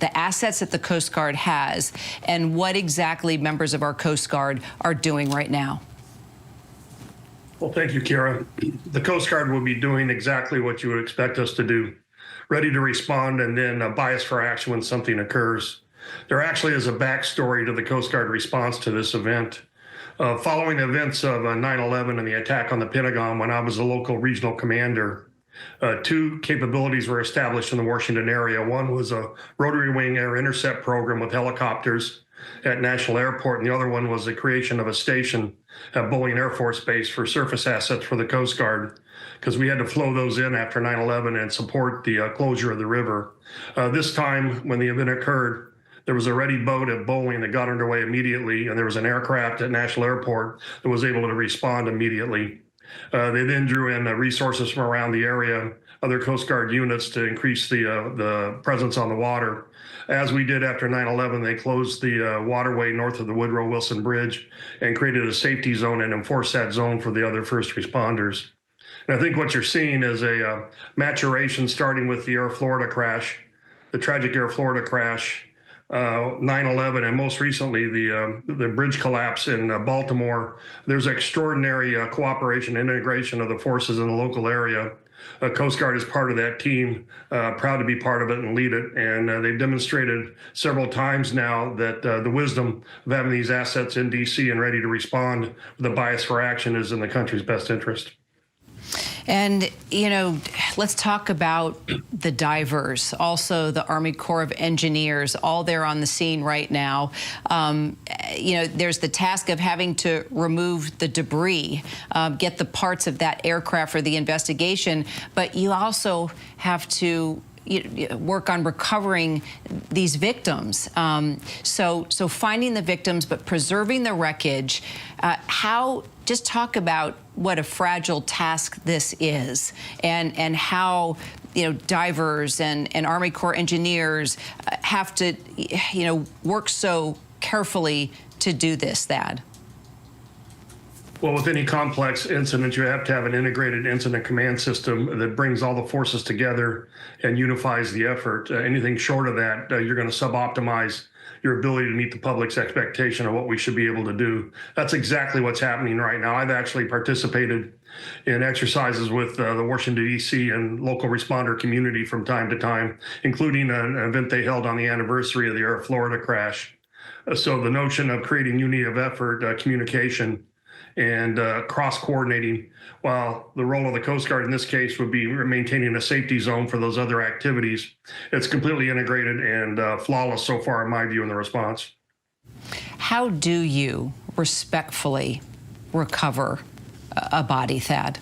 the assets that the Coast Guard has, and what exactly members of our Coast Guard are doing right now. Well, thank you, Kara. The Coast Guard will be doing exactly what you would expect us to do, ready to respond and then bias for action when something occurs. There actually is a backstory to the Coast Guard response to this event. Following the events of 9/11 and the attack on the Pentagon, when I was a local regional commander, two capabilities were established in the Washington area. One was a rotary wing air intercept program with helicopters at National Airport, and the other one was the creation of a station at Bolling Air Force Base for surface assets for the Coast Guard, because we had to flow those in after 9/11 and support the closure of the river. This time, when the event occurred, there was a ready boat at Bolling that got underway immediately, and there was an aircraft at National Airport that was able to respond immediately. They then drew in resources from around the area, other Coast Guard units to increase the presence on the water. As we did after 9/11, they closed the waterway north of the Woodrow Wilson Bridge and created a safety zone and enforced that zone for the other first responders. And I think what you're seeing is a maturation starting with the Air Florida crash, the tragic Air Florida crash, 9/11, and most recently the bridge collapse in Baltimore. There's extraordinary cooperation and integration of the forces in the local area. Coast Guard is part of that team, proud to be part of it and lead it. And they've demonstrated several times now that the wisdom of having these assets in DC and ready to respond with a bias for action is in the country's best interest. And, you know, let's talk about the divers, also the Army Corps of Engineers, all there on the scene right now. You know, there's the task of having to remove the debris, get the parts of that aircraft for the investigation, but you also have to work on recovering these victims. So finding the victims, but preserving the wreckage. Just talk about what a fragile task this is, and how, you know, divers and Army Corps engineers have to, you know, work so carefully to do this, Thad. Well, with any complex incident, you have to have an integrated incident command system that brings all the forces together and unifies the effort. Anything short of that, you're going to suboptimize your ability to meet the public's expectation of what we should be able to do. That's exactly what's happening right now. I've actually participated in exercises with the Washington, D.C. and local responder community from time to time, including an event they held on the anniversary of the Air Florida crash. So the notion of creating unity of effort, communication, and cross-coordinating, while the role of the Coast Guard in this case would be maintaining a safety zone for those other activities. It's completely integrated and flawless so far, in my view, in the response. How do you respectfully recover a body, Thad?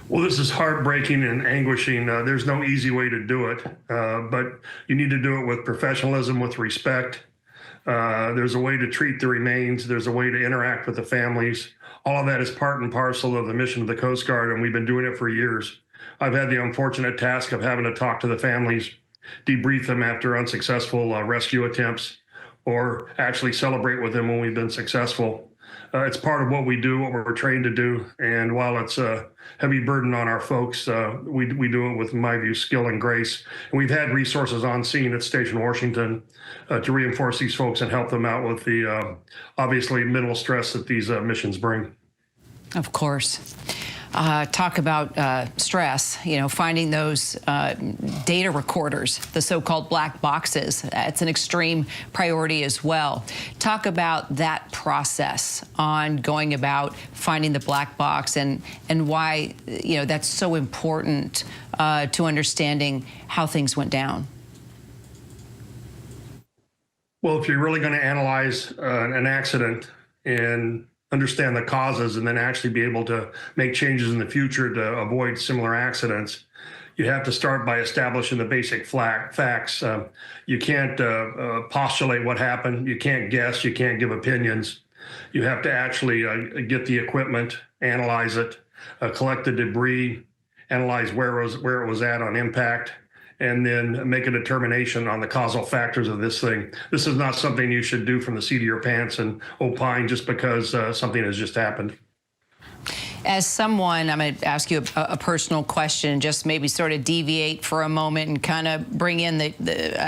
Well, this is heartbreaking and anguishing. There's no easy way to do it, but you need to do it with professionalism, with respect. There's a way to treat the remains. There's a way to interact with the families. All of that is part and parcel of the mission of the Coast Guard, and we've been doing it for years. I've had the unfortunate task of having to talk to the families, debrief them after unsuccessful rescue attempts, or actually celebrate with them when we've been successful. It's part of what we do, what we're trained to do. And while it's a heavy burden on our folks, we do it with, in my view, skill and grace. And we've had resources on scene at Station Washington to reinforce these folks and help them out with the obviously minimal stress that these missions bring. Of course. Talk about stress, you know, finding those data recorders, the so-called black boxes. It's an extreme priority as well. Talk about that process on going about finding the black box and why, you know, that's so important to understanding how things went down. Well, if you're really going to analyze an accident and understand the causes and then actually be able to make changes in the future to avoid similar accidents, you have to start by establishing the basic facts. You can't postulate what happened. You can't guess. You can't give opinions. You have to actually get the equipment, analyze it, collect the debris, analyze where it was at on impact, and then make a determination on the causal factors of this thing. This is not something you should do from the seat of your pants and opine just because something has just happened. As someone, I'm going to ask you a personal question, just maybe sort of deviate for a moment and kind of bring in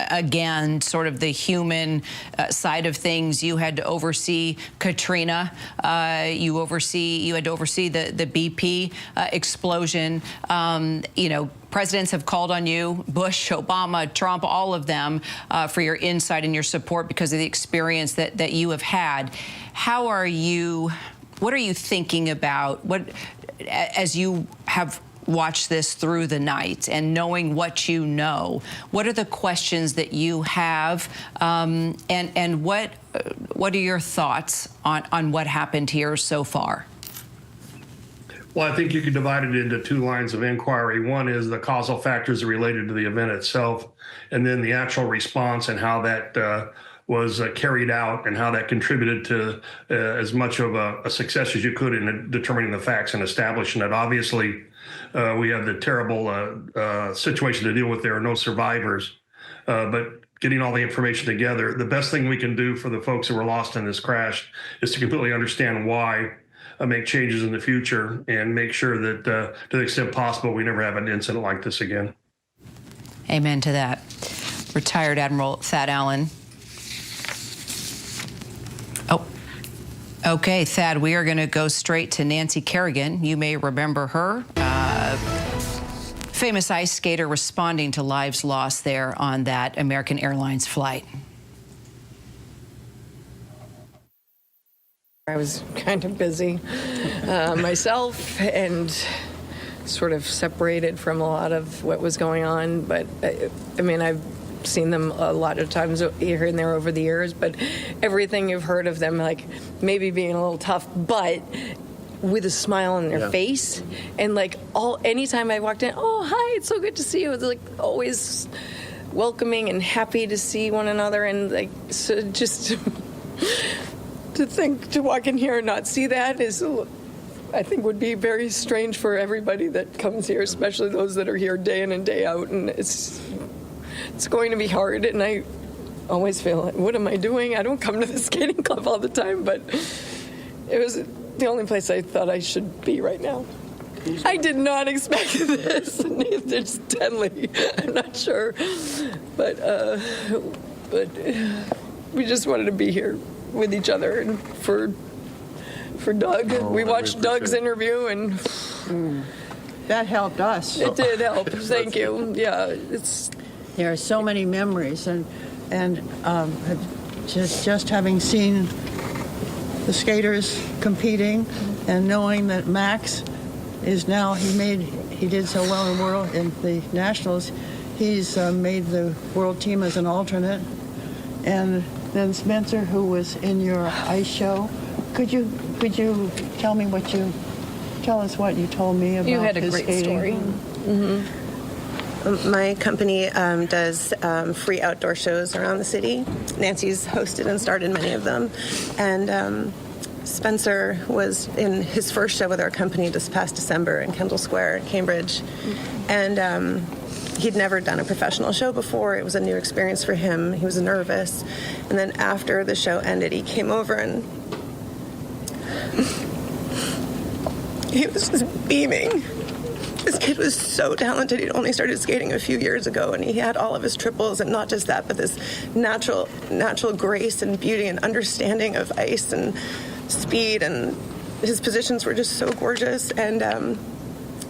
again, sort of the human side of things. You had to oversee Katrina. You had to oversee the BP explosion. You know, presidents have called on you, Bush, Obama, Trump, all of them, for your insight and your support because of the experience that you have had. How are you? What are you thinking about? What, as you have watched this through the night and knowing what you know, what are the questions that you have, and what are your thoughts on what happened here so far? Well, I think you could divide it into two lines of inquiry. One is the causal factors related to the event itself, and then the actual response and how that was carried out and how that contributed to as much of a success as you could in determining the facts and establishing it. Obviously, we have the terrible situation to deal with. There are no survivors, but getting all the information together, the best thing we can do for the folks who were lost in this crash is to completely understand why, make changes in the future, and make sure that to the extent possible, we never have an incident like this again. Amen to that. Retired Admiral Thad Allen. Oh, okay, Thad, we are going to go straight to Nancy Kerrigan. You may remember her. Famous ice skater responding to lives lost there on that American Airlines flight. I was kind of busy myself and sort of separated from a lot of what was going on. But I mean, I've seen them a lot of times here and there over the years, but everything you've heard of them, like maybe being a little tough, but with a smile on their face. And like anytime I walked in, oh, hi, it's so good to see you. It's like always welcoming and happy to see one another. And like, so just to walk in here and not see that is, I think, would be very strange for everybody that comes here, especially those that are here day in and day out. And it's going to be hard. And I always feel like, what am I doing? I don't come to the skating club all the time, but it was the only place I thought I should be right now. I did not expect this. Neither did Tenley. I'm not sure, but we just wanted to be here with each other and for Doug. We watched Doug's interview, and that helped us. It did help. Thank you. Yeah, there are so many memories, and just having seen the skaters competing and knowing that Max is now, he did so well in the Nationals. He's made the world team as an alternate. And then Spencer, who was in your ice show, could you tell us what you told me about? You had a his great skating? story. Mm-hmm. My company does free outdoor shows around the city. Nancy's hosted and started many of them. And Spencer was in his first show with our company this past December in Kendall Square in Cambridge. And he'd never done a professional show before. It was a new experience for him. He was nervous. And then after the show ended, he came over and he was just beaming. This kid was so talented. He'd only started skating a few years ago, and he had all of his triples, and not just that, but this natural grace and beauty and understanding of ice and speed, and his positions were just so gorgeous. And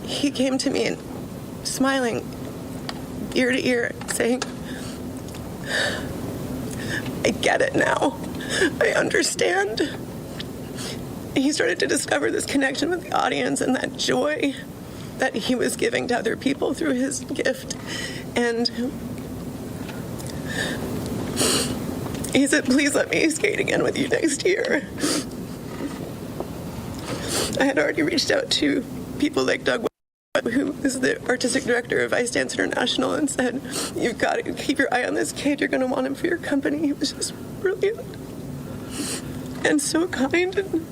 he came to me and smiling ear to ear, saying, I get it now. I understand. He started to discover this connection with the audience and that joy that he was giving to other people through his gift. And he said, please let me skate again with you next year. I had already reached out to people like Doug, who is the artistic director of Ice Dance International, and said, you've got to keep your eye on this kid. You're going to want him for your company. He was just brilliant and so kind. And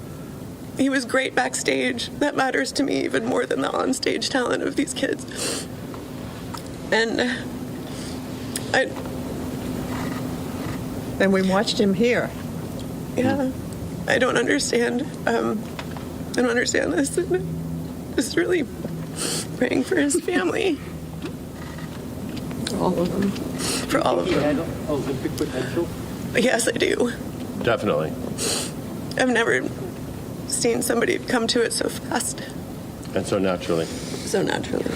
he was great backstage. That matters to me even more than the onstage talent of these kids. And And we watched him here. Yeah, I don't understand. I don't understand this. just really praying for his family. All of them. For all of He them. had Olympic potential. Yes, I do. Definitely. I've never seen somebody come to it so fast, And so naturally. so naturally. I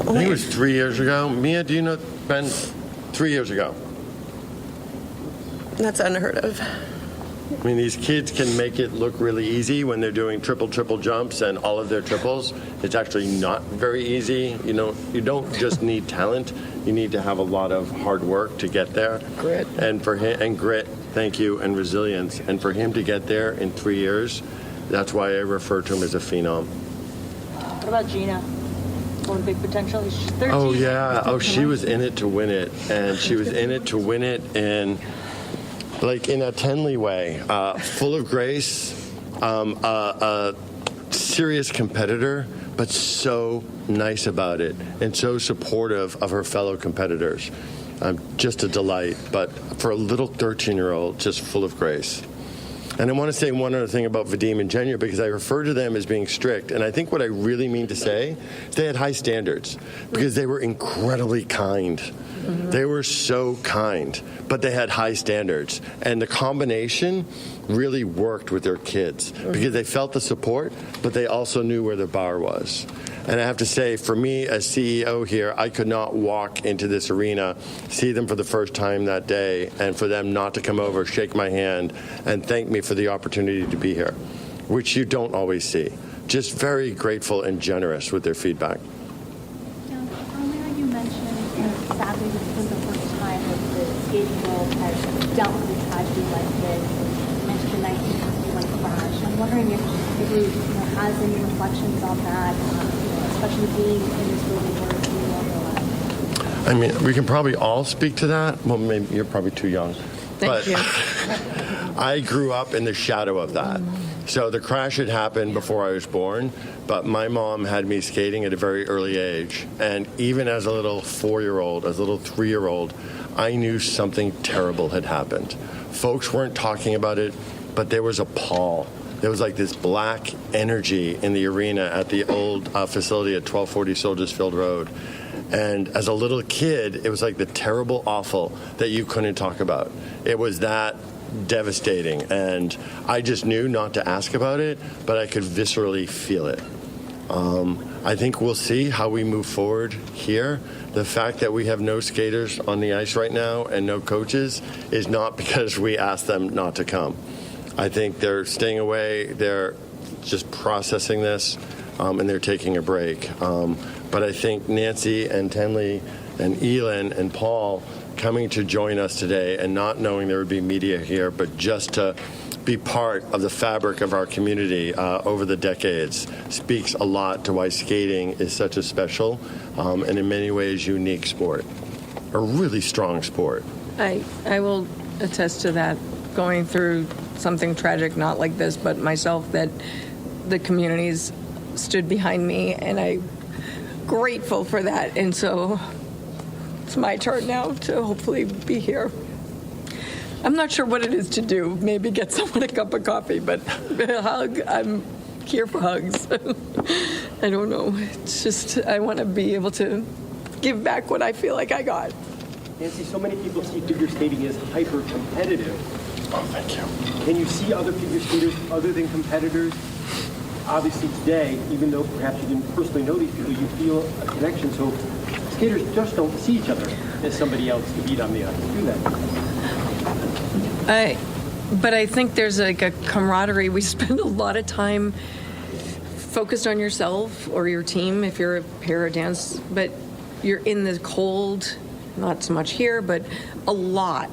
think it was 3 years ago. Mia, do you know Ben? 3 years ago. That's unheard of. I mean, these kids can make it look really easy when they're doing triple jumps and all of their triples. It's actually not very easy. You know, you don't just need talent. You need to have a lot of hard work to get there. Grit. And for him, and grit, thank you, and resilience. And for him to get there in 3 years, that's why I refer to him as a phenom. What about Gina? Olympic potential? She's 13. Oh, yeah. Oh, she was in it to win it. And she was in it to win it in a Tenley way. Full of grace, a serious competitor, but so nice about it and so supportive of her fellow competitors. Just a delight. But for a little 13-year-old, just full of grace. And I want to say one other thing about Vadim and Jenya, because I refer to them as being strict. And I think what I really mean to say is they had high standards because they were incredibly kind. Mm-hmm. They were so kind, but they had high standards. And the combination really worked with their kids because they felt the support, but they also knew where the bar was. And I have to say, for me as CEO here, I could not walk into this arena, see them for the first time that day, and for them not to come over, shake my hand, and thank me for the opportunity to be here, which you don't always see. Just very grateful and generous with their feedback. Earlier you mentioned, sadly, this was the first time that the skating world has dealt with a tragedy like this. You mentioned the 1961 crash. I'm wondering if you has any reflections on that, especially being in this movie where you overlap. I mean, we can probably all speak to that. Well, maybe you're probably too young. Thank you. I grew up in the shadow of that. So the crash had happened before I was born, but my mom had me skating at a very early age. And even as a little 4-year-old, as a little 3-year-old, I knew something terrible had happened. Folks weren't talking about it, but there was a pall. There was like this black energy in the arena at the old facility at 1240 Soldiers Field Road. And as a little kid, it was like the terrible awful that you couldn't talk about. It was that devastating. And I just knew not to ask about it, but I could viscerally feel it. I think we'll see how we move forward here. The fact that we have no skaters on the ice right now and no coaches is not because we asked them not to come. I think they're staying away, they're just processing this, and they're taking a break. But I think Nancy and Tenley and Elin and Paul coming to join us today and not knowing there would be media here, but just to be part of the fabric of our community over the decades speaks a lot to why skating is such a special and in many ways unique sport, a really strong sport. I will attest to that, going through something tragic, not like this, but myself, that the communities stood behind me, and I'm grateful for that. And so it's my turn now to hopefully be here. I'm not sure what it is to do. Maybe get someone a cup of coffee, but a hug, I'm here for hugs. I don't know. It's just, I want to be able to give back what I feel like I got. Nancy, so many people see figure skating as hyper-competitive. Oh, thank you. Can you see other figure skaters other than competitors? Obviously today, even though perhaps you didn't personally know these people, you feel a connection. So skaters just don't see each other as somebody else to beat on the ice. Do that. But I think there's like a camaraderie. We spend a lot of time focused on yourself or your team if you're a para dance, but you're in the cold, not so much here, but a lot,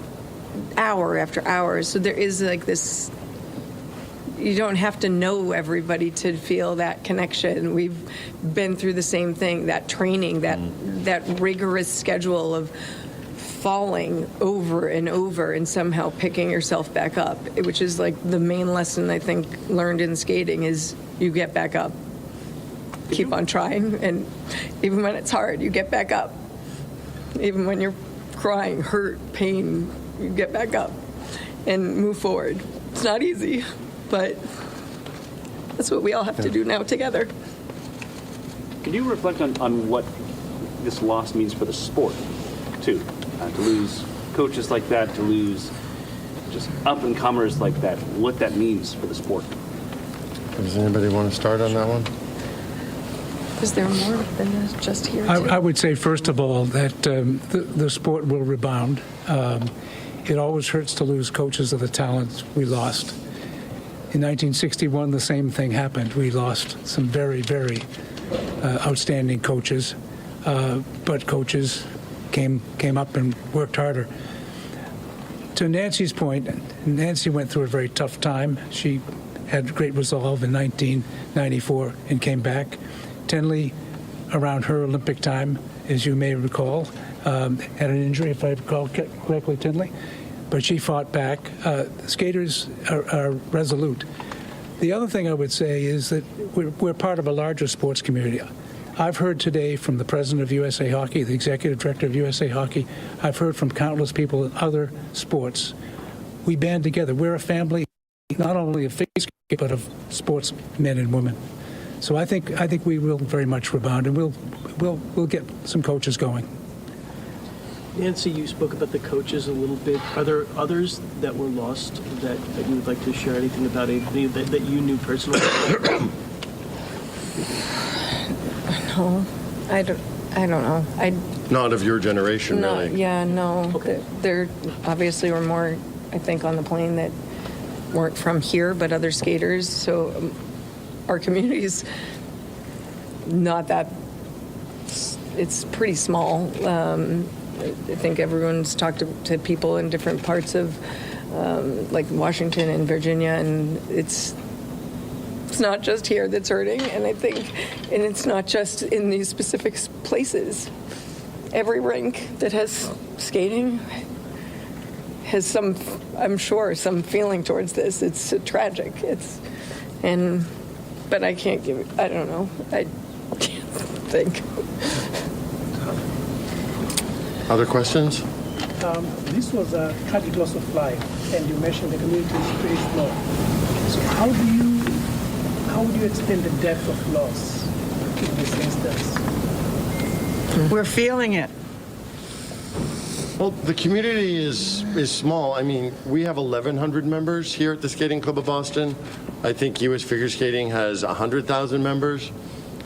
hour after hour. So there is like this, you don't have to know everybody to feel that connection. We've been through the same thing, that training, that rigorous schedule of falling over and over and somehow picking yourself back up, which is like the main lesson I think learned in skating is you get back up. Keep on trying, and even when it's hard, you get back up. Even when you're crying, hurt, pain, you get back up and move forward. It's not easy. but that's what we all have to do now together. Can you reflect on what this loss means for the sport, too? To lose coaches like that, to lose just up-and-comers like that, what that means for the sport. Does anybody want to start on that one? Is there more than just here? I would say, first of all, that the sport will rebound. It always hurts to lose coaches of the talent we lost. In 1961, the same thing happened. We lost some very, very outstanding coaches, but coaches came up and worked harder. To Nancy's point, Nancy went through a very tough time. She had great resolve in 1994 and came back. Tenley, around her Olympic time, as you may recall, had an injury, if I recall correctly, Tenley, but she fought back. Skaters are resolute. The other thing I would say is that we're part of a larger sports community. I've heard today from the president of USA Hockey, the executive director of USA Hockey. I've heard from countless people in other sports. We band together. We're a family, not only of figure skating, but of sports men and women. So I think we will very much rebound, and we'll get some coaches going. Nancy, you spoke about the coaches a little bit. Are there others that were lost that you would like to share anything about, that you knew personally? No, I don't know. Not of your generation, really. Yeah, no. Okay. There obviously were more, I think, on the plane that weren't from here, but other skaters. So our community's not that. It's pretty small. I think everyone's talked to people in different parts of, like Washington and Virginia, and it's not just here that's hurting, and it's not just in these specific places. Every rink that has skating has I'm sure, some feeling towards this. It's tragic. But I can't I don't know. I can't think. Other questions? This was a tragic loss of life, and you mentioned the community is pretty small. So how would you explain the depth of loss in this instance? We're feeling it. Well, the community is small. I mean, we have 1,100 members here at the Skating Club of Boston. I think U.S. Figure Skating has 100,000 members.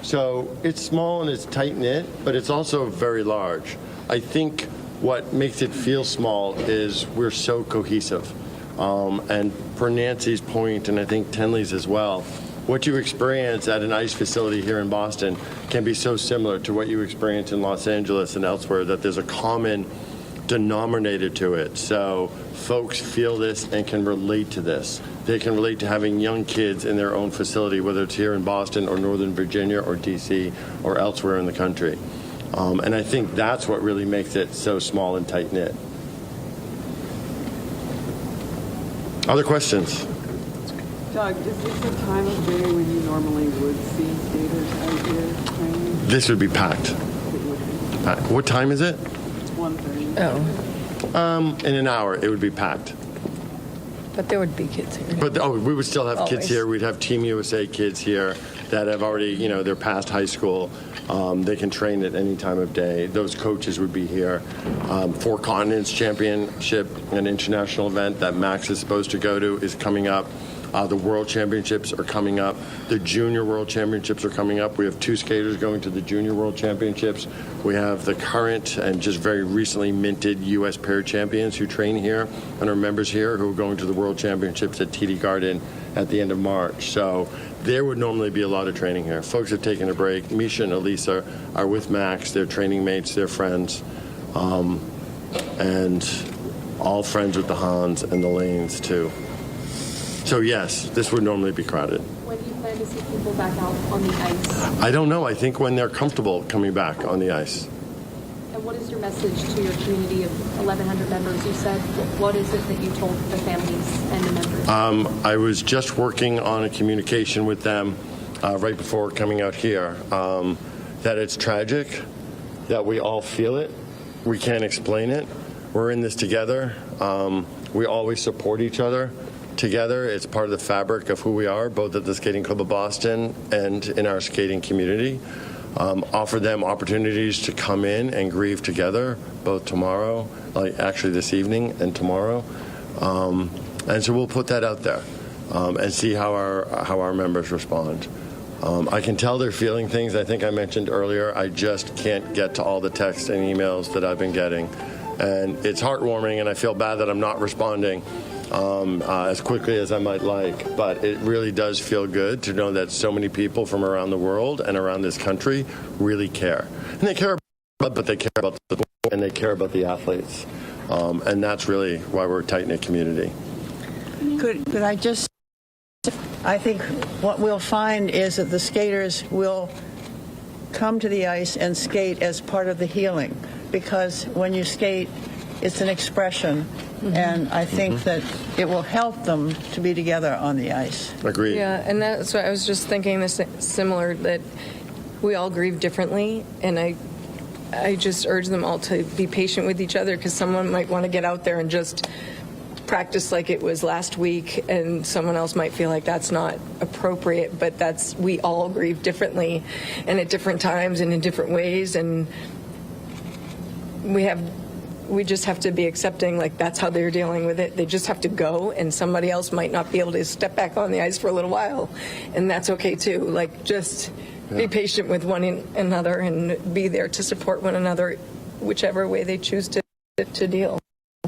So it's small and it's tight-knit, but it's also very large. I think what makes it feel small is we're so cohesive. And per Nancy's point, and I think Tenley's as well, what you experience at an ice facility here in Boston can be so similar to what you experience in Los Angeles and elsewhere, that there's a common denominator to it. So folks feel this and can relate to this. They can relate to having young kids in their own facility, whether it's here in Boston or Northern Virginia or DC or elsewhere in the country. And I think that's what really makes it so small and tight-knit. Other questions? Doug, is this a time of day when you normally would see skaters out here training? This would be packed. What time is it? 1:30. Oh. In an hour, it would be packed. But there would be kids here. But we would still have kids Always. here. We'd have Team USA kids here that have already, they're past high school. They can train at any time of day. Those coaches would be here. Four Continents Championship, an international event that Max is supposed to go to, is coming up. The World Championships are coming up. The Junior World Championships are coming up. We have 2 skaters going to the Junior World Championships. We have the current and just very recently minted U.S. pair champions who train here and are members here, who are going to the World Championships at TD Garden at the end of March. So there would normally be a lot of training here. Folks have taken a break. Misha and Elisa are with Max. They're training mates. They're friends. And all friends with the Hans and the Lanes, too. So, yes, this would normally be crowded. When do you plan to see people back out on the ice? I don't know. I think when they're comfortable coming back on the ice. And what is your message to your community of 1,100 members? You said, what is it that you told the families and the members? I was just working on a communication with them right before coming out here, that it's tragic, that we all feel it. We can't explain it. We're in this together. We always support each other. together. It's part of the fabric of who we are, both at the Skating Club of Boston and in our skating community. Offer them opportunities to come in and grieve together, both tomorrow, actually this evening and tomorrow. And so we'll put that out there and see how our members respond. I can tell they're feeling things. I think I mentioned earlier, I just can't get to all the texts and emails that I've been getting. And it's heartwarming, and I feel bad that I'm not responding as quickly as I might like. But it really does feel good to know that so many people from around the world and around this country really care. And they care about, but they care about the sport, and they care about the athletes. And that's really why we're a tight-knit community. Could I just, I think what we'll find is that the skaters will come to the ice and skate as part of the healing, because when you skate, it's an expression, and I think that it will help them to be together on the ice. Agreed. Yeah, and that's what I was just thinking, this similar, that we all grieve differently, and I just urge them all to be patient with each other, because someone might want to get out there and just practice like it was last week, and someone else might feel like that's not appropriate, but we all grieve differently and at different times and in different ways, and we just have to be accepting, like, that's how they're dealing with it. They just have to go, and somebody else might not be able to step back on the ice for a little while, and that's okay too. Like, just be patient with one another and be there to support one another, whichever way they choose to deal.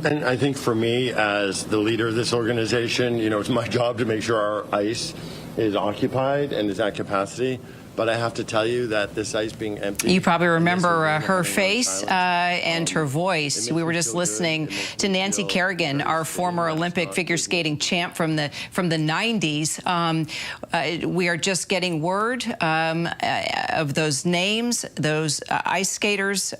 And I think for me, as the leader of this organization, it's my job to make sure our ice is occupied and is at capacity. But I have to tell you that this ice being empty... You probably remember her face and her voice. We were just listening to Nancy Kerrigan, our former Olympic figure skating champ from the 90s. We are just getting word of those names, those ice skaters,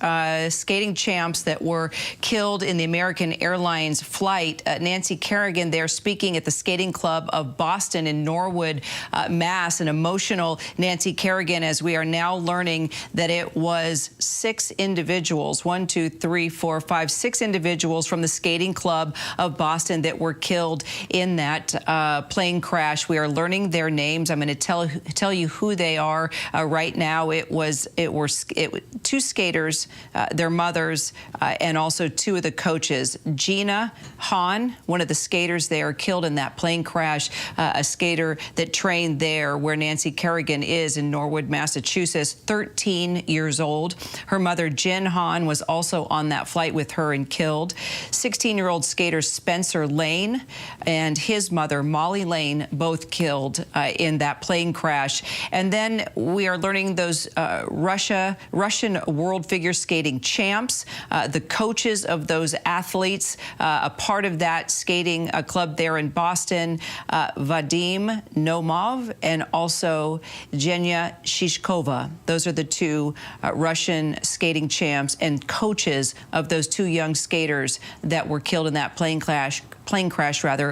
skating champs that were killed in the American Airlines flight. Nancy Kerrigan there speaking at the Skating Club of Boston in Norwood, Mass. An emotional Nancy Kerrigan, as we are now learning that it was 6 individuals, 1, 2, 3, 4, 5, 6 individuals from the Skating Club of Boston that were killed in that plane crash. We are learning their names. I'm going to tell you who they are right now. It were 2 skaters, their mothers, and also 2 of the coaches. Gina Hahn, one of the skaters there, killed in that plane crash, a skater that trained there where Nancy Kerrigan is in Norwood, Massachusetts, 13 years old. Her mother, Jen Hahn, was also on that flight with her and killed. 16-year-old skater Spencer Lane and his mother, Molly Lane, both killed in that plane crash. And then we are learning those Russian world figure skating champs, the coaches of those athletes, a part of that skating club there in Boston, Vadim Nomov and also Zhenya Shishkova. Those are the 2 Russian skating champs and coaches of those 2 young skaters that were killed in that plane crash,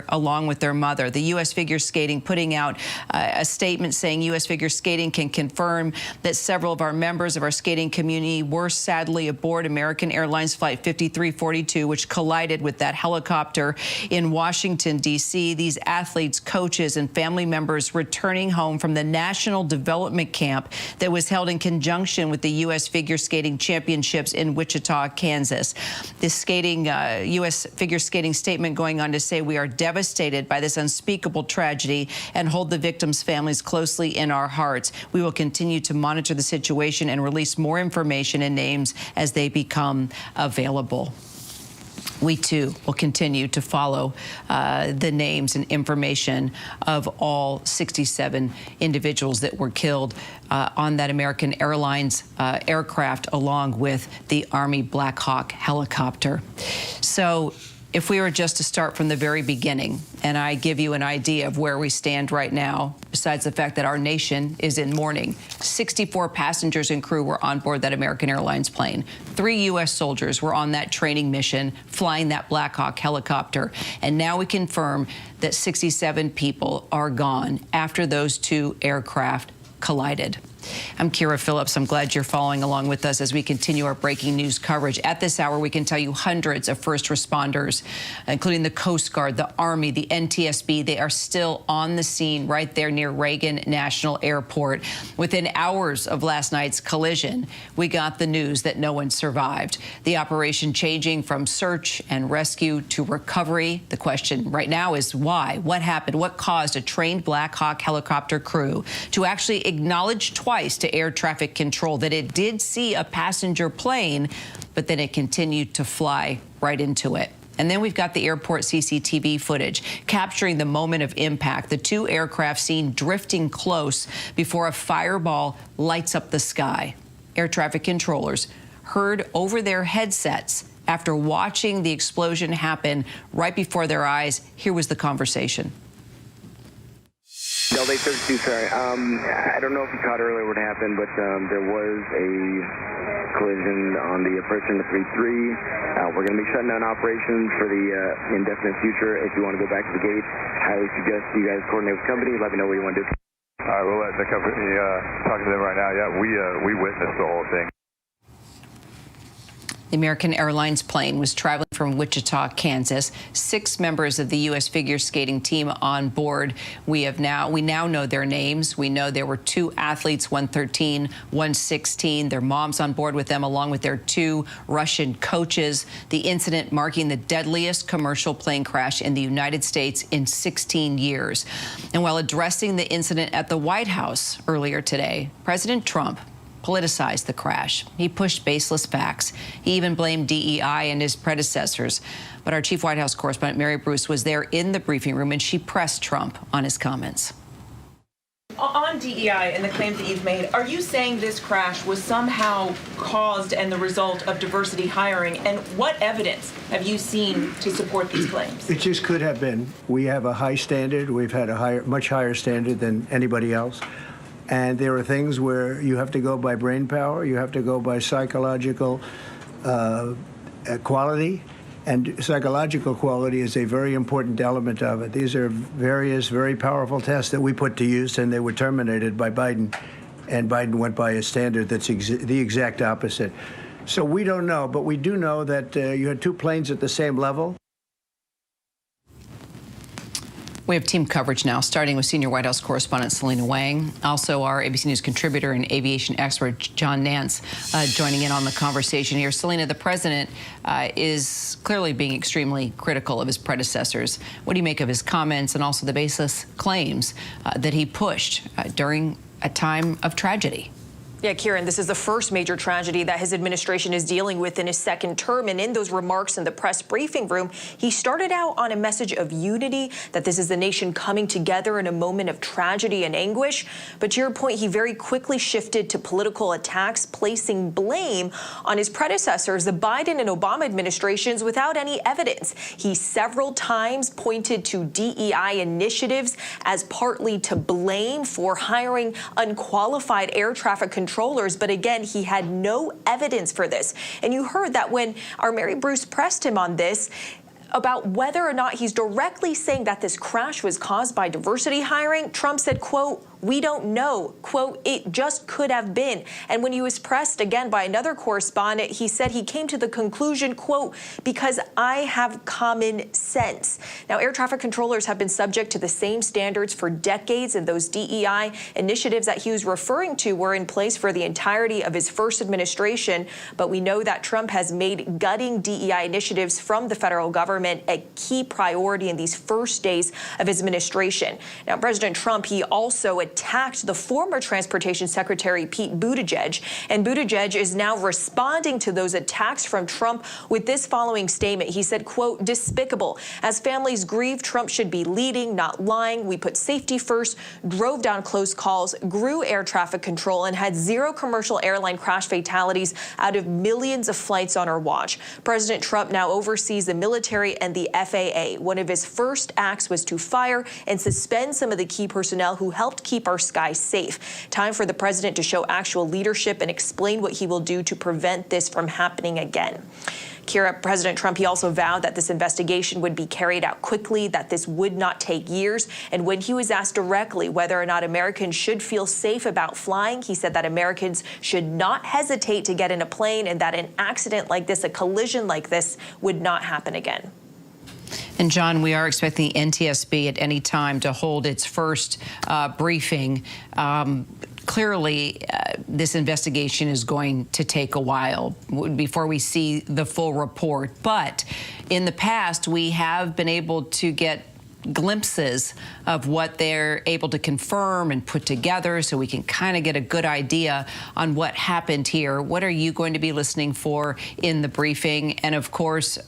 along with their mother. The U.S. Figure Skating putting out a statement saying U.S. Figure Skating can confirm that several of our members of our skating community were sadly aboard American Airlines Flight 5342, which collided with that helicopter in Washington, D.C. These athletes, coaches, and family members returning home from the National Development Camp that was held in conjunction with the U.S. Figure Skating Championships in Wichita, Kansas. This U.S. Figure Skating statement going on to say, we are devastated by this unspeakable tragedy and hold the victims' families closely in our hearts. We will continue to monitor the situation and release more information and names as they become available. We, too, will continue to follow the names and information of all 67 individuals that were killed on that American Airlines aircraft, along with the Army Black Hawk helicopter. So if we were just to start from the very beginning, and I give you an idea of where we stand right now, besides the fact that our nation is in mourning, 64 passengers and crew were on board that American Airlines plane. 3 U.S. soldiers were on that training mission, flying that Black Hawk helicopter. And now we confirm that 67 people are gone after those 2 aircraft collided. I'm Kira Phillips. I'm glad you're following along with us as we continue our breaking news coverage. At this hour, we can tell you hundreds of first responders, including the Coast Guard, the Army, the NTSB, they are still on the scene right there near Reagan National Airport. Within hours of last night's collision, we got the news that no one survived. The operation changing from search and rescue to recovery. The question right now is why? What happened? What caused a trained Black Hawk helicopter crew to actually acknowledge twice to air traffic control that it did see a passenger plane, but then it continued to fly right into it? And then we've got the airport CCTV footage capturing the moment of impact. The two aircraft seen drifting close before a fireball lights up the sky. Air traffic controllers heard over their headsets after watching the explosion happen right before their eyes. Here was the conversation. Delta 32, sorry. I don't know if you caught earlier what happened, but there was a collision on the approach into 33. We're going to be shutting down operations for the indefinite future. If you want to go back to the gate, highly suggest you guys coordinate with the company. Let me know what you want to do. All right, we'll let the company talk to them right now. Yeah, we witnessed the whole thing. The American Airlines plane was traveling from Wichita, Kansas. 6 members of the U.S. figure skating team on board. We now know their names. We know there were 2 athletes, 113, 116. Their moms on board with them, along with their 2 Russian coaches. The incident marking the deadliest commercial plane crash in the United States in 16 years. And while addressing the incident at the White House earlier today, President Trump politicized the crash. He pushed baseless facts. He even blamed DEI and his predecessors. But our chief White House correspondent, Mary Bruce, was there in the briefing room, and she pressed Trump on his comments. On DEI and the claims that you've made, are you saying this crash was somehow caused and the result of diversity hiring? And what evidence have you seen to support these claims? It just could have been. We have a high standard. We've had a much higher standard than anybody else. And there are things where you have to go by brain power, you have to go by psychological quality, and psychological quality is a very important element of it. These are various very powerful tests that we put to use, and they were terminated by Biden, and Biden went by a standard that's the exact opposite. So we don't know, but we do know that you had 2 planes at the same level. We have team coverage now, starting with senior White House correspondent Selena Wang, also our ABC News contributor and aviation expert John Nance joining in on the conversation here. Selena, the president is clearly being extremely critical of his predecessors. What do you make of his comments and also the baseless claims that he pushed during a time of tragedy? Yeah, Kieran, this is the first major tragedy that his administration is dealing with in his second term. And in those remarks in the press briefing room, he started out on a message of unity, that this is the nation coming together in a moment of tragedy and anguish. But to your point, he very quickly shifted to political attacks, placing blame on his predecessors, the Biden and Obama administrations, without any evidence. He several times pointed to DEI initiatives as partly to blame for hiring unqualified air traffic controllers, but again, he had no evidence for this. And you heard that when our Mary Bruce pressed him on this, about whether or not he's directly saying that this crash was caused by diversity hiring, Trump said, quote, "We don't know," quote, "It just could have been." And when he was pressed again by another correspondent, he said he came to the conclusion, quote, "Because I have common sense." Now, air traffic controllers have been subject to the same standards for decades, and those DEI initiatives that he was referring to were in place for the entirety of his first administration. But we know that Trump has made gutting DEI initiatives from the federal government a key priority in these first days of his administration. Now, President Trump, he also attacked the former Transportation Secretary Pete Buttigieg, and Buttigieg is now responding to those attacks from Trump with this following statement. He said, quote, "Despicable. As families grieve, Trump should be leading, not lying. We put safety first, drove down close calls, grew air traffic control, and had 0 commercial airline crash fatalities out of millions of flights on our watch." President Trump now oversees the military and the FAA. One of his first acts was to fire and suspend some of the key personnel who helped keep keep our skies safe. Time for the president to show actual leadership and explain what he will do to prevent this from happening again. Kira, President Trump, he also vowed that this investigation would be carried out quickly, that this would not take years. And when he was asked directly whether or not Americans should feel safe about flying, he said that Americans should not hesitate to get in a plane and that an accident like this, a collision like this, would not happen again. And John, we are expecting NTSB at any time to hold its first briefing. Clearly, this investigation is going to take a while before we see the full report. But in the past, we have been able to get glimpses of what they're able to confirm and put together, so we can kind of get a good idea on what happened here. What are you going to be listening for in the briefing? And of course,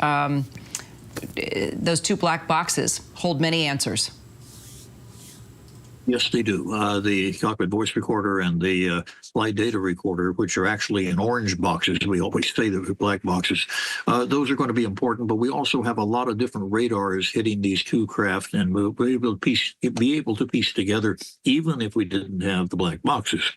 those two black boxes hold many answers. Yes, they do. The cockpit voice recorder and the flight data recorder, which are actually in orange boxes. We always say they're black boxes. Those are going to be important, but we also have a lot of different radars hitting these two craft, and we'll be able to piece together, even if we didn't have the black boxes,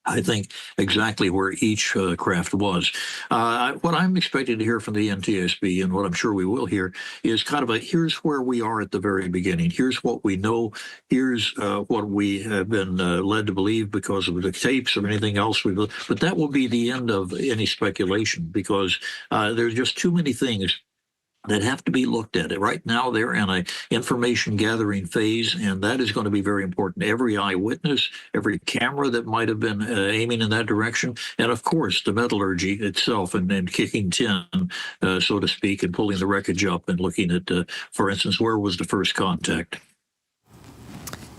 I think, exactly where each craft was. What I'm expecting to hear from the NTSB, and what I'm sure we will hear, is kind of here's where we are at the very beginning. Here's what we know. Here's what we have been led to believe because of the tapes or anything else. But that will be the end of any speculation, because there's just too many things that have to be looked at. Right now, they're in an information gathering phase, and that is going to be very important. Every eyewitness, every camera that might have been aiming in that direction, and of course, the metallurgy itself, and kicking tin, so to speak, and pulling the wreckage up and looking at, for instance, where was the first contact.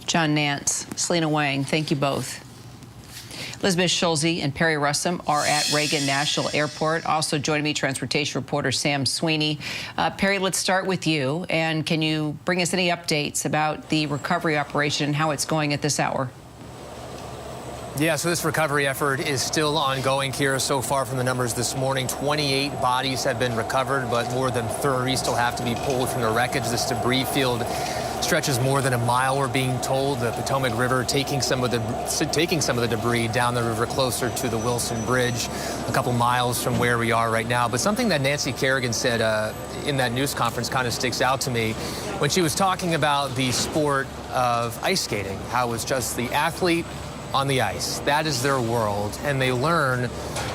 John Nance, Selena Wang, thank you both. Elizabeth Schulze and Perry Russom are at Reagan National Airport. Also joining me, transportation reporter Sam Sweeney. Perry, let's start with you. And can you bring us any updates about the recovery operation and how it's going at this hour? Yeah, so this recovery effort is still ongoing, Kira. So far from the numbers this morning, 28 bodies have been recovered, but more than 30 still have to be pulled from the wreckage. This debris field stretches more than a mile, we're being told. The Potomac River taking some of the debris down the river closer to the Wilson Bridge, a couple miles from where we are right now. But something that Nancy Kerrigan said in that news conference kind of sticks out to me when she was talking about the sport of ice skating, how it's just the athlete on the ice. That is their world, and they learn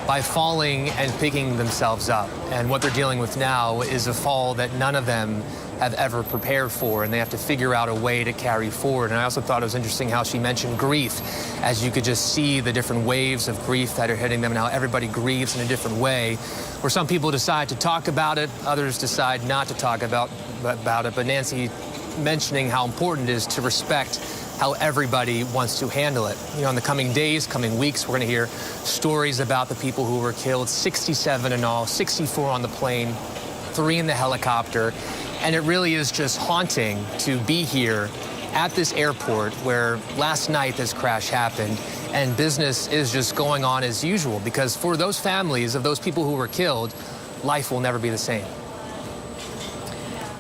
by falling and picking themselves up. And what they're dealing with now is a fall that none of them have ever prepared for, and they have to figure out a way to carry forward. And I also thought it was interesting how she mentioned grief, as you could just see the different waves of grief that are hitting them and how everybody grieves in a different way, where some people decide to talk about it, others decide not to talk about it. But Nancy mentioning how important it is to respect how everybody wants to handle it. You know, in the coming days, coming weeks, we're going to hear stories about the people who were killed, 67 in all, 64 on the plane, 3 in the helicopter. And it really is just haunting to be here at this airport where last night this crash happened, and business is just going on as usual, because for those families of those people who were killed, life will never be the same.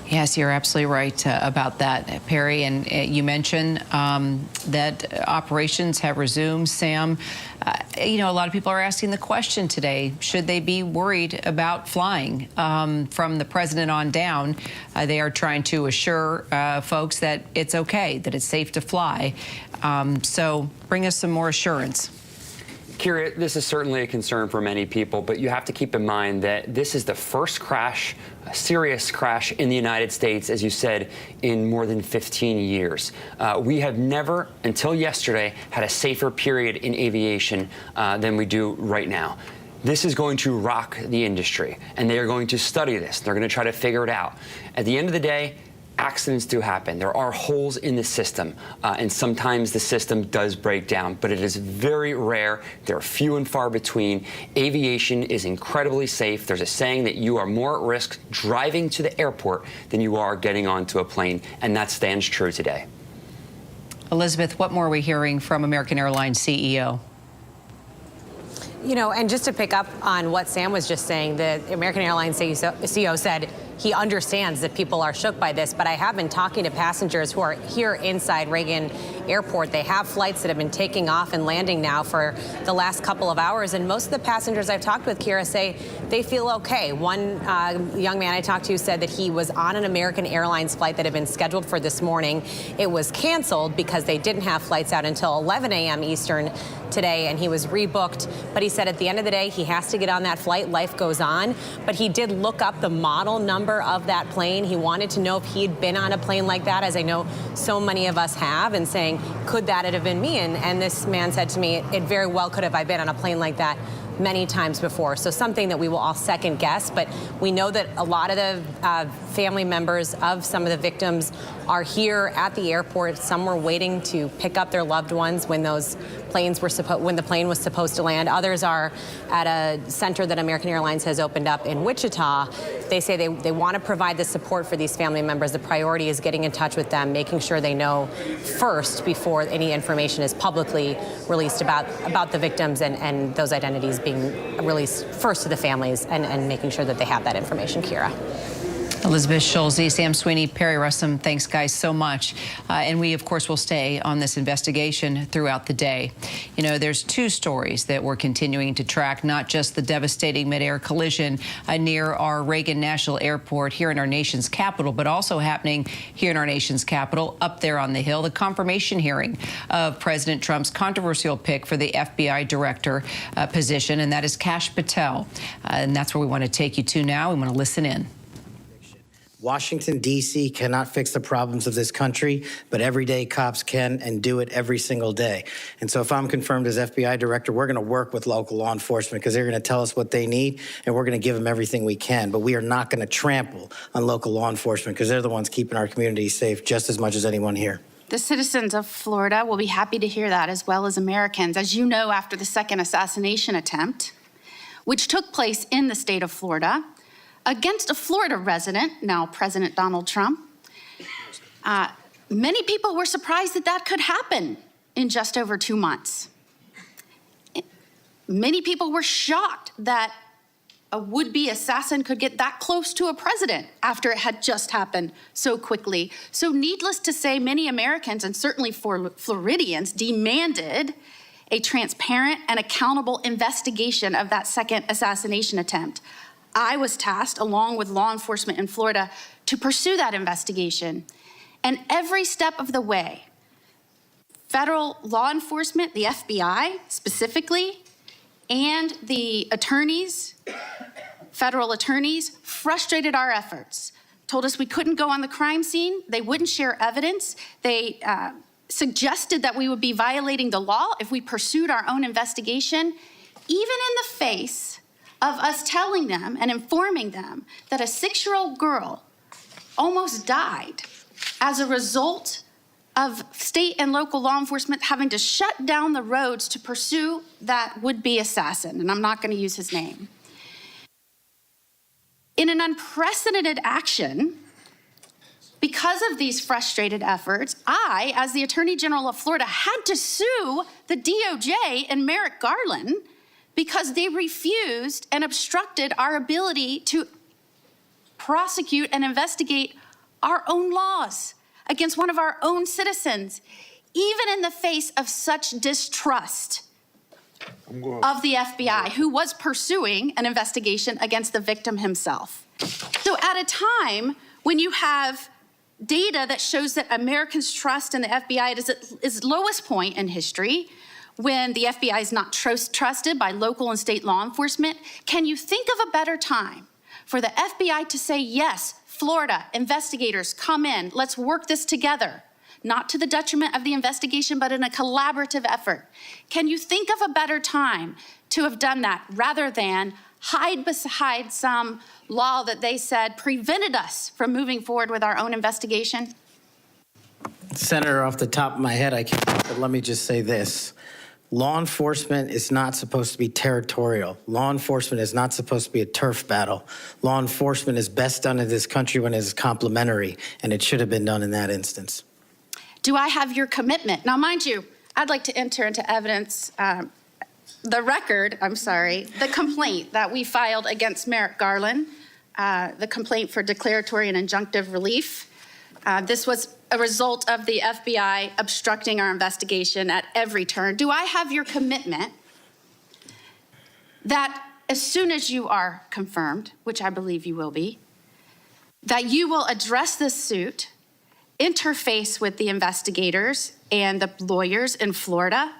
Yes, you're absolutely right about that, Perry. And you mentioned that operations have resumed. Sam, you know, a lot of people are asking the question today, should they be worried about flying? From the president on down, they are trying to assure folks that it's okay, that it's safe to fly. So bring us some more assurance. Kira, this is certainly a concern for many people, but you have to keep in mind that this is the first crash, a serious crash in the United States, as you said, in more than 15 years. We have never, until yesterday, had a safer period in aviation than we do right now. This is going to rock the industry, and they are going to study this. They're going to try to figure it out. At the end of the day, accidents do happen. There are holes in the system, and sometimes the system does break down, but it is very rare. They're few and far between. Aviation is incredibly safe. There's a saying that you are more at risk driving to the airport than you are getting onto a plane, and that stands true today. Elizabeth, what more are we hearing from American Airlines CEO? You know, and just to pick up on what Sam was just saying, the American Airlines CEO said he understands that people are shook by this, but I have been talking to passengers who are here inside Reagan airport. They have flights that have been taking off and landing now for the last couple of hours, and most of the passengers I've talked with, Kira, say they feel okay. One young man I talked to said that he was on an American Airlines flight that had been scheduled for this morning. It was canceled because they didn't have flights out until 11 a.m. Eastern today, and he was rebooked. But he said at the end of the day, he has to get on that flight. Life goes on. But he did look up the model number of that plane. He wanted to know if he had been on a plane like that, as I know so many of us have, and saying, could that have been me? And this man said to me, it very well could have. I've been on a plane like that many times before. So something that we will all second guess, but we know that a lot of the family members of some of the victims are here at the airport. Some were waiting to pick up their loved ones when those planes were when the plane was supposed to land. Others are at a center that American Airlines has opened up in Wichita. They say they want to provide the support for these family members. The priority is getting in touch with them, making sure they know first before any information is publicly released about the victims and those identities being released first to the families and making sure that they have that information, Kira. Elizabeth Schulze, Sam Sweeney, Perry Russum, thanks, guys, so much. And we, of course, will stay on this investigation throughout the day. You know, there's two stories that we're continuing to track, not just the devastating midair collision near our Reagan National Airport here in our nation's capital, but also happening here in our nation's capital, up there on the Hill, the confirmation hearing of President Trump's controversial pick for the FBI director position, and that is Kash Patel. And that's where we want to take you to now. We want to listen in. Washington, D.C. cannot fix the problems of this country, but everyday cops can and do it every single day. And so if I'm confirmed as FBI director, we're going to work with local law enforcement because they're going to tell us what they need, and we're going to give them everything we can. But we are not going to trample on local law enforcement because they're the ones keeping our communities safe just as much as anyone here. The citizens of Florida will be happy to hear that, as well as Americans. As you know, after the second assassination attempt, which took place in the state of Florida, against a Florida resident, now President Donald Trump, many people were surprised that that could happen in just over 2 months. Many people were shocked that a would-be assassin could get that close to a president after it had just happened so quickly. So needless to say, many Americans, and certainly Floridians, demanded a transparent and accountable investigation of that second assassination attempt. I was tasked, along with law enforcement in Florida, to pursue that investigation. And every step of the way, federal law enforcement, the FBI specifically, and the attorneys, federal attorneys, frustrated our efforts, told us we couldn't go on the crime scene, they wouldn't share evidence, they suggested that we would be violating the law if we pursued our own investigation, even in the face of us telling them and informing them that a 6-year-old girl almost died as a result of state and local law enforcement having to shut down the roads to pursue that would-be assassin, and I'm not going to use his name. In an unprecedented action, because of these frustrated efforts, I, as the Attorney General of Florida, had to sue the DOJ and Merrick Garland because they refused and obstructed our ability to prosecute and investigate our own laws against one of our own citizens, even in the face of such distrust of the FBI, who was pursuing an investigation against the victim himself. So at a time when you have data that shows that Americans' trust in the FBI is at its lowest point in history, when the FBI is not trusted by local and state law enforcement, can you think of a better time for the FBI to say, yes, Florida, investigators, come in, let's work this together, not to the detriment of the investigation, but in a collaborative effort? Can you think of a better time to have done that rather than hide beside some law that they said prevented us from moving forward with our own investigation? Senator, off the top of my head, I can't, but let me just say this. Law enforcement is not supposed to be territorial. Law enforcement is not supposed to be a turf battle. Law enforcement is best done in this country when it is complementary, and it should have been done in that instance. Do I have your commitment? Now, mind you, I'd like to enter into evidence the complaint that we filed against Merrick Garland, the complaint for declaratory and injunctive relief. This was a result of the FBI obstructing our investigation at every turn. Do I have your commitment that as soon as you are confirmed, which I believe you will be, that you will address this suit, interface with the investigators and the lawyers in Florida,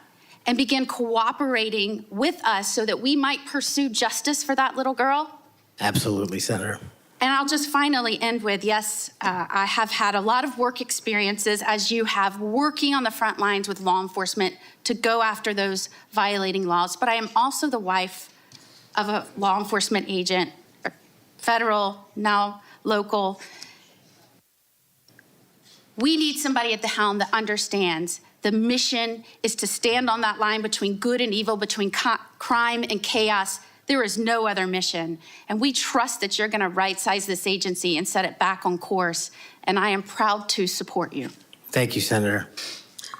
and begin cooperating with us so that we might pursue justice for that little girl? Absolutely, Senator. And I'll just finally end with, yes, I have had a lot of work experiences, as you have, working on the front lines with law enforcement to go after those violating laws. But I am also the wife of a law enforcement agent, federal, now local. We need somebody at the helm that understands the mission is to stand on that line between good and evil, between crime and chaos. There is no other mission. And we trust that you're going to right-size this agency and set it back on course. And I am proud to support you. Thank you, Senator.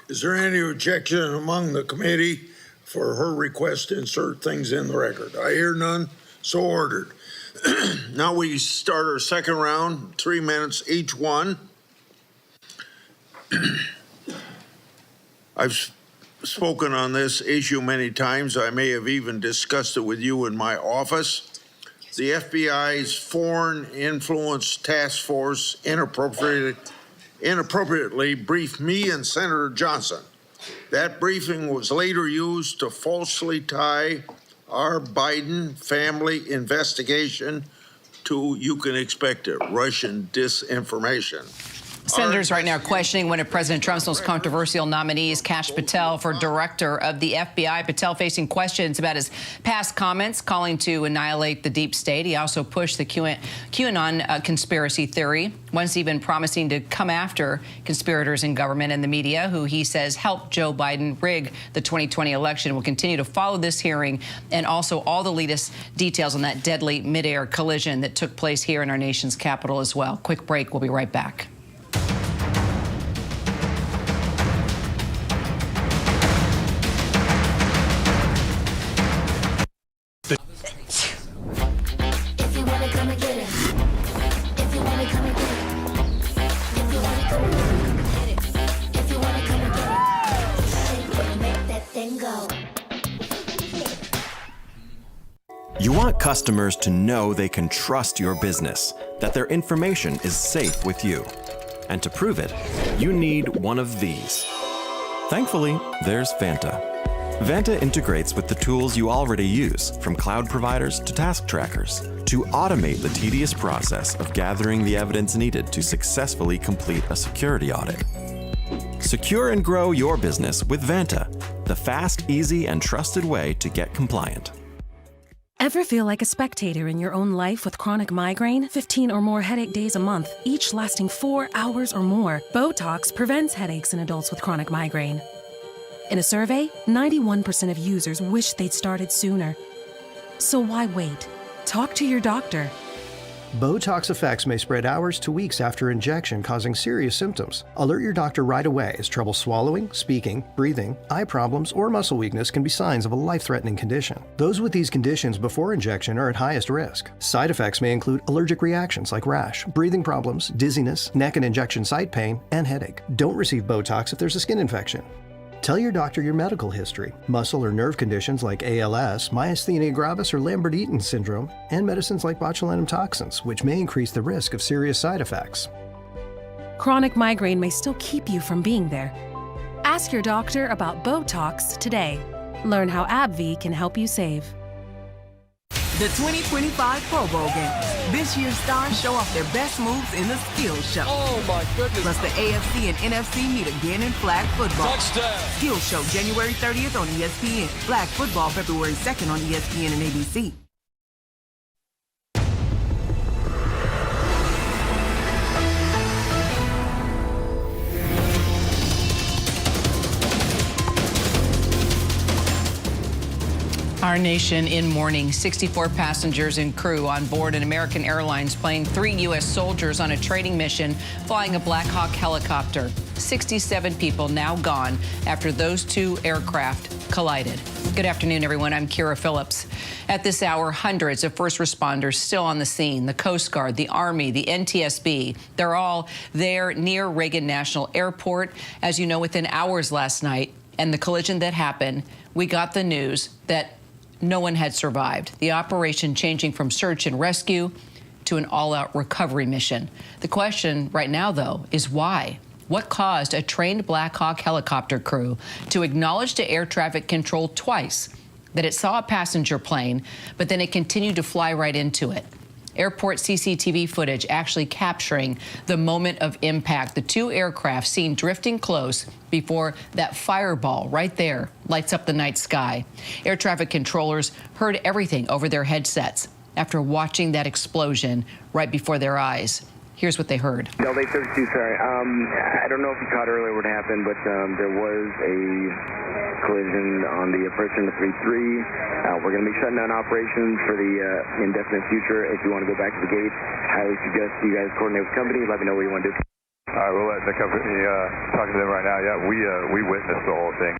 Is there any objection among the committee for her request to insert things in the record? I hear none, so ordered. Now we start our second round, 3 minutes each one. I've spoken on this issue many times. I may have even discussed it with you in my office. The FBI's Foreign Influence Task Force inappropriately briefed me and Senator Johnson. That briefing was later used to falsely tie our Biden family investigation to, you can expect it, Russian disinformation. Senators right now questioning one of President Trump's most controversial nominees, Kash Patel, for director of the FBI. Patel facing questions about his past comments, calling to annihilate the deep state. He also pushed the QAnon conspiracy theory, once even promising to come after conspirators in government and the media, who he says helped Joe Biden rig the 2020 election. We'll continue to follow this hearing and also all the latest details on that deadly midair collision that took place here in our nation's capital as well. Quick break. We'll be right back. You want customers to know they can trust your business, that their information is safe with you. And to prove it, you need one of these. Thankfully, there's Vanta. Vanta integrates with the tools you already use, from cloud providers to task trackers, to automate the tedious process of gathering the evidence needed to successfully complete a security audit. Secure and grow your business with Vanta, the fast, easy, and trusted way to get compliant. Ever feel like a spectator in your own life with chronic migraine? 15 or more headache days a month, each lasting 4 hours or more. Botox prevents headaches in adults with chronic migraine. In a survey, 91% of users wish they'd started sooner. So why wait? Talk to your doctor. Botox effects may spread hours to weeks after injection, causing serious symptoms. Alert your doctor right away, as trouble swallowing, speaking, breathing, eye problems, or muscle weakness can be signs of a life-threatening condition. Those with these conditions before injection are at highest risk. Side effects may include allergic reactions like rash, breathing problems, dizziness, neck and injection site pain, and headache. Don't receive Botox if there's a skin infection. Tell your doctor your medical history, muscle or nerve conditions like ALS, myasthenia gravis, or Lambert-Eaton syndrome, and medicines like botulinum toxins, which may increase the risk of serious side effects. Chronic migraine may still keep you from being there. Ask your doctor about Botox today. Learn how AbbVie can help you save. The 2025 Pro Bowl games. This year's stars show off their best moves in the Skills Show. Oh my goodness. Plus the AFC and NFC meet again in flag football. Touchdown. Skills Show January 30th on ESPN. Flag football February 2nd on ESPN and ABC. All Our nation in mourning. 64 passengers and crew on board an American Airlines plane, 3 U.S. soldiers on a training mission flying a Black Hawk helicopter. 67 people now gone after those 2 aircraft collided. Good afternoon, everyone. I'm Kira Phillips. At this hour, hundreds of first responders still on the scene. The Coast Guard, the Army, the NTSB, they're all there near Reagan National Airport. As you know, within hours last night and the collision that happened, we got the news that no one had survived. The operation changing from search and rescue to an all-out recovery mission. The question right now, though, is why? What caused a trained Black Hawk helicopter crew to acknowledge to air traffic control twice that it saw a passenger plane, but then it continued to fly right into it? Airport CCTV footage actually capturing the moment of impact. The 2 aircraft seen drifting close before that fireball right there lights up the night sky. Air traffic controllers heard everything over their headsets after watching that explosion right before their eyes. Here's what they heard. Delta 32, sorry. I don't know if you caught earlier what happened, but there was a collision on the approach in the 3-3. We're going to be shutting down operations for the indefinite future. If you want to go back to the gate, highly suggest you guys coordinate with the company. Let me know what you want to do. All right, we'll let the company talk to them right now. Yeah, we witnessed the whole thing.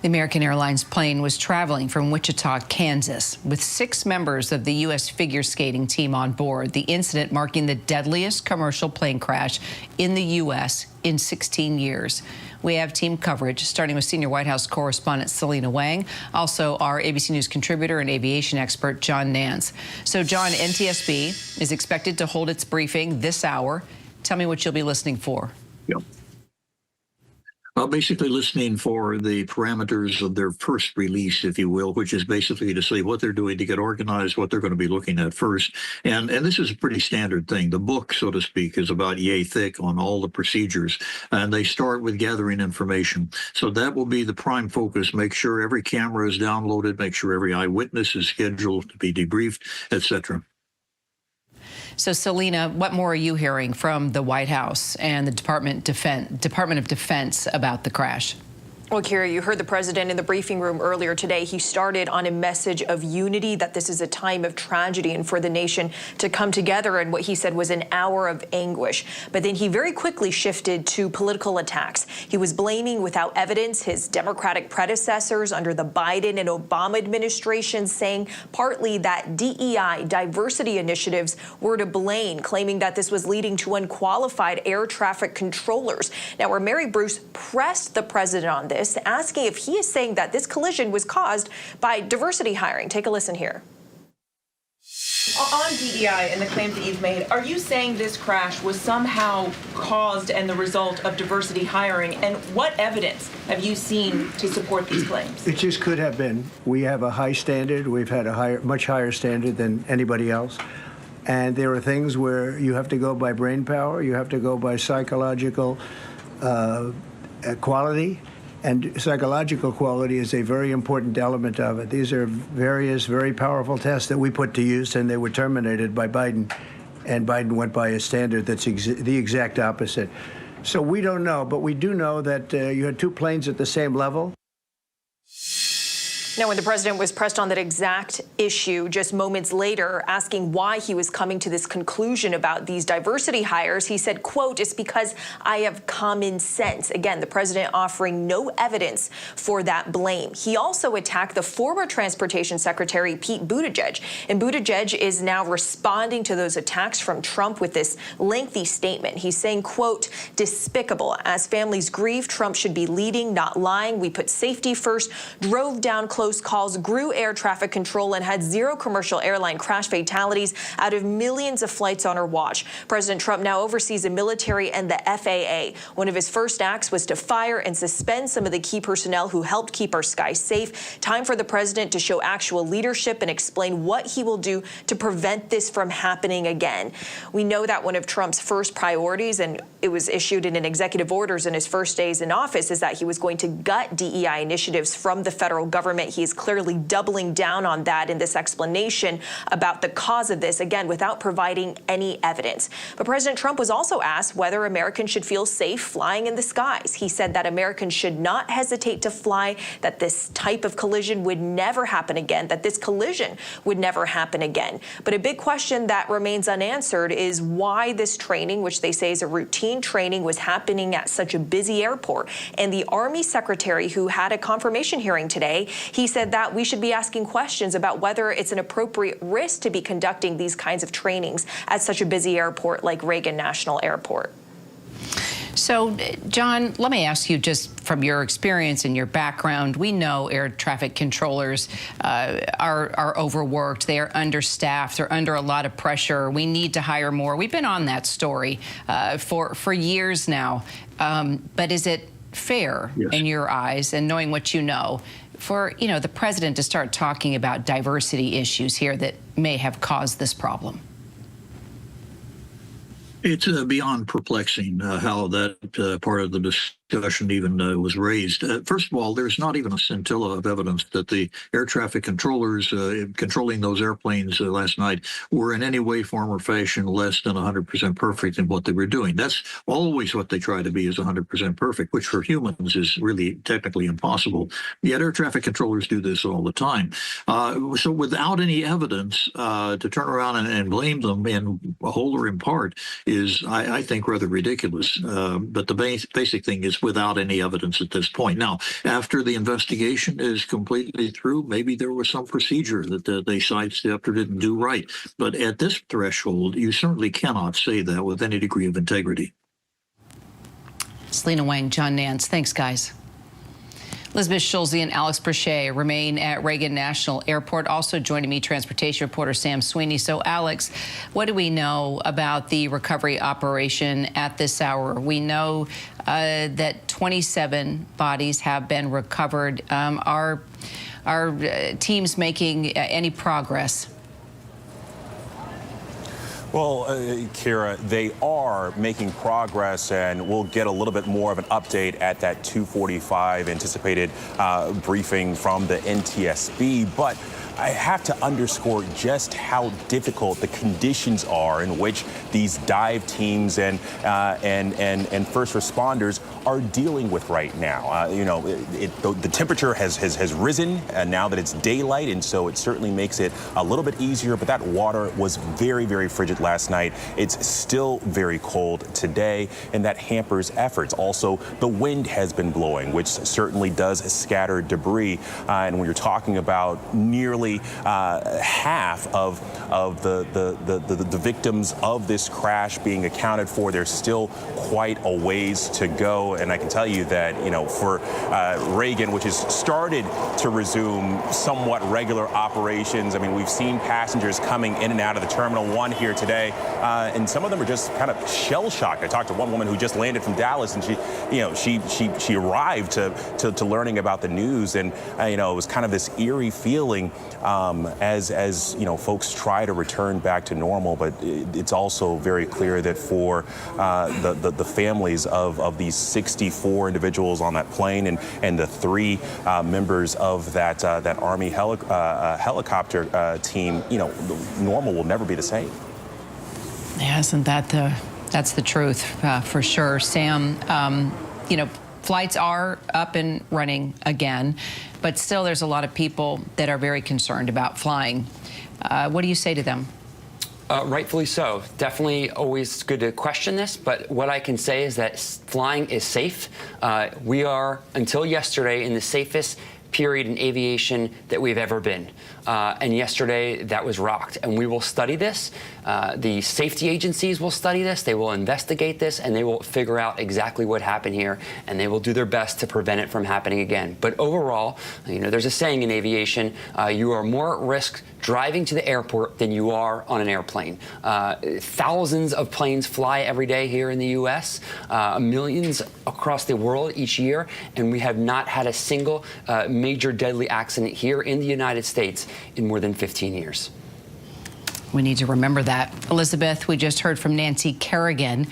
The American Airlines plane was traveling from Wichita, Kansas, with 6 members of the U.S. figure skating team on board. The incident marking the deadliest commercial plane crash in the U.S. in 16 years. We have team coverage, starting with senior White House correspondent Selena Wang, also our ABC News contributor and aviation expert John Nance. So, John, NTSB is expected to hold its briefing this hour. Tell me what you'll be listening for. Yep. Basically listening for the parameters of their first release, if you will, which is basically to say what they're doing to get organized, what they're going to be looking at first. And this is a pretty standard thing. The book, so to speak, is about yay thick on all the procedures. And they start with gathering information. So that will be the prime focus. Make sure every camera is downloaded, make sure every eyewitness is scheduled to be debriefed, etc. So, Selena, what more are you hearing from the White House and the Department of Defense about the crash? Well, Kira, you heard the president in the briefing room earlier today. He started on a message of unity, that this is a time of tragedy and for the nation to come together, and what he said was an hour of anguish. But then he very quickly shifted to political attacks. He was blaming without evidence his Democratic predecessors under the Biden and Obama administrations, saying partly that DEI, diversity initiatives, were to blame, claiming that this was leading to unqualified air traffic controllers. Now, where Mary Bruce pressed the president on this, asking if he is saying that this collision was caused by diversity hiring. Take a listen here. On DEI and the claims that you've made, are you saying this crash was somehow caused and the result of diversity hiring? And what evidence have you seen to support these claims? It just could have been. We have a high standard. We've had a much higher standard than anybody else. And there are things where you have to go by brain power. You have to go by psychological quality. And psychological quality is a very important element of it. These are various very powerful tests that we put to use, and they were terminated by Biden. And Biden went by a standard that's the exact opposite. So we don't know, but we do know that you had 2 planes at the same level. Now, when the president was pressed on that exact issue just moments later, asking why he was coming to this conclusion about these diversity hires, he said, quote, "It's because I have common sense." Again, the president offering no evidence for that blame. He also attacked the former transportation secretary, Pete Buttigieg. And Buttigieg is now responding to those attacks from Trump with this lengthy statement. He's saying, quote, "Despicable. As families grieve, Trump should be leading, not lying. We put safety first, drove down close calls, grew air traffic control, and had 0 commercial airline crash fatalities out of millions of flights on our watch." President Trump now oversees the military and the FAA. One of his first acts was to fire and suspend some of the key personnel who helped keep our skies safe. Time for the president to show actual leadership and explain what he will do to prevent this from happening again. We know that one of Trump's first priorities, and it was issued in an executive orders in his first days in office, is that he was going to gut DEI initiatives from the federal government. He is clearly doubling down on that in this explanation about the cause of this, again, without providing any evidence. But President Trump was also asked whether Americans should feel safe flying in the skies. He said that Americans should not hesitate to fly, that this type of collision would never happen again, that this collision would never happen again. But a big question that remains unanswered is why this training, which they say is a routine training, was happening at such a busy airport. And the Army Secretary, who had a confirmation hearing today, he said that we should be asking questions about whether it's an appropriate risk to be conducting these kinds of trainings at such a busy airport like Reagan National Airport. So, John, let me ask you, just from your experience and your background, we know air traffic controllers are overworked, they are understaffed, they're under a lot of pressure. We need to hire more. We've been on that story for years now. But is it fair in your eyes, and knowing what you know, for the president to start talking about diversity issues here that may have caused this problem? It's beyond perplexing how that part of the discussion even was raised. First of all, there's not even a scintilla of evidence that the air traffic controllers controlling those airplanes last night were in any way, form, or fashion less than 100% perfect in what they were doing. That's always what they try to be, is 100% perfect, which for humans is really technically impossible. Yet air traffic controllers do this all the time. So without any evidence to turn around and blame them in whole or in part is, I think, rather ridiculous. But the basic thing is without any evidence at this point. Now, after the investigation is completely through, maybe there was some procedure that they sidestepped or didn't do right. But at this threshold, you certainly cannot say that with any degree of integrity. Selena Wang, John Nance, thanks, guys. Elizabeth Schulze and Alex Brachet remain at Reagan National Airport. Also joining me, transportation reporter Sam Sweeney. So, Alex, what do we know about the recovery operation at this hour? We know that 27 bodies have been recovered. Are teams making any progress? Well, Kira, they are making progress, and we'll get a little bit more of an update at that 2:45 anticipated briefing from the NTSB. But I have to underscore just how difficult the conditions are in which these dive teams and first responders are dealing with right now. The temperature has risen now that it's daylight, and so it certainly makes it a little bit easier. But that water was very, very frigid last night. It's still very cold today, and that hampers efforts. Also, the wind has been blowing, which certainly does scatter debris. And when you're talking about nearly half of the victims of this crash being accounted for, there's still quite a ways to go. And I can tell you that, for Reagan, which has started to resume somewhat regular operations, I mean, we've seen passengers coming in and out of the Terminal 1 here today, and some of them are just kind of shell-shocked. I talked to one woman who just landed from Dallas, and she arrived to learning about the news, and it was kind of this eerie feeling as folks try to return back to normal. But it's also very clear that for the families of these 64 individuals on that plane and the 3 members of that Army helicopter team, normal will never be the same. Yeah, isn't that that's the truth for sure, Sam? Flights are up and running again, but still there's a lot of people that are very concerned about flying. What do you say to them? Rightfully so. Definitely always good to question this, but what I can say is that flying is safe. We are, until yesterday, in the safest period in aviation that we've ever been. And yesterday, that was rocked. And we will study this. The safety agencies will study this. They will investigate this, and they will figure out exactly what happened here, and they will do their best to prevent it from happening again. But overall, there's a saying in aviation, you are more at risk driving to the airport than you are on an airplane. Thousands of planes fly every day here in the U.S., millions across the world each year, and we have not had a single major deadly accident here in the United States in more than 15 years. We need to remember that. Elizabeth, we just heard from Nancy Kerrigan.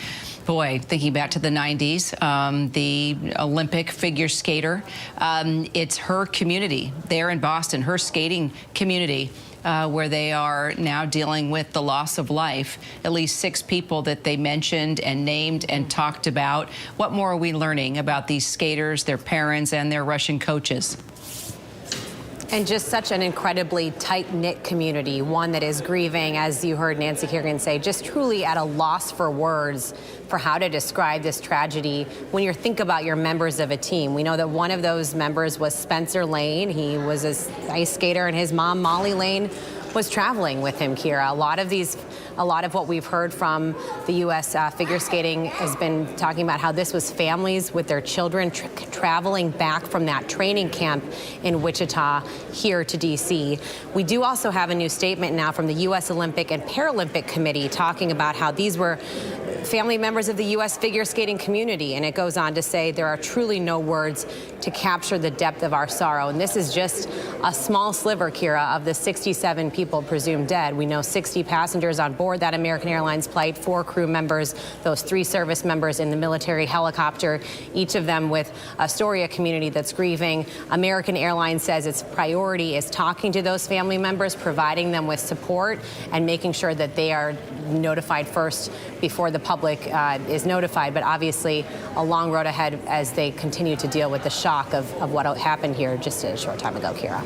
Boy, thinking back to the 90s, the Olympic figure skater, it's her community there in Boston, her skating community, where they are now dealing with the loss of life. At least 6 people that they mentioned and named and talked about. What more are we learning about these skaters, their parents, and their Russian coaches? And just such an incredibly tight-knit community, one that is grieving, as you heard Nancy Kerrigan say, just truly at a loss for words for how to describe this tragedy when you think about your members of a team. We know that one of those members was Spencer Lane. He was an ice skater, and his mom, Molly Lane, was traveling with him, Kira. A lot of what we've heard from the U.S. Figure skating has been talking about how this was families with their children traveling back from that training camp in Wichita here to D.C. We do also have a new statement now from the U.S. Olympic and Paralympic Committee talking about how these were family members of the U.S. figure skating community. And it goes on to say there are truly no words to capture the depth of our sorrow. And this is just a small sliver, Kira, of the 67 people presumed dead. We know 60 passengers on board that American Airlines flight, 4 crew members, those 3 service members in the military helicopter, each of them with a Astoria community that's grieving. American Airlines says its priority is talking to those family members, providing them with support, and making sure that they are notified first before the public is notified. But obviously, a long road ahead as they continue to deal with the shock of what happened here just a short time ago, Kira.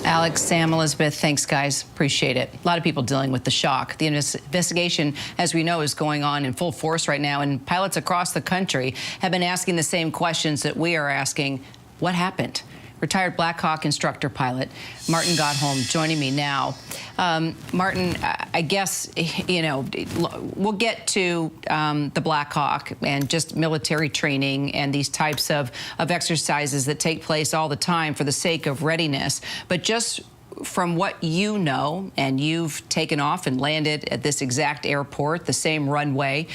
Alex, Sam, Elizabeth, thanks, guys. Appreciate it. A lot of people dealing with the shock. The investigation, as we know, is going on in full force right now, and pilots across the country have been asking the same questions that we are asking. What happened? Retired Black Hawk instructor pilot Martin Godholm joining me now. Martin, I guess, you know, we'll get to the Black Hawk and just military training and these types of exercises that take place all the time for the sake of readiness. But just from what you know, and you've taken off and landed at this exact airport, the same runway,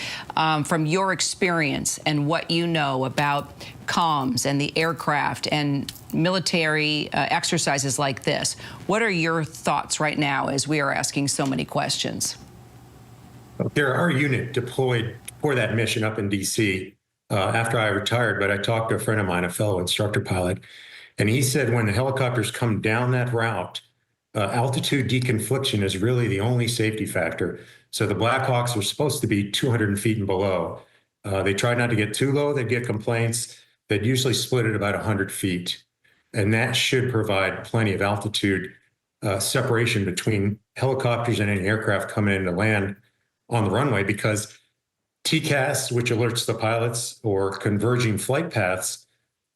from your experience and what you know about comms and the aircraft and military exercises like this, what are your thoughts right now as we are asking so many questions? Our unit deployed for that mission up in D.C. After I retired, but I talked to a friend of mine, a fellow instructor pilot, and he said when the helicopters come down that route, altitude deconfliction is really the only safety factor. So the Black Hawks are supposed to be 200 feet and below. They try not to get too low. They'd get complaints. They'd usually split at about 100 feet. And that should provide plenty of altitude separation between helicopters and any aircraft coming in to land on the runway, because TCAS, which alerts the pilots, or converging flight paths,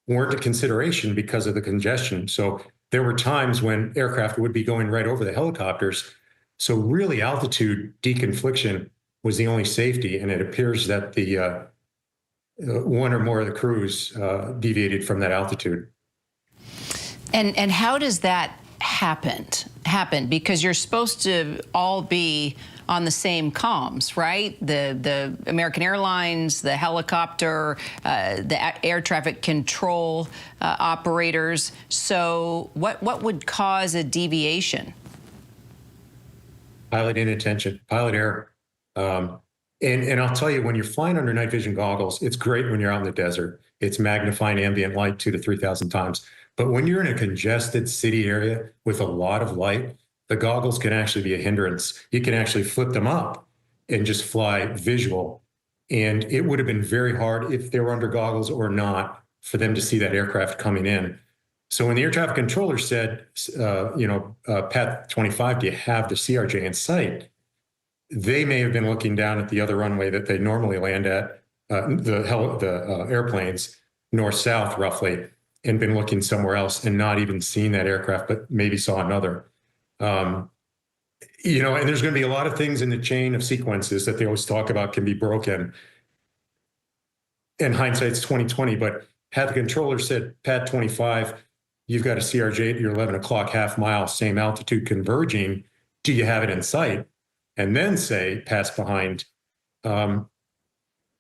weren't a consideration because of the congestion. So there were times when aircraft would be going right over the helicopters. So really altitude deconfliction was the only safety. And it appears that the one or more of the crews deviated from that altitude. And how does that happen? Because you're supposed to all be on the same comms, right? The American Airlines, the helicopter, the air traffic control operators. So what would cause a deviation? Pilot inattention, pilot error. And I'll tell you, when you're flying under night vision goggles, it's great when you're out in the desert. It's magnifying ambient light 2,000 to 3,000 times. But when you're in a congested city area with a lot of light, the goggles can actually be a hindrance. You can actually flip them up and just fly visual. And it would have been very hard, if they were under goggles or not, for them to see that aircraft coming in. So when the air traffic controller said, Path 25, do you have the CRJ in sight? They may have been looking down at the other runway that they normally land at, the airplanes, north-south roughly, and been looking somewhere else and not even seen that aircraft, but maybe saw another. And there's going to be a lot of things in the chain of sequences that they always talk about can be broken. And hindsight's 20/20, but had the controller said, Path 25, you've got a CRJ at your 11 o'clock half mile, same altitude converging, do you have it in sight? And then say, pass behind,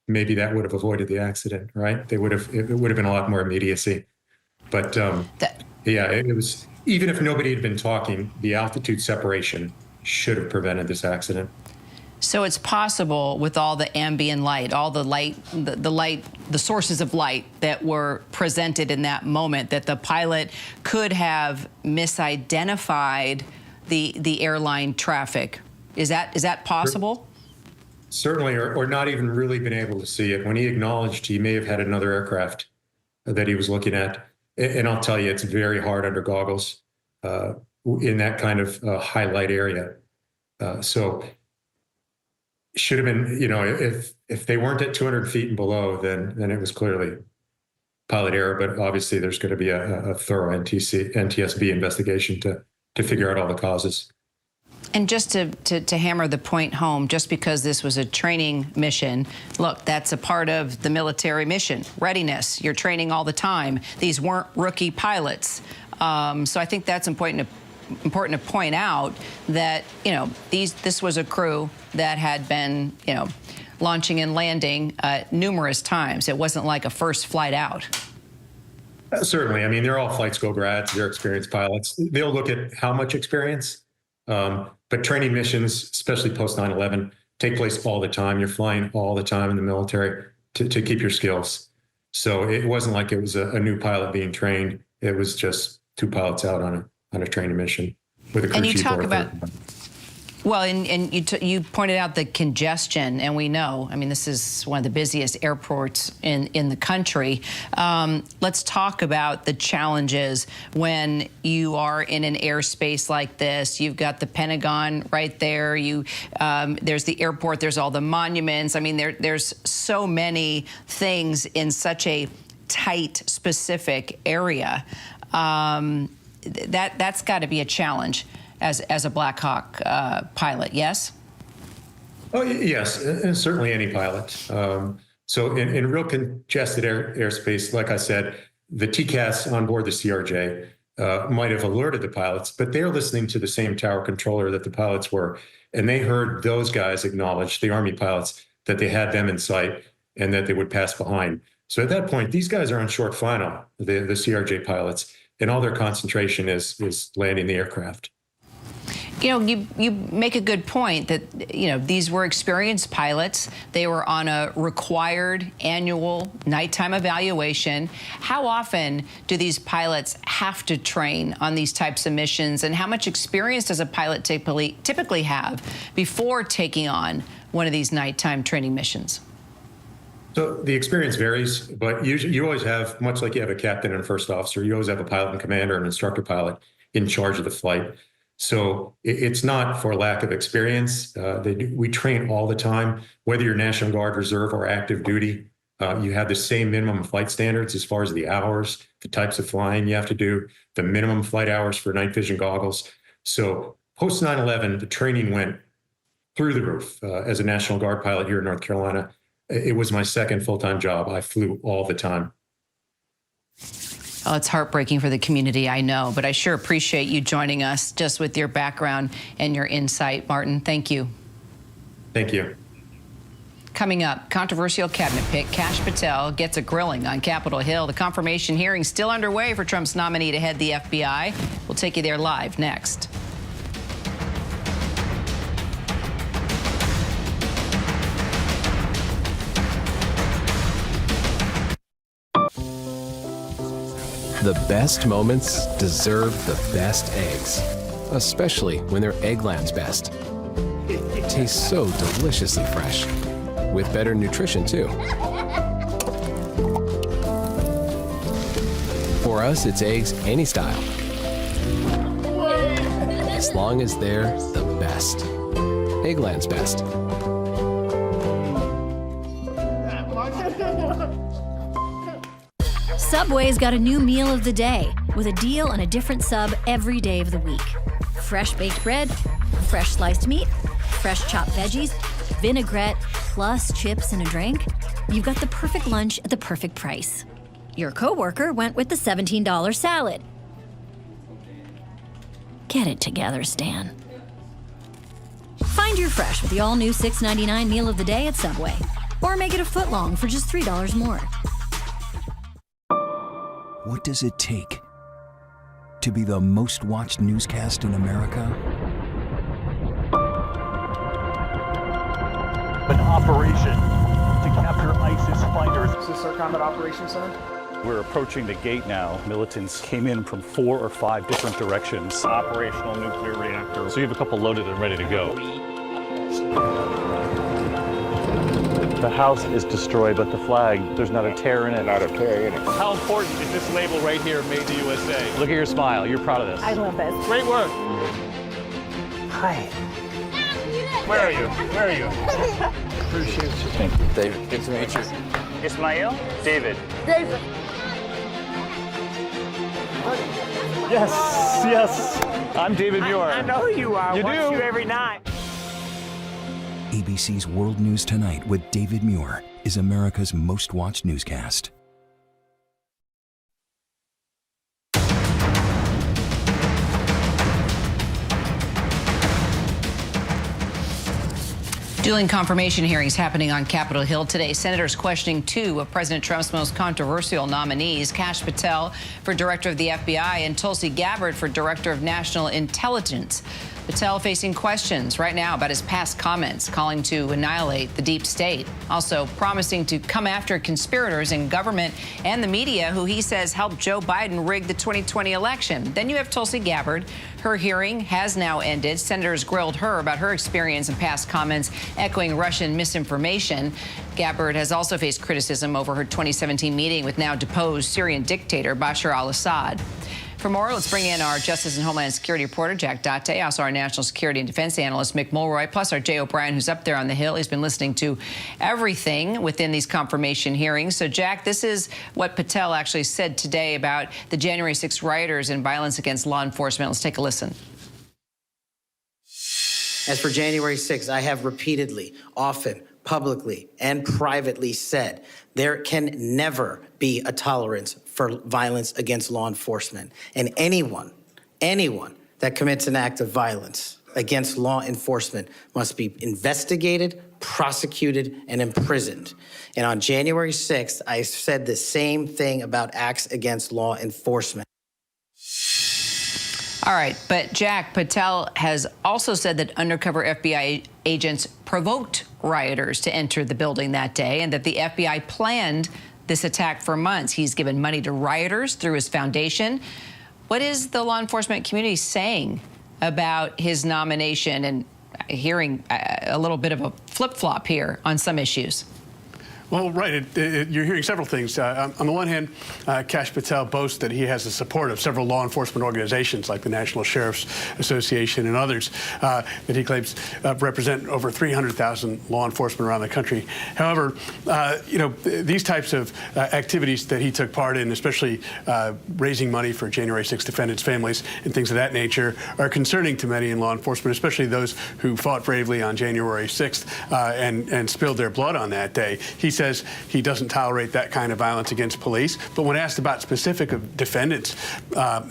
maybe that would have avoided the accident, right? It would have been a lot more immediacy. But it was, even if nobody had been talking, the altitude separation should have prevented this accident. So it's possible with all the ambient light, all the light, the sources of light that were presented in that moment, that the pilot could have misidentified the airline traffic. Is that possible? Certainly, or not even really been able to see it. When he acknowledged, he may have had another aircraft that he was looking at. And I'll tell you, it's very hard under goggles in that kind of high light area. So should have been, if they weren't at 200 feet and below, then it was clearly pilot error. But obviously, there's going to be a thorough NTSB investigation to figure out all the causes. And just to hammer the point home, just because this was a training mission, look, that's a part of the military mission, readiness. You're training all the time. These weren't rookie pilots. So I think that's important to point out that, this was a crew that had been, launching and landing numerous times. It wasn't like a first flight out. Certainly. I mean, they're all flight school grads. They're experienced pilots. They'll look at how much experience. But training missions, especially post 9/11, take place all the time. You're flying all the time in the military to keep your skills. So it wasn't like it was a new pilot being trained. It was just two pilots out on a training mission with a crew chief. And you talk about, well, and you pointed out the congestion, and we know, I mean, this is one of the busiest airports in the country. Let's talk about the challenges when you are in an airspace like this. You've got the Pentagon right there. There's the airport. There's all the monuments. I mean, there's so many things in such a tight, specific area. That's got to be a challenge as a Black Hawk pilot, yes? Oh, yes, and certainly any pilot. So in real congested airspace, like I said, the TCAS on board the CRJ might have alerted the pilots, but they're listening to the same tower controller that the pilots were, and they heard those guys acknowledge, the Army pilots, that they had them in sight and that they would pass behind. So at that point, these guys are on short final, the CRJ pilots, and all their concentration is landing the aircraft. You make a good point that, these were experienced pilots. They were on a required annual nighttime evaluation. How often do these pilots have to train on these types of missions, and how much experience does a pilot typically have before taking on one of these nighttime training missions? So the experience varies, but you always have, much like you have a captain and a first officer, you always have a pilot and commander and instructor pilot in charge of the flight. So it's not for lack of experience. We train all the time, whether you're National Guard, Reserve, or active duty. You have the same minimum flight standards as far as the hours, the types of flying you have to do, the minimum flight hours for night vision goggles. So post 9/11, the training went through the roof. As a National Guard pilot here in North Carolina, it was my second full-time job. I flew all the time. Oh, it's heartbreaking for the community, I know, but I sure appreciate you joining us just with your background and your insight, Martin. Thank you. Thank you. Coming up, controversial cabinet pick, Kash Patel gets a grilling on Capitol Hill. The confirmation hearing still underway for Trump's nominee to head the FBI. We'll take you there live next. The best moments deserve the best eggs, especially when they're Eggland's Best. It tastes so deliciously fresh, with better nutrition too. For us, it's eggs any style, as long as they're the best. Eggland's Best. Subway's got a new meal of the day with a deal on a different sub every day of the week. Fresh baked bread, fresh sliced meat, fresh chopped veggies, vinaigrette, plus chips and a drink. You've got the perfect lunch at the perfect price. Your coworker went with the $17 salad. Get it together, Stan. Find your fresh with the all-new $6.99 meal of the day at Subway. Or make it a foot long for just $3 more. What does it take to be the most watched newscast in America? operation to capture ISIS fighters. Is this our combat operations center? We're approaching the gate now. Militants came in from 4 or 5 different directions. Operational nuclear reactor. So you have a couple loaded and ready to go. The house is destroyed, but the flag, there's not a tear in it. Not a tear in it. How important is this label right here, Made in the USA? Look at your smile. You're proud of this. I love this. Great work. Hi. Where are you? Where are you? Appreciate you. Thank you. David, good to meet you. Ismail? David. David. Yes, yes. I'm David Muir. I know who you are. I You watch do? you every night. ABC's World News Tonight with David Muir is America's most watched newscast. Dueling confirmation hearings happening on Capitol Hill today. Senators questioning 2 of President Trump's most controversial nominees, Kash Patel for director of the FBI and Tulsi Gabbard for director of national intelligence. Patel facing questions right now about his past comments, calling to annihilate the deep state. Also promising to come after conspirators in government and the media who he says helped Joe Biden rig the 2020 election. Then you have Tulsi Gabbard. Her hearing has now ended. Senators grilled her about her experience and past comments echoing Russian misinformation. Gabbard has also faced criticism over her 2017 meeting with now deposed Syrian dictator Bashar al-Assad. For more, let's bring in our Justice and Homeland Security reporter, Jack Date, also our National Security and Defense Analyst, Mick Mulroy, plus our Jay O'Brien, who's up there on the Hill. He's been listening to everything within these confirmation hearings. So, Jack, this is what Patel actually said today about the January 6th rioters and violence against law enforcement. Let's take a listen. As for January 6th, I have repeatedly, often, publicly, and privately said there can never be a tolerance for violence against law enforcement. And anyone that commits an act of violence against law enforcement must be investigated, prosecuted, and imprisoned. And on January 6th, I said the same thing about acts against law enforcement. All right, but Jack, Patel has also said that undercover FBI agents provoked rioters to enter the building that day and that the FBI planned this attack for months. He's given money to rioters through his foundation. What is the law enforcement community saying about his nomination and hearing a little bit of a flip-flop here on some issues? Well, right. You're hearing several things. On the one hand, Kash Patel boasts that he has the support of several law enforcement organizations like the National Sheriff's Association and others that he claims represent over 300,000 law enforcement around the country. However, these types of activities that he took part in, especially raising money for January 6th defendants' families and things of that nature, are concerning to many in law enforcement, especially those who fought bravely on January 6th and spilled their blood on that day. He says he doesn't tolerate that kind of violence against police, but when asked about specific defendants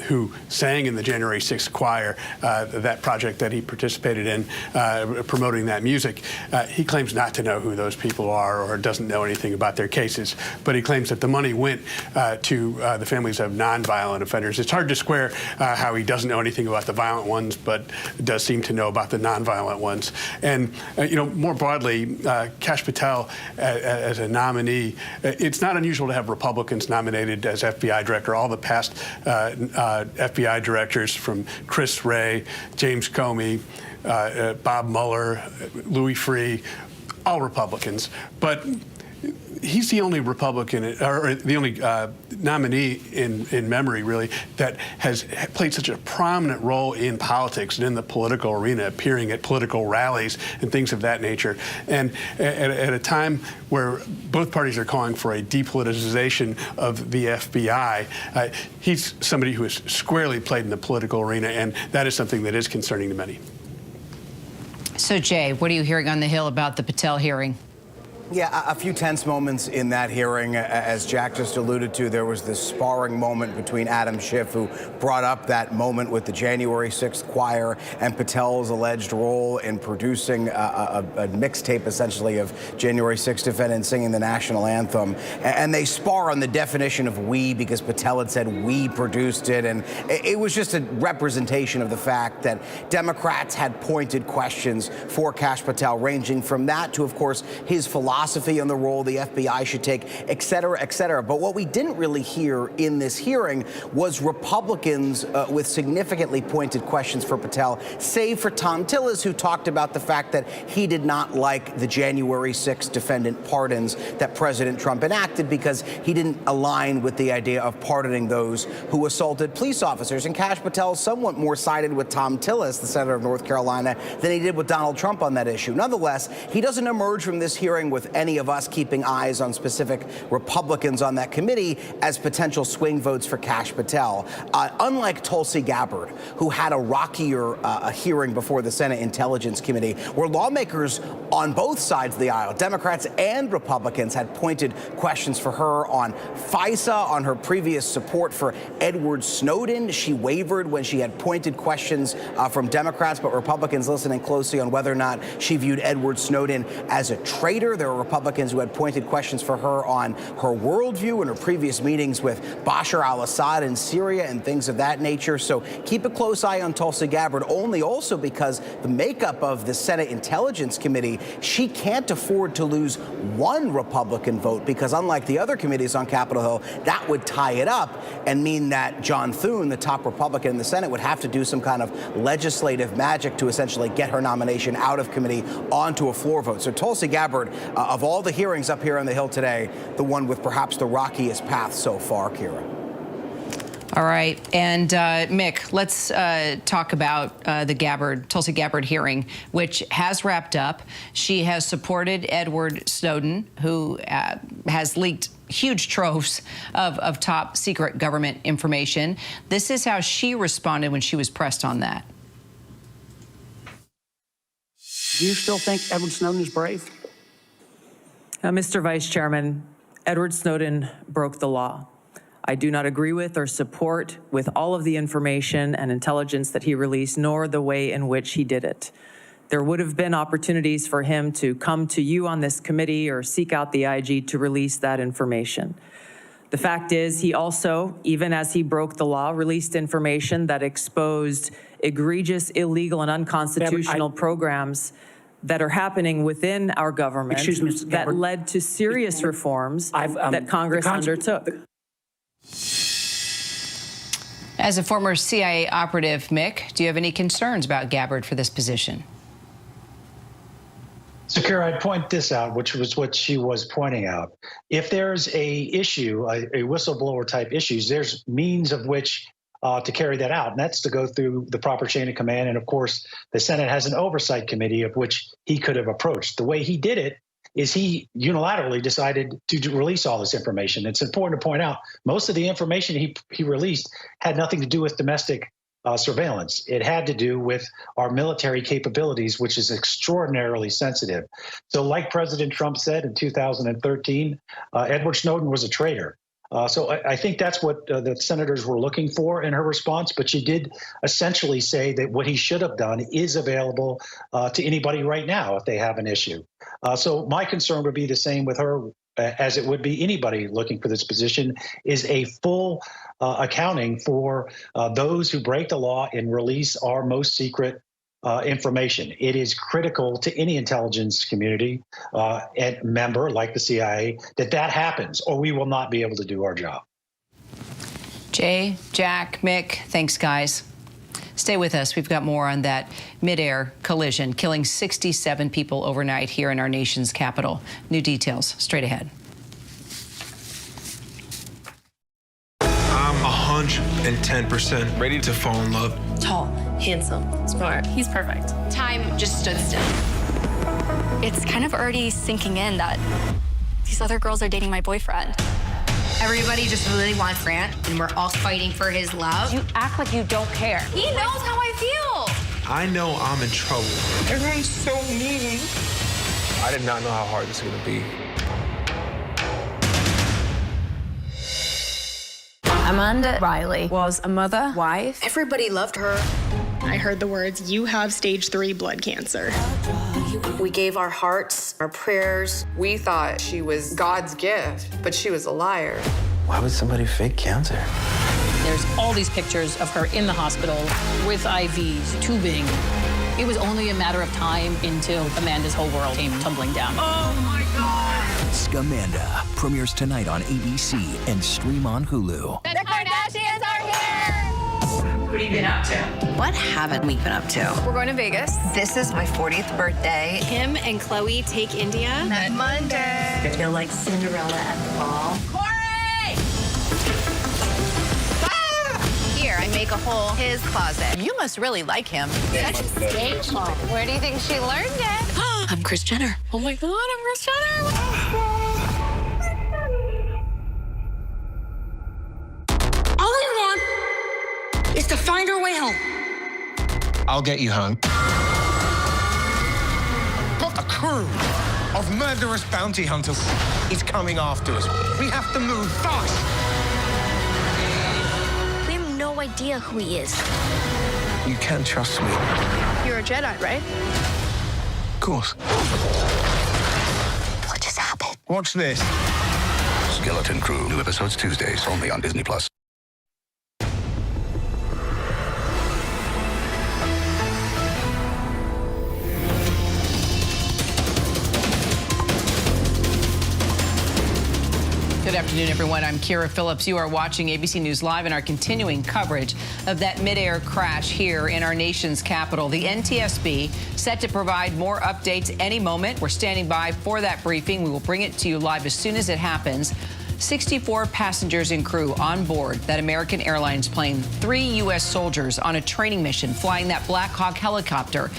who sang in the January 6th choir, that project that he participated in, promoting that music, he claims not to know who those people are or doesn't know anything about their cases, but he claims that the money went to the families of nonviolent offenders. It's hard to square how he doesn't know anything about the violent ones, but does seem to know about the nonviolent ones. And, more broadly, Kash Patel, as a nominee, it's not unusual to have Republicans nominated as FBI director. All the past FBI directors, from Chris Wray, James Comey, Bob Mueller, Louis Freeh, all Republicans. But he's the only Republican, or the only nominee in memory, really, that has played such a prominent role in politics and in the political arena, appearing at political rallies and things of that nature. And at a time where both parties are calling for a depoliticization of the FBI, he's somebody who has squarely played in the political arena, and that is something that is concerning to many. So, Jay, what are you hearing on the Hill about the Patel hearing? Yeah, a few tense moments in that hearing. As Jack just alluded to, there was this sparring moment between Adam Schiff, who brought up that moment with the January 6th choir, and Patel's alleged role in producing a mixtape, essentially, of January 6th defendants singing the national anthem. And they spar on the definition of we, because Patel had said we produced it. And it was just a representation of the fact that Democrats had pointed questions for Kash Patel, ranging from that to, of course, his philosophy on the role the FBI should take, et cetera, et cetera. But what we didn't really hear in this hearing was Republicans with significantly pointed questions for Patel, save for Tom Tillis, who talked about the fact that he did not like the January 6th defendant pardons that President Trump enacted because he didn't align with the idea of pardoning those who assaulted police officers. And Kash Patel somewhat more sided with Tom Tillis, the senator of North Carolina, than he did with Donald Trump on that issue. Nonetheless, he doesn't emerge from this hearing with any of us keeping eyes on specific Republicans on that committee as potential swing votes for Kash Patel. Unlike Tulsi Gabbard, who had a rockier hearing before the Senate Intelligence Committee, where lawmakers on both sides of the aisle, Democrats and Republicans, had pointed questions for her on FISA, on her previous support for Edward Snowden. She wavered when she had pointed questions from Democrats, but Republicans listening closely on whether or not she viewed Edward Snowden as a traitor. There were Republicans who had pointed questions for her on her worldview and her previous meetings with Bashar al-Assad in Syria and things of that nature. So keep a close eye on Tulsi Gabbard, only also because the makeup of the Senate Intelligence Committee, she can't afford to lose one Republican vote, because unlike the other committees on Capitol Hill, that would tie it up and mean that John Thune, the top Republican in the Senate, would have to do some kind of legislative magic to essentially get her nomination out of committee onto a floor vote. So Tulsi Gabbard, of all the hearings up here on the Hill today, the one with perhaps the rockiest path so far, Kira. All right. And Mick, let's talk about the Tulsi Gabbard hearing, which has wrapped up. She has supported Edward Snowden, who has leaked huge troves of top secret government information. This is how she responded when she was pressed on that. Do you still think Edward Snowden is brave? Mr. Vice Chairman, Edward Snowden broke the law. I do not agree with or support with all of the information and intelligence that he released, nor the way in which he did it. There would have been opportunities for him to come to you on this committee or seek out the IG to release that information. The fact is, he also, even as he broke the law, released information that exposed egregious, illegal, and unconstitutional programs that are happening within our government that led to serious reforms that Congress undertook. As a former CIA operative, Mick, do you have any concerns about Gabbard for this position? So, Kara, I'd point this out, which was what she was pointing out. If there's a issue, a whistleblower type issues, there's means of which to carry that out, and that's to go through the proper chain of command. And of course, the Senate has an oversight committee of which he could have approached. The way he did it is he unilaterally decided to release all this information. It's important to point out most of the information he released had nothing to do with domestic surveillance. It had to do with our military capabilities, which is extraordinarily sensitive. So like President Trump said in 2013, Edward Snowden was a traitor. So I think that's what the senators were looking for in her response. But she did essentially say that what he should have done is available to anybody right now if they have an issue. So my concern would be the same with her as it would be anybody looking for this position, is a full accounting for those who break the law and release our most secret information. It is critical to any intelligence community and member like the CIA that happens, or we will not be able to do our job. Jay, Jack, Mick, thanks, guys. Stay with us. We've got more on that midair collision, killing 67 people overnight here in our nation's capital. New details straight ahead. I'm 110% ready to fall in love. Tall, handsome, smart. He's perfect. Time just stood still. It's kind of already sinking in that these other girls are dating my boyfriend. Everybody just really wants Grant, and we're all fighting for his love. You act like you don't care. He knows how I feel. I know I'm in trouble. Everyone's so mean. I did not know how hard this was going to be. Amanda Riley was a mother, wife. Everybody loved her. I heard the words, "You have stage 3 blood cancer." We gave our hearts, our prayers. We thought she was God's gift, but she was a liar. Why would somebody fake cancer? There's all these pictures of her in the hospital with IVs, tubing. It was only a matter of time until Amanda's whole world came tumbling down. Oh my God! Scamanda premieres tonight on ABC and stream on Hulu. The Kardashians are here! What have you been up to? What haven't we been up to? We're going to Vegas. This is my 40th birthday. Kim and Chloe take India. That Monday. I feel like Cinderella at the ball. Corey! Here, I make a hole his closet. You must really like him. Such a stage mom. Where do you think she learned it? I'm Kris Jenner. Oh my God, I'm Kris Jenner. All we want is to find our way home. I'll get you home. But a crew of murderous bounty hunters is coming after us. We have to move fast. We have no idea who he is. You can trust me. You're a Jedi, right? Of course. What just happened? Watch this. Skeleton Crew. New episodes Tuesdays, only on Disney+. Good afternoon, everyone. I'm Kira Phillips. You are watching ABC News Live and our continuing coverage of that midair crash here in our nation's capital. The NTSB set to provide more updates any moment. We're standing by for that briefing. We will bring it to you live as soon as it happens. 64 passengers and crew on board that American Airlines plane, 3 U.S. soldiers on a training mission flying that Black Hawk helicopter.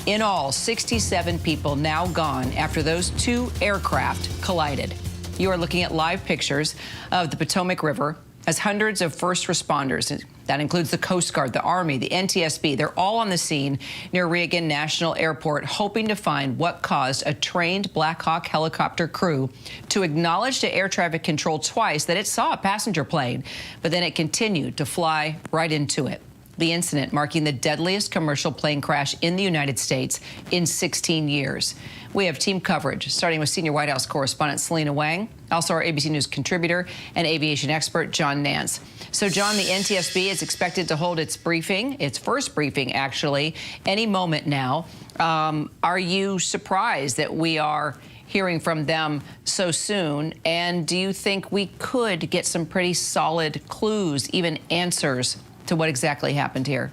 In all, 67 people now gone after those 2 aircraft collided. You are looking at live pictures of the Potomac River as hundreds of first responders, that includes the Coast Guard, the Army, the NTSB, they're all on the scene near Reagan National Airport, hoping to find what caused a trained Black Hawk helicopter crew to acknowledge to air traffic control twice that it saw a passenger plane, but then it continued to fly right into it. The incident marking the deadliest commercial plane crash in the United States in 16 years. We have team coverage, starting with senior White House correspondent Selena Wang, also our ABC News contributor and aviation expert John Nance. So, John, the NTSB is expected to hold its briefing, its first briefing, actually, any moment now. Are you surprised that we are hearing from them so soon? And do you think we could get some pretty solid clues, even answers to what exactly happened here?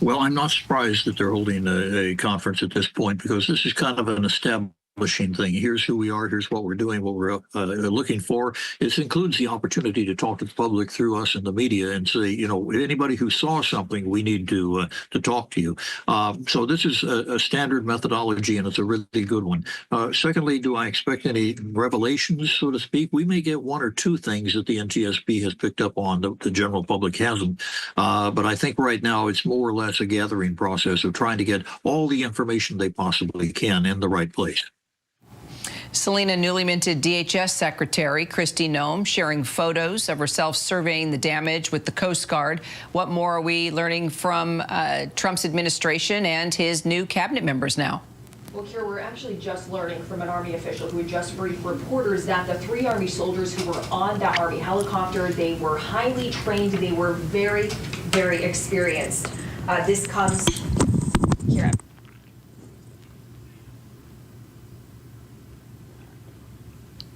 Well, I'm not surprised that they're holding a conference at this point, because this is kind of an establishing thing. Here's who we are. Here's what we're doing, what we're looking for. It includes the opportunity to talk to the public through us and the media and say, you know, anybody who saw something, we need to talk to you. So this is a standard methodology, and it's a really good one. Secondly, do I expect any revelations, so to speak? We may get 1 or 2 things that the NTSB has picked up on that the general public hasn't. But I think right now it's more or less a gathering process of trying to get all the information they possibly can in the right place. Selena, newly minted DHS Secretary Kristi Noem sharing photos of herself surveying the damage with the Coast Guard. What more are we learning from Trump's administration and his new cabinet members now? Well, Kira, we're actually just learning from an Army official who had just briefed reporters that the 3 Army soldiers who were on that Army helicopter, they were highly trained, they were very, very experienced. This comes, Kira.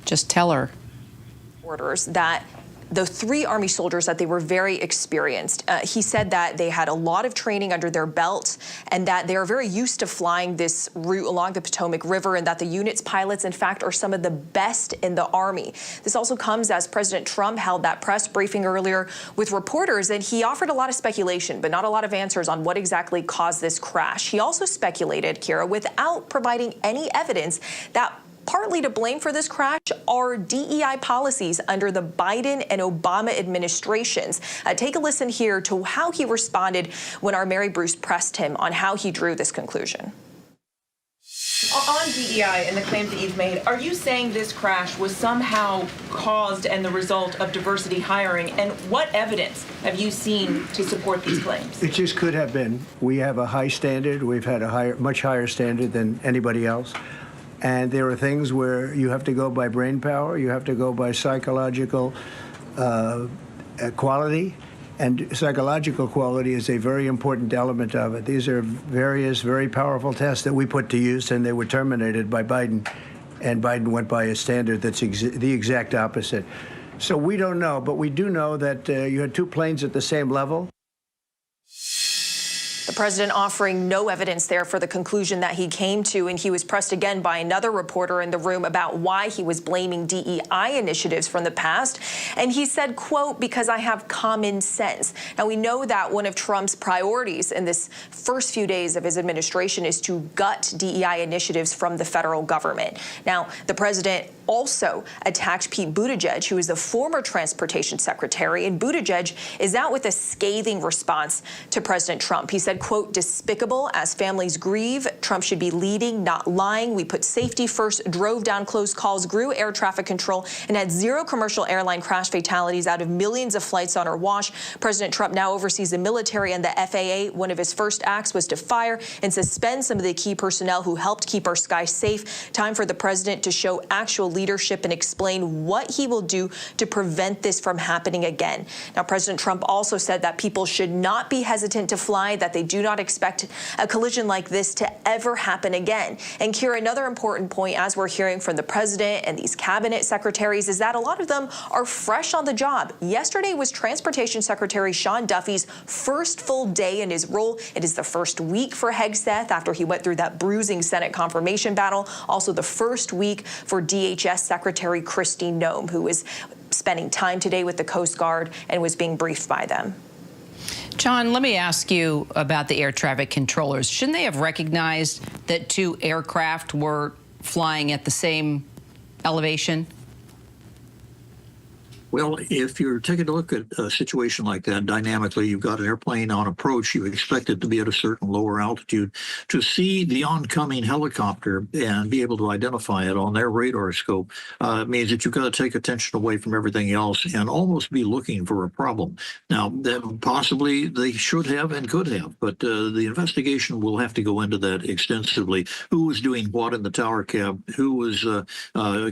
Just tell her. Orders that the 3 Army soldiers, that they were very experienced. He said that they had a lot of training under their belt and that they are very used to flying this route along the Potomac River, and that the unit's pilots, in fact, are some of the best in the Army. This also comes as President Trump held that press briefing earlier with reporters, and he offered a lot of speculation, but not a lot of answers on what exactly caused this crash. He also speculated, Kira, without providing any evidence, that partly to blame for this crash are DEI policies under the Biden and Obama administrations. Take a listen here to how he responded when our Mary Bruce pressed him on how he drew this conclusion. On DEI and the claims that you've made, are you saying this crash was somehow caused and the result of diversity hiring? And what evidence have you seen to support these claims? It just could have been. We have a high standard. We've had a much higher standard than anybody else. And there are things where you have to go by brain power, you have to go by psychological quality, and psychological quality is a very important element of it. These are various very powerful tests that we put to use, and they were terminated by Biden, and Biden went by a standard that's the exact opposite. So we don't know, but we do know that you had two planes at the same level. The president offering no evidence there for the conclusion that he came to, and he was pressed again by another reporter in the room about why he was blaming DEI initiatives from the past. And he said, quote, because I have common sense. Now, we know that one of Trump's priorities in this first few days of his administration is to gut DEI initiatives from the federal government. Now, the president also attacked Pete Buttigieg, who is the former transportation secretary, and Buttigieg is out with a scathing response to President Trump. He said, quote, despicable as families grieve. Trump should be leading, not lying. We put safety first, drove down close calls, grew air traffic control, and had 0 commercial airline crash fatalities out of millions of flights on our watch. President Trump now oversees the military and the FAA. One of his first acts was to fire and suspend some of the key personnel who helped keep our skies safe. Time for the president to show actual leadership and explain what he will do to prevent this from happening again. Now, President Trump also said that people should not be hesitant to fly, that they do not expect a collision like this to ever happen again. And Kira, another important point, as we're hearing from the president and these cabinet secretaries, is that a lot of them are fresh on the job. Yesterday was Transportation Secretary Sean Duffy's first full day in his role. It is the first week for Hegseth after he went through that bruising Senate confirmation battle. Also the first week for DHS Secretary Kristi Noem, who is spending time today with the Coast Guard and was being briefed by them. John, let me ask you about the air traffic controllers. Shouldn't they have recognized that 2 aircraft were flying at the same elevation? Well, if you're taking a look at a situation like that dynamically, you've got an airplane on approach, you expect it to be at a certain lower altitude. To see the oncoming helicopter and be able to identify it on their radar scope means that you've got to take attention away from everything else and almost be looking for a problem. Now, possibly they should have and could have, but the investigation will have to go into that extensively. Who was doing what in the tower cab? Who was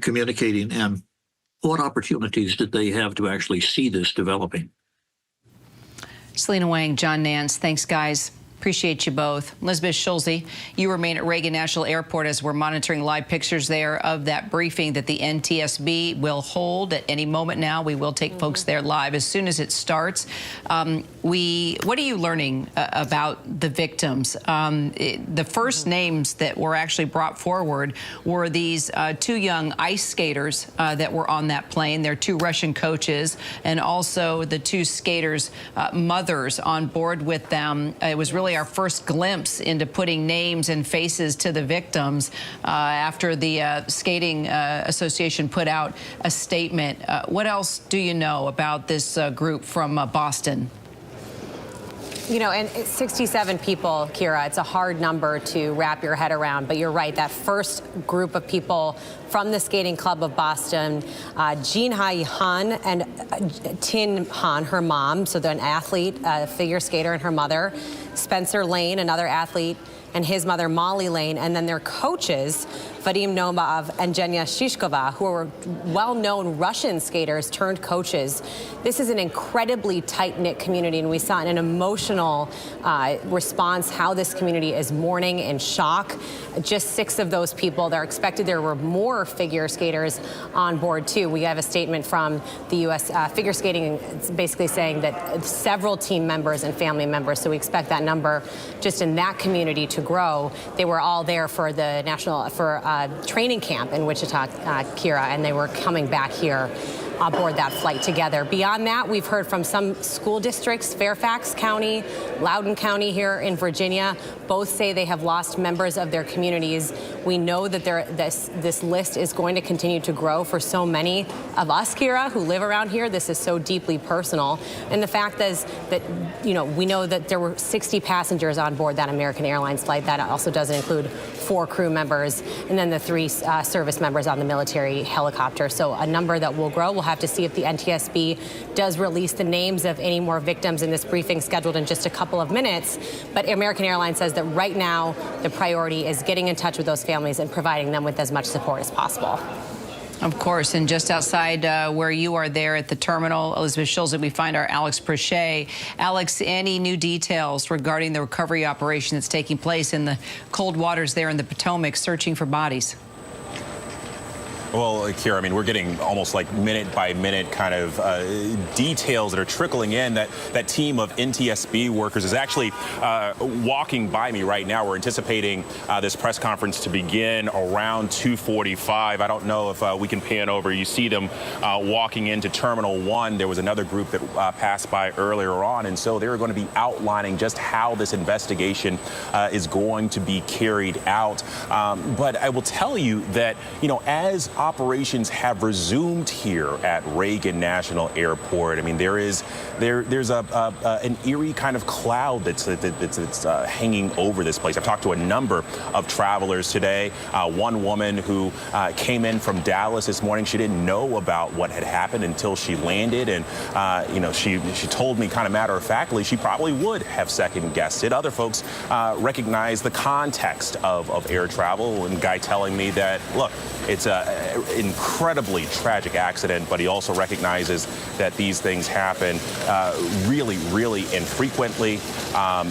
communicating? And what opportunities did they have to actually see this developing? Selena Wang, John Nance, thanks, guys. Appreciate you both. Elizabeth Schulze, you remain at Reagan National Airport as we're monitoring live pictures there of that briefing that the NTSB will hold at any moment now. We will take folks there live as soon as it starts. What are you learning about the victims? The first names that were actually brought forward were these 2 young ice skaters that were on that plane. They're 2 Russian coaches, and also the 2 skaters' mothers on board with them. It was really our first glimpse into putting names and faces to the victims after the Skating Association put out a statement. What else do you know about this group from Boston? You know, and 67 people, Kira, it's a hard number to wrap your head around, but you're right, that first group of people from the Skating Club of Boston, Jean Hai Han and Tin Han, her mom, so they're an athlete, a figure skater, and her mother, Spencer Lane, another athlete, and his mother, Molly Lane, and then their coaches, Vadim Nomov and Zhenya Shishkova, who are well-known Russian skaters turned coaches. This is an incredibly tight-knit community, and we saw in an emotional response how this community is mourning in shock. Just 6 of those people. They're expected there were more figure skaters on board, too. We have a statement from the U.S. Figure Skating basically saying that several team members and family members, so we expect that number just in that community to grow. They were all there for the training camp in Wichita, Kira, and they were coming back here aboard that flight together. Beyond that, we've heard from some school districts, Fairfax County, Loudoun County here in Virginia. Both say they have lost members of their communities. We know that this list is going to continue to grow for so many of us, Kira, who live around here. This is so deeply personal. And the fact is that, we know that there were 60 passengers on board that American Airlines flight. That also doesn't include 4 crew members and then the 3 service members on the military helicopter. So a number that will grow. We'll have to see if the NTSB does release the names of any more victims in this briefing scheduled in just a couple of minutes. But American Airlines says that right now the priority is getting in touch with those families and providing them with as much support as possible. Of course, and just outside where you are there at the terminal, Elizabeth Schulze, we find our Alex Prochet. Alex, any new details regarding the recovery operation that's taking place in the cold waters there in the Potomac, searching for bodies? Well, Kira, I mean, we're getting almost like minute by minute kind of details that are trickling in. That team of NTSB workers is actually walking by me right now. We're anticipating this press conference to begin around 2:45. I don't know if we can pan over. You see them walking into Terminal 1. There was another group that passed by earlier on, and so they're going to be outlining just how this investigation is going to be carried out. But I will tell you that, as operations have resumed here at Reagan National Airport, I mean, there's an eerie kind of cloud that's hanging over this place. I've talked to a number of travelers today. One woman who came in from Dallas this morning, she didn't know about what had happened until she landed, and she told me kind of matter-of-factly she probably would have second-guessed it. Other folks recognize the context of air travel, and guy telling me that, look, it's an incredibly tragic accident, but he also recognizes that these things happen really, really infrequently.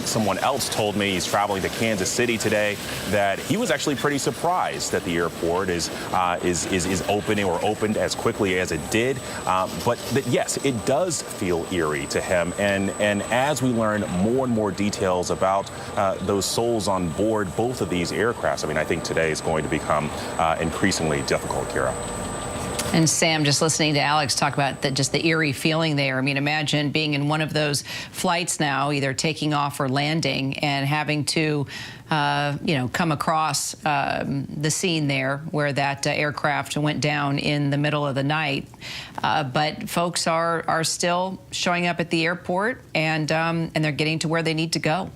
Someone else told me, he's traveling to Kansas City today, that he was actually pretty surprised that the airport is opening or opened as quickly as it did. But that, yes, it does feel eerie to him. And as we learn more and more details about those souls on board both of these aircrafts, I mean, I think today is going to become increasingly difficult, Kira. And Sam, just listening to Alex talk about just the eerie feeling there. I mean, imagine being in one of those flights now, either taking off or landing, and having to, come across the scene there where that aircraft went down in the middle of the night. But folks are still showing up at the airport, and they're getting to where they need to go.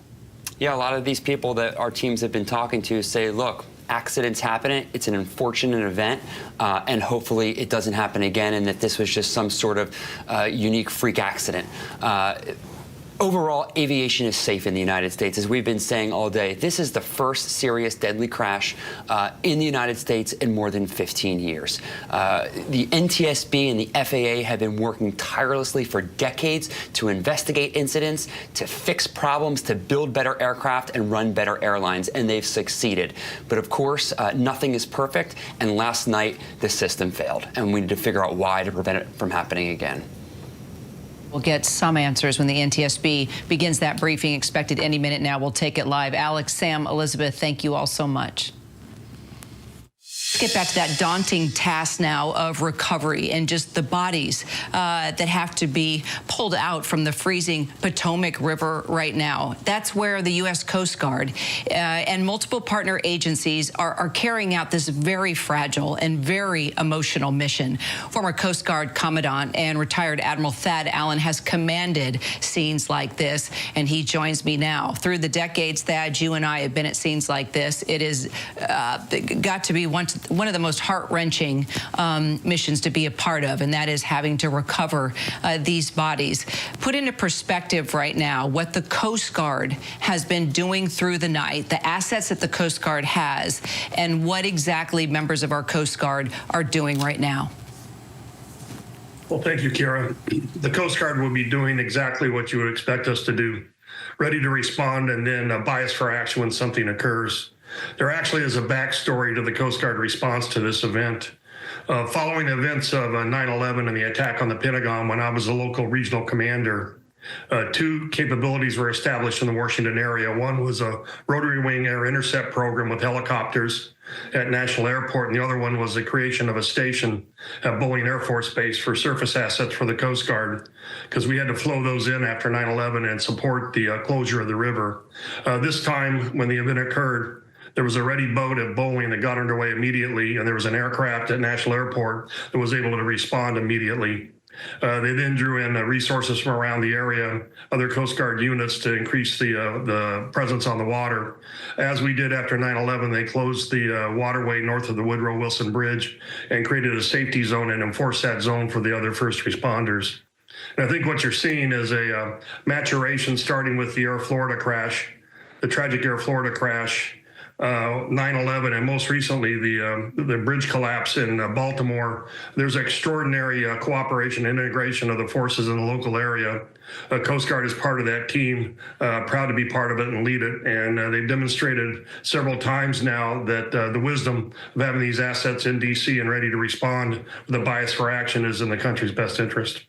Yeah, a lot of these people that our teams have been talking to say, look, accidents happen. It's an unfortunate event, and hopefully it doesn't happen again, and that this was just some sort of unique freak accident. Overall, aviation is safe in the United States. As we've been saying all day, this is the first serious deadly crash in the United States in more than 15 years. The NTSB and the FAA have been working tirelessly for decades to investigate incidents, to fix problems, to build better aircraft and run better airlines, and they've succeeded. But of course, nothing is perfect, and last night the system failed, and we need to figure out why to prevent it from happening again. We'll get some answers when the NTSB begins that briefing, expected any minute now. We'll take it live. Alex, Sam, Elizabeth, thank you all so much. Let's get back to that daunting task now of recovery and just the bodies that have to be pulled out from the freezing Potomac River right now. That's where the U.S. Coast Guard and multiple partner agencies are carrying out this very fragile and very emotional mission. Former Coast Guard Commandant and retired Admiral Thad Allen has commanded scenes like this, and he joins me now. Through the decades, Thad, you and I have been at scenes like this. It is got to be one of the most heart-wrenching missions to be a part of, and that is having to recover these bodies. Put into perspective right now what the Coast Guard has been doing through the night, the assets that the Coast Guard has, and what exactly members of our Coast Guard are doing right now. Well, thank you, Kira. The Coast Guard will be doing exactly what you would expect us to do, ready to respond and then bias for action when something occurs. There actually is a backstory to the Coast Guard response to this event. Following the events of 9/11 and the attack on the Pentagon, when I was a local regional commander, Two capabilities were established in the Washington area. One was a rotary wing air intercept program with helicopters at National Airport, and the other one was the creation of a station at Bolling Air Force Base for surface assets for the Coast Guard, because we had to flow those in after 9/11 and support the closure of the river. This time, when the event occurred, there was a ready boat at Bolling that got underway immediately, and there was an aircraft at National Airport that was able to respond immediately. They then drew in resources from around the area, other Coast Guard units to increase the presence on the water. As we did after 9/11, they closed the waterway north of the Woodrow Wilson Bridge and created a safety zone and enforced that zone for the other first responders. And I think what you're seeing is a maturation starting with the Air Florida crash, the tragic Air Florida crash, 9/11, and most recently the bridge collapse in Baltimore. There's extraordinary cooperation and integration of the forces in the local area. Coast Guard is part of that team, proud to be part of it and lead it. And they've demonstrated several times now that the wisdom of having these assets in D.C. and ready to respond with a bias for action is in the country's best interest.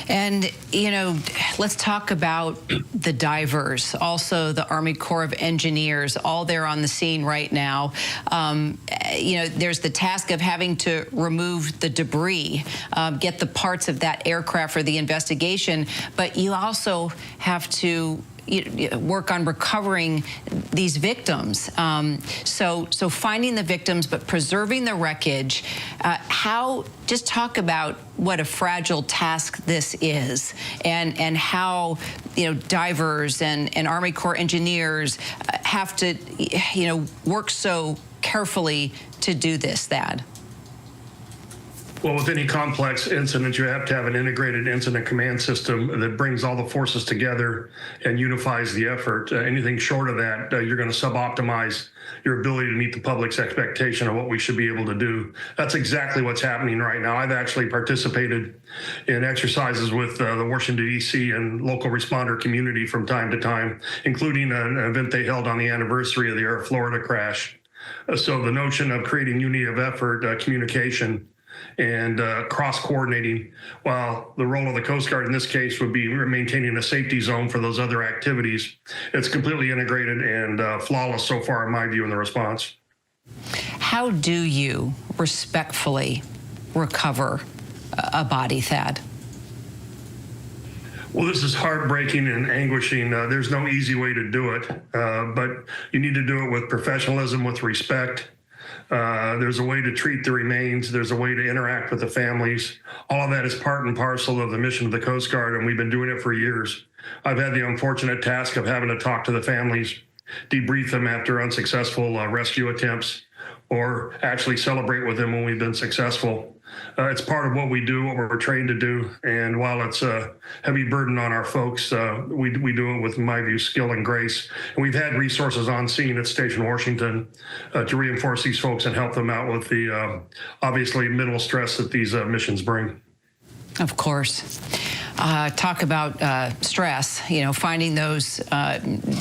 And, you know, let's talk about the divers, also the Army Corps of Engineers, all there on the scene right now. You know, there's the task of having to remove the debris, get the parts of that aircraft for the investigation, but you also have to work on recovering these victims. So finding the victims, but preserving the wreckage. Just talk about what a fragile task this is, and how, you know, divers and Army Corps engineers have to, you know, work so carefully to do this, Thad. Well, with any complex incident, you have to have an integrated incident command system that brings all the forces together and unifies the effort. Anything short of that, you're going to suboptimize your ability to meet the public's expectation of what we should be able to do. That's exactly what's happening right now. I've actually participated in exercises with the Washington, D.C. and local responder community from time to time, including an event they held on the anniversary of the Air Florida crash. So the notion of creating unity of effort, communication, and cross-coordinating, while the role of the Coast Guard in this case would be maintaining a safety zone for those other activities. It's completely integrated and flawless so far, in my view, in the response. How do you respectfully recover a body, Thad? Well, this is heartbreaking and anguishing. There's no easy way to do it, but you need to do it with professionalism, with respect. There's a way to treat the remains. There's a way to interact with the families. All of that is part and parcel of the mission of the Coast Guard, and we've been doing it for years. I've had the unfortunate task of having to talk to the families, debrief them after unsuccessful rescue attempts, or actually celebrate with them when we've been successful. It's part of what we do, what we're trained to do, and while it's a heavy burden on our folks, we do it with, in my view, skill and grace. And we've had resources on scene at Station Washington to reinforce these folks and help them out with the obviously minimal stress that these missions bring. Of course. Talk about stress, you know, finding those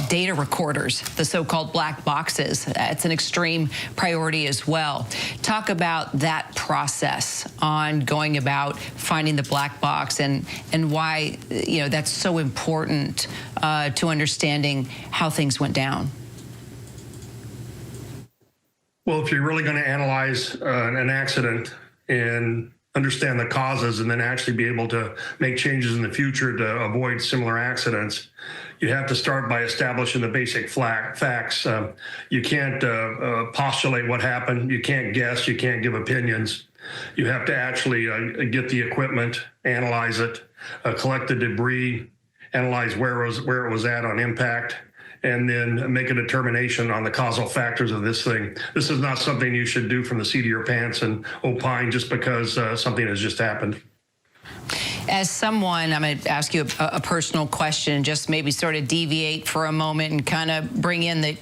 data recorders, the so-called black boxes. It's an extreme priority as well. Talk about that process on going about finding the black box and why, you know, that's so important to understanding how things went down. Well, if you're really going to analyze an accident and understand the causes and then actually be able to make changes in the future to avoid similar accidents, you have to start by establishing the basic facts. You can't postulate what happened. You can't guess. You can't give opinions. You have to actually get the equipment, analyze it, collect the debris, analyze where it was at on impact, and then make a determination on the causal factors of this thing. This is not something you should do from the seat of your pants and opine just because something has just happened. As someone, I'm going to ask you a personal question, just maybe sort of deviate for a moment and kind of bring in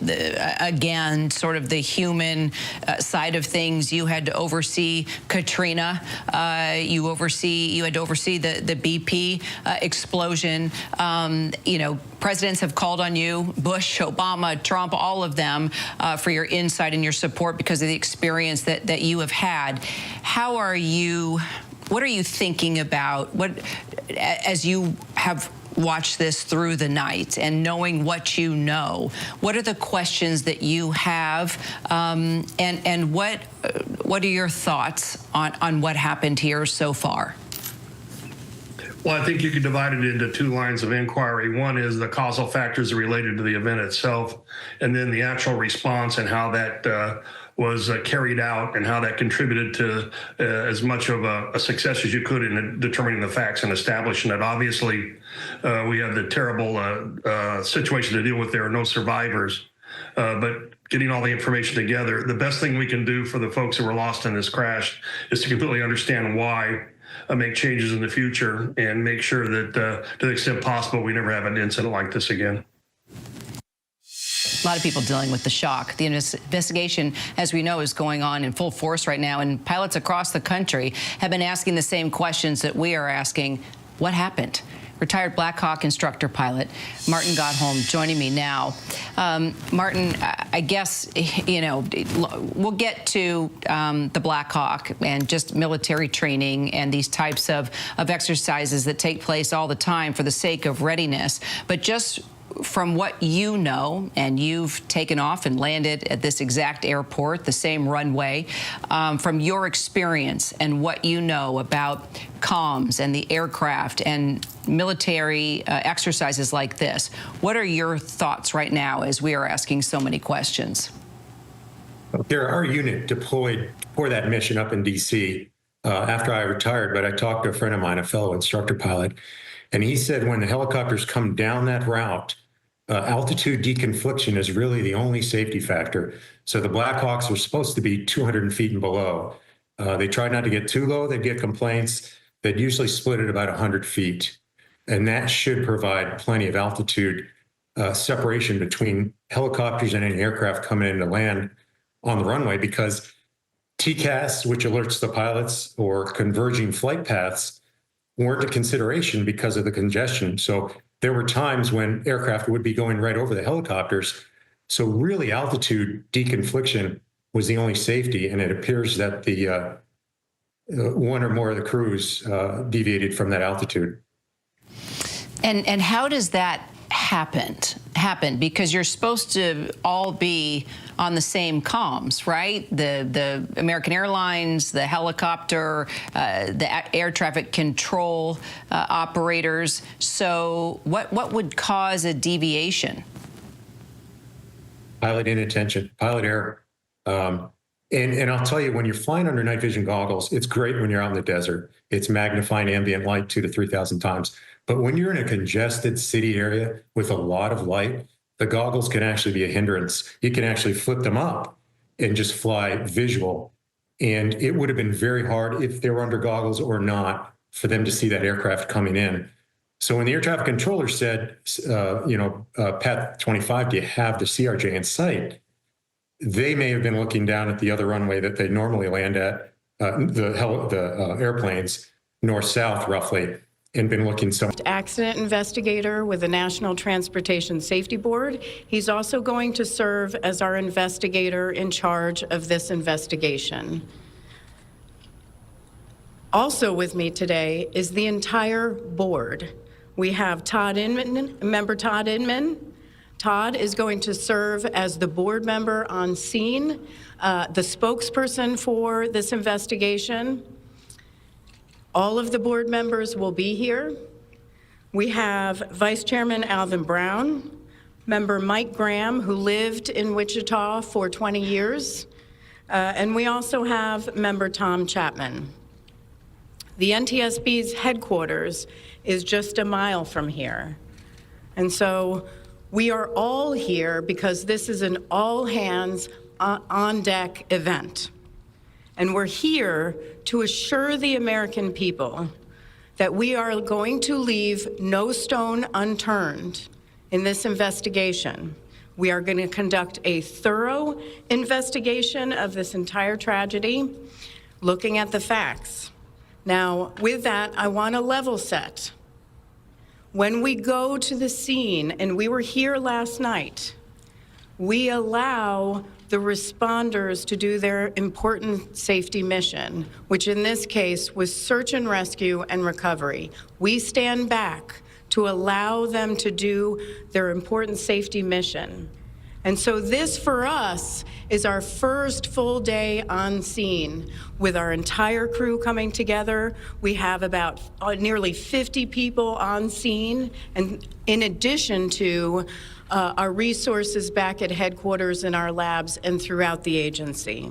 again, sort of the human side of things. You had to oversee Katrina. You had to oversee the BP explosion. You know, presidents have called on you, Bush, Obama, Trump, all of them, for your insight and your support because of the experience that you have had. What are you thinking about as you have watched this through the night and knowing what you know, what are the questions that you have, and what are your thoughts on what happened here so far? Well, I think you could divide it into two lines of inquiry. One is the causal factors related to the event itself, and then the actual response and how that was carried out and how that contributed to as much of a success as you could in determining the facts and establishing it. Obviously, we have the terrible situation to deal with. There are no survivors, but getting all the information together, the best thing we can do for the folks who were lost in this crash is to completely understand why, make changes in the future, and make sure that to the extent possible, we never have an incident like this again. A lot of people dealing with the shock. The investigation, as we know, is going on in full force right now, and pilots across the country have been asking the same questions that we are asking. What happened? Retired Black Hawk instructor pilot Martin Godholm joining me now. Martin, I guess, you know, we'll get to the Black Hawk and just military training and these types of exercises that take place all the time for the sake of readiness. But just from what you know, and you've taken off and landed at this exact airport, the same runway, from your experience and what you know about comms and the aircraft and military exercises like this, what are your thoughts right now as we are asking so many questions? Our unit deployed for that mission up in D.C. After I retired, but I talked to a friend of mine, a fellow instructor pilot, and he said when the helicopters come down that route, altitude deconfliction is really the only safety factor. So the Black Hawks were supposed to be 200 feet and below. They tried not to get too low. They'd get complaints. They'd usually split at about 100 feet. And that should provide plenty of altitude separation between helicopters and any aircraft coming in to land on the runway, because TCAS, which alerts the pilots, or converging flight paths, weren't a consideration because of the congestion. So there were times when aircraft would be going right over the helicopters. So really altitude deconfliction was the only safety, and it appears that the one or more of the crews deviated from that altitude. And how does that happen? Because you're supposed to all be on the same comms, right? The American Airlines, the helicopter, the air traffic control operators. So what would cause a deviation? Pilot inattention, pilot error. And I'll tell you, when you're flying under night vision goggles, it's great when you're out in the desert. It's magnifying ambient light 2,000 to 3,000 times. But when you're in a congested city area with a lot of light, the goggles can actually be a hindrance. You can actually flip them up and just fly visual. And it would have been very hard, if they were under goggles or not, for them to see that aircraft coming in. So when the air traffic controller said, Path 25, do you have the CRJ in sight? They may have been looking down at the other runway that they normally land at, the airplanes, north-south roughly, and been looking somewhere. Accident investigator with the National Transportation Safety Board. He's also going to serve as our investigator in charge of this investigation. Also with me today is the entire board. We have Todd Inman, member Todd Inman. Todd is going to serve as the board member on scene, the spokesperson for this investigation. All of the board members will be here. We have Vice Chairman Alvin Brown, member Mike Graham, who lived in Wichita for 20 years, and we also have member Tom Chapman. The NTSB's headquarters is just a mile from here. And so we are all here because this is an all-hands on-deck event. And we're here to assure the American people that we are going to leave no stone unturned in this investigation. We are going to conduct a thorough investigation of this entire tragedy, looking at the facts. Now, with that, I want to level set. When we go to the scene, and we were here last night, we allow the responders to do their important safety mission, which in this case was search and rescue and recovery. We stand back to allow them to do their important safety mission. And so this, for us, is our first full day on scene with our entire crew coming together. We have about nearly 50 people on scene, and in addition to our resources back at headquarters in our labs and throughout the agency.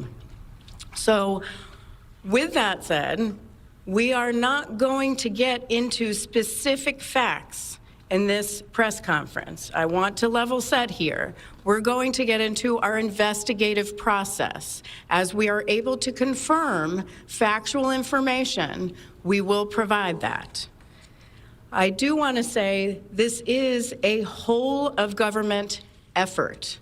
So with that said, we are not going to get into specific facts in this press conference. I want to level set here. We're going to get into our investigative process. As we are able to confirm factual information, we will provide that. I do want to say this is a whole of government effort.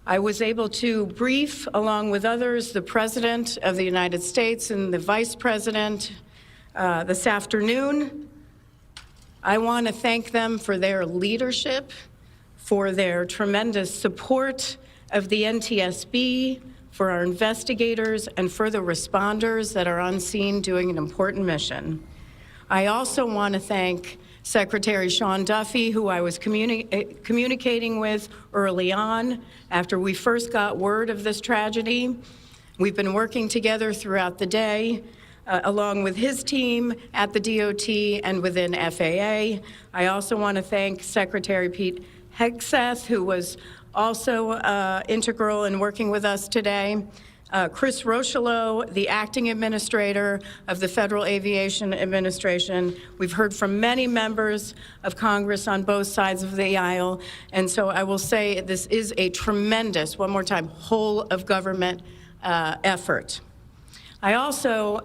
I was able to brief, along with others, the President of the United States and the Vice President this afternoon. I want to thank them for their leadership, for their tremendous support of the NTSB, for our investigators, and for the responders that are on scene doing an important mission. I also want to thank Secretary Sean Duffy, who I was communicating with early on after we first got word of this tragedy. We've been working together throughout the day, along with his team at the DOT and within FAA. I also want to thank Secretary Pete Hegseth, who was also integral in working with us today. Chris Rochelot, the acting administrator of the Federal Aviation Administration. We've heard from many members of Congress on both sides of the aisle. And so I will say this is a tremendous, one more time, whole of government effort. I also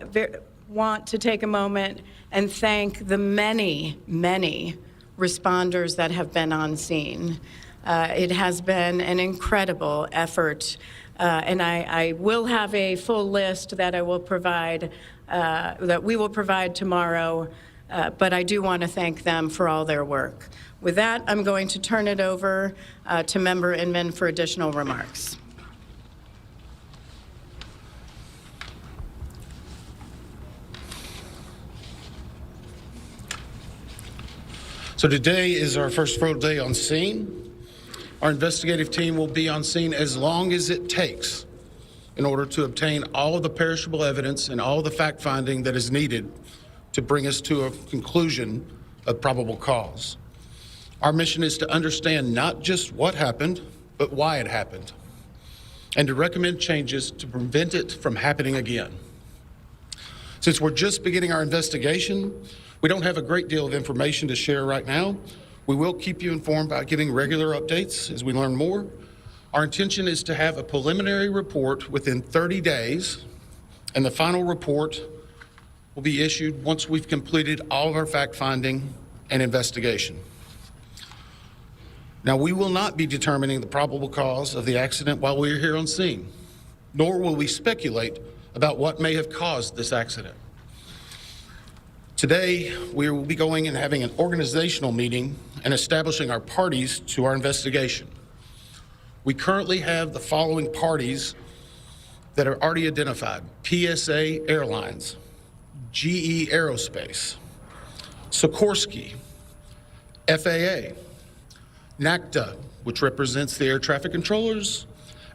want to take a moment and thank the many, many responders that have been on scene. It has been an incredible effort. And I will have a full list that I will provide, that we will provide tomorrow, but I do want to thank them for all their work. With that, I'm going to turn it over to Member Inman for additional remarks. So today is our first full day on scene. Our investigative team will be on scene as long as it takes in order to obtain all of the perishable evidence and all the fact-finding that is needed to bring us to a conclusion of probable cause. Our mission is to understand not just what happened, but why it happened, and to recommend changes to prevent it from happening again. Since we're just beginning our investigation, we don't have a great deal of information to share right now. We will keep you informed by giving regular updates as we learn more. Our intention is to have a preliminary report within 30 days, and the final report will be issued once we've completed all of our fact-finding and investigation. Now, we will not be determining the probable cause of the accident while we're here on scene, nor will we speculate about what may have caused this accident. Today, we will be going and having an organizational meeting and establishing our parties to our investigation. We currently have the following parties that are already identified: PSA Airlines, GE Aerospace, Sikorsky, FAA, NACTA, which represents the air traffic controllers,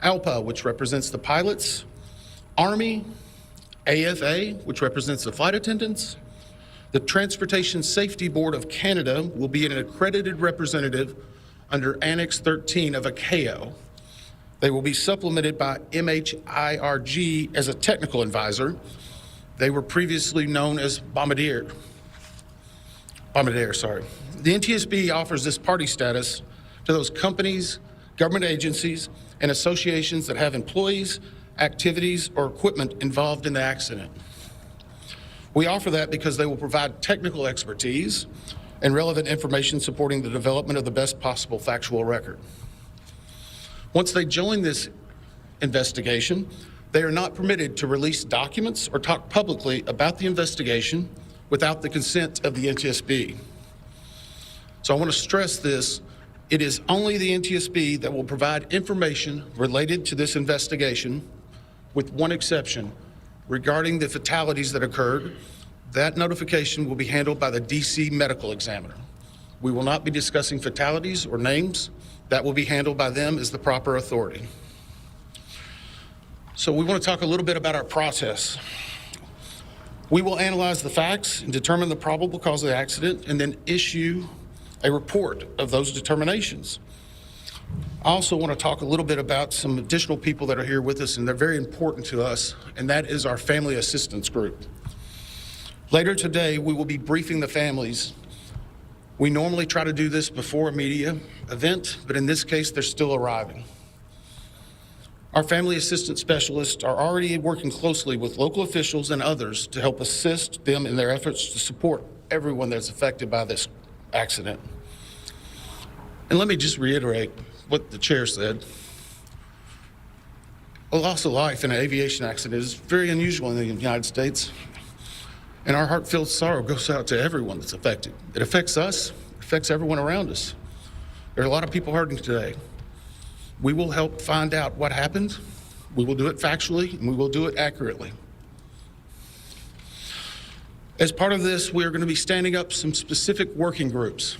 ALPA, which represents the pilots, Army, AFA, which represents the flight attendants. The Transportation Safety Board of Canada will be an accredited representative under Annex 13 of ICAO. They will be supplemented by MHIRG as a technical advisor. They were previously known as midair. The NTSB offers this party status to those companies, government agencies, and associations that have employees, activities, or equipment involved in the accident. We offer that because they will provide technical expertise and relevant information supporting the development of the best possible factual record. Once they join this investigation, they are not permitted to release documents or talk publicly about the investigation without the consent of the NTSB. So I want to stress this. It is only the NTSB that will provide information related to this investigation, with one exception, regarding the fatalities that occurred That notification will be handled by the DC medical examiner. We will not be discussing fatalities or names. That will be handled by them as the proper authority. So we want to talk a little bit about our process. We will analyze the facts and determine the probable cause of the accident and then issue a report of those determinations. I also want to talk a little bit about some additional people that are here with us, and they're very important to us, and that is our family assistance group. Later today, we will be briefing the families. We normally try to do this before a media event, but in this case, they're still arriving. Our family assistance specialists are already working closely with local officials and others to help assist them in their efforts to support everyone that's affected by this accident. And let me just reiterate what the chair said. A loss of life in an aviation accident is very unusual in the United States, and our heartfelt sorrow goes out to everyone that's affected. It affects us, it affects everyone around us. There are a lot of people hurting today. We will help find out what happened. We will do it factually, and we will do it accurately. As part of this, we are going to be standing up some specific working groups.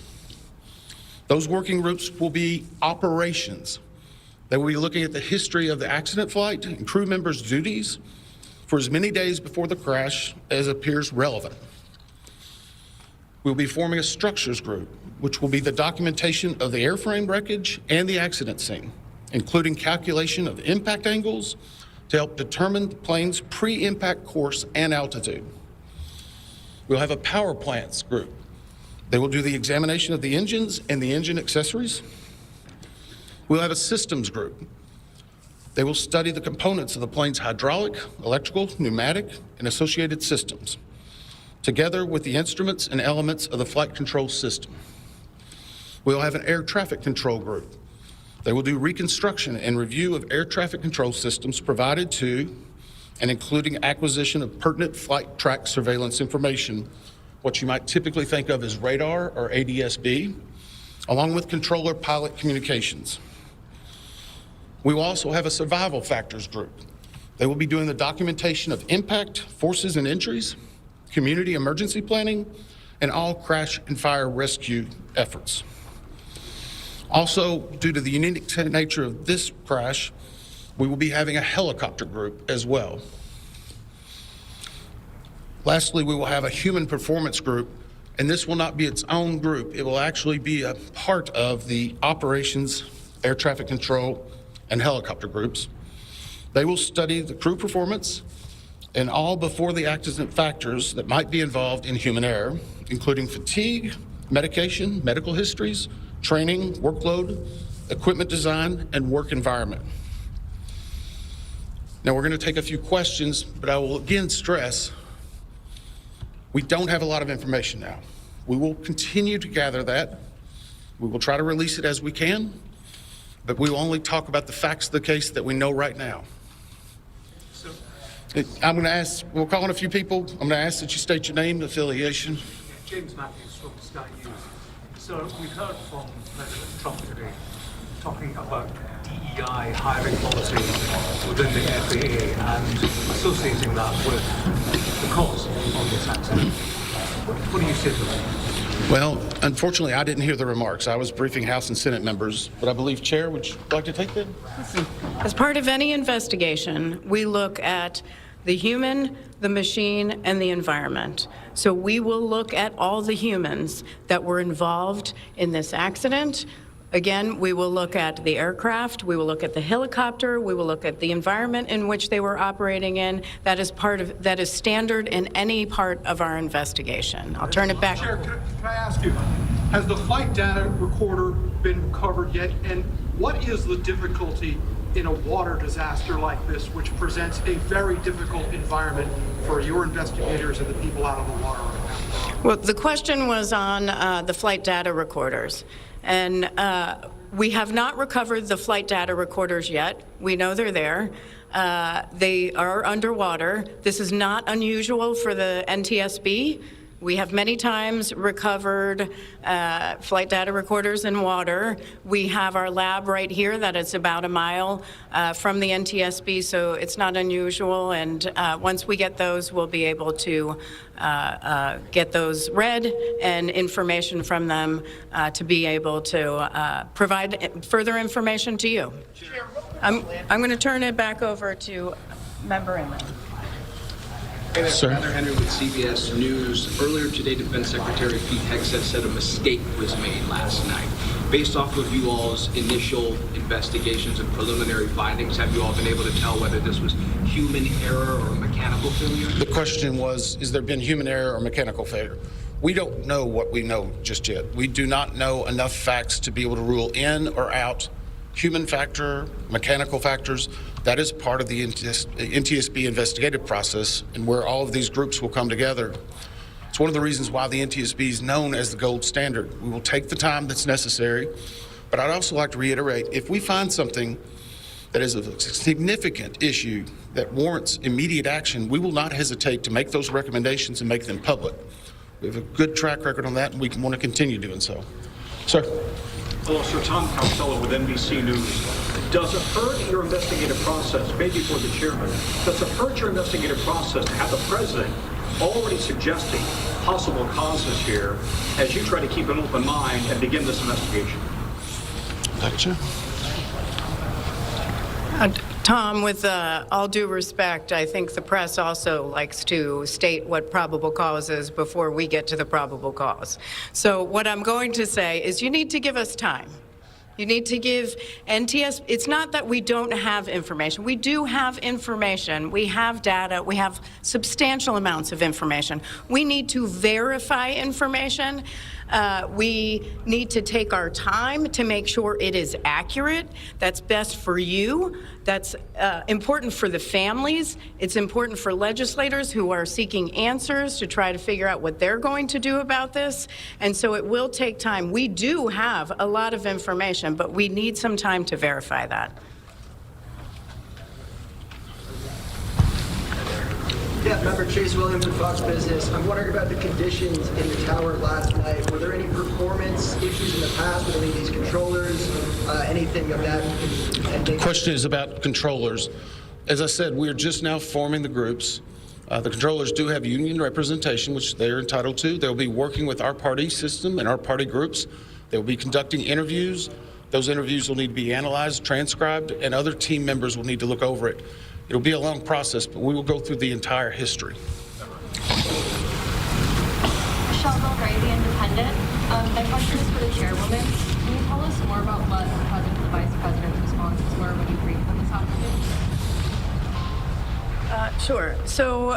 Those working groups will be operations. They will be looking at the history of the accident flight and crew members' duties for as many days before the crash as appears relevant. We'll be forming a structures group, which will be the documentation of the airframe wreckage and the accident scene, including calculation of impact angles to help determine the plane's pre-impact course and altitude. We'll have a power plants group. They will do the examination of the engines and the engine accessories. We'll have a systems group. They will study the components of the plane's hydraulic, electrical, pneumatic, and associated systems, together with the instruments and elements of the flight control system. We'll have an air traffic control group. They will do reconstruction and review of air traffic control systems provided to and including acquisition of pertinent flight track surveillance information, what you might typically think of as radar or ADS-B, along with controller pilot communications. We will also have a survival factors group. They will be doing the documentation of impact, forces and injuries, community emergency planning, and all crash and fire rescue efforts. Also, due to the unique nature of this crash, we will be having a helicopter group as well. Lastly, we will have a human performance group, and this will not be its own group. It will actually be a part of the operations, air traffic control, and helicopter groups. They will study the crew performance and all before the accident factors that might be involved in human error, including fatigue, medication, medical histories, training, workload, equipment design, and work environment. Now we're going to take a few questions, but I will again stress, we don't have a lot of information now. We will continue to gather that. We will try to release it as we can, but we will only talk about the facts of the case that we know right now. I'm going to ask, we'll call on a few people. I'm going to ask that you state your name and affiliation. James Matthews from Sky News. So we heard from President Trump today talking about DEI hiring policy within the FAA and associating that with the cause of this accident. What do you say to that? Well, unfortunately, I didn't hear the remarks. I was briefing House and Senate members, but I believe, Chair, would you like to take that? As part of any investigation, we look at the human, the machine, and the environment. So we will look at all the humans that were involved in this accident. Again, we will look at the aircraft, we will look at the helicopter, we will look at the environment in which they were operating in. That is standard in any part of our investigation. I'll turn it back. Chair, can I ask you, has the flight data recorder been recovered yet? And what is the difficulty in a water disaster like this, which presents a very difficult environment for your investigators and the people out on the water right now? Well, the question was on the flight data recorders. And we have not recovered the flight data recorders yet. We know they're there. They are underwater. This is not unusual for the NTSB We have many times recovered flight data recorders in water. We have our lab right here that is about a mile from the NTSB, so it's not unusual. And once we get those, we'll be able to get those read and information from them to be able to provide further information to you. I'm going to turn it back over to Member Inman. Sir. Heather Henry with CBS News. Earlier today, Defense Secretary Pete Hegseth said a mistake was made last night. Based off of you all's initial investigations and preliminary findings, have you all been able to tell whether this was human error or mechanical failure? The question was, is there been human error or mechanical failure? We don't know what we know just yet. We do not know enough facts to be able to rule in or out human factor, mechanical factors. That is part of the NTSB investigative process and where all of these groups will come together. It's one of the reasons why the NTSB is known as the gold standard. We will take the time that's necessary, but I'd also like to reiterate, if we find something that is a significant issue that warrants immediate action, we will not hesitate to make those recommendations and make them public. We have a good track record on that, and we want to continue doing so. Sir. Hello, Sir. Tom Costello with NBC News. Does it hurt your investigative process, maybe for the chairman, does it hurt your investigative process to have the president already suggesting possible causes here as you try to keep an open mind and begin this investigation? Gotcha. Tom, with all due respect, I think the press also likes to state what probable cause is before we get to the probable cause. So what I'm going to say is you need to give us time. You need to give NTS, it's not that we don't have information. We do have information. We have data. We have substantial amounts of information. We need to verify information. We need to take our time to make sure it is accurate. That's best for you. That's important for the families. It's important for legislators who are seeking answers to try to figure out what they're going to do about this. And so it will take time. We do have a lot of information, but we need some time to verify that. Yeah, Member Chase Williams with Fox Business. I'm wondering about the conditions in the tower last night. Were there any performance issues in the past with any of these controllers, anything of that? The question is about controllers. As I said, we're just now forming the groups. The controllers do have union representation, which they're entitled to. They'll be working with our party system and our party groups. They'll be conducting interviews. Those interviews will need to be analyzed, transcribed, and other team members will need to look over it. It'll be a long process, but we will go through the entire history. Michelle Belgrade, The Independent. My question is for the chairwoman. Can you tell us more about what the president and the vice president's responses were when you briefed them this afternoon? Sure. So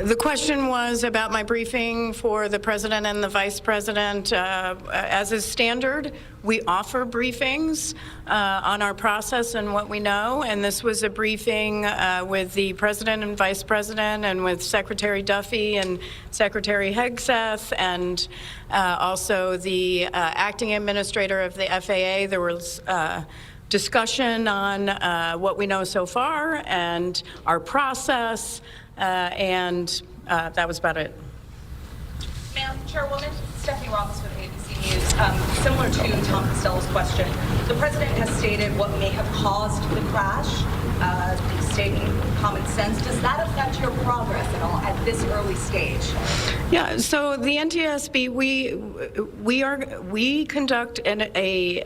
the question was about my briefing for the president and the vice president. As is standard, we offer briefings on our process and what we know. And this was a briefing with the president and vice president and with Secretary Duffy and Secretary Hegseth and also the acting administrator of the FAA. There was discussion on what we know so far and our process, and that was about it. Ma'am, Chairwoman, Stephanie Robbins with ABC News. Similar to Tom Costello's question, the president has stated what may have caused the crash, stating common sense. Does that affect your progress at all at this early stage? Yeah, so the NTSB, we conduct an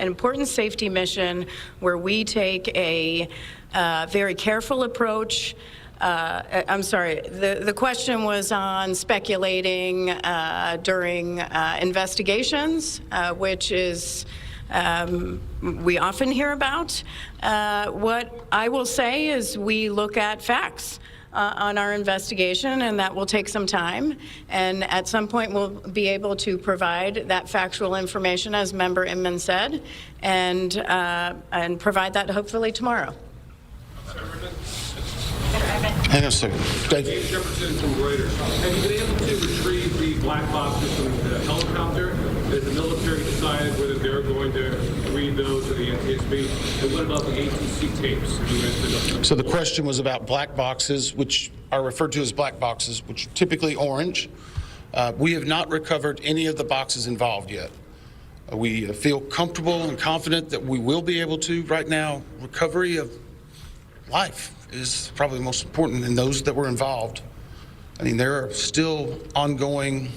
important safety mission where we take a very careful approach. I'm sorry, the question was on speculating during investigations, which is we often hear about. What I will say is we look at facts on our investigation, and that will take some time. And at some point, we'll be able to provide that factual information, as Member Inman said, and provide that hopefully tomorrow. Hang on a second. Dave Jefferson from Reuters. Have you been able to retrieve the black boxes from the helicopter? Has the military decided whether they're going to read those to the NTSB? And what about the ATC tapes? So the question was about black boxes, which are referred to as black boxes, which are typically orange. We have not recovered any of the boxes involved yet. We feel comfortable and confident that we will be able to. Right now, recovery of life is probably most important in those that were involved. I mean, there are still ongoing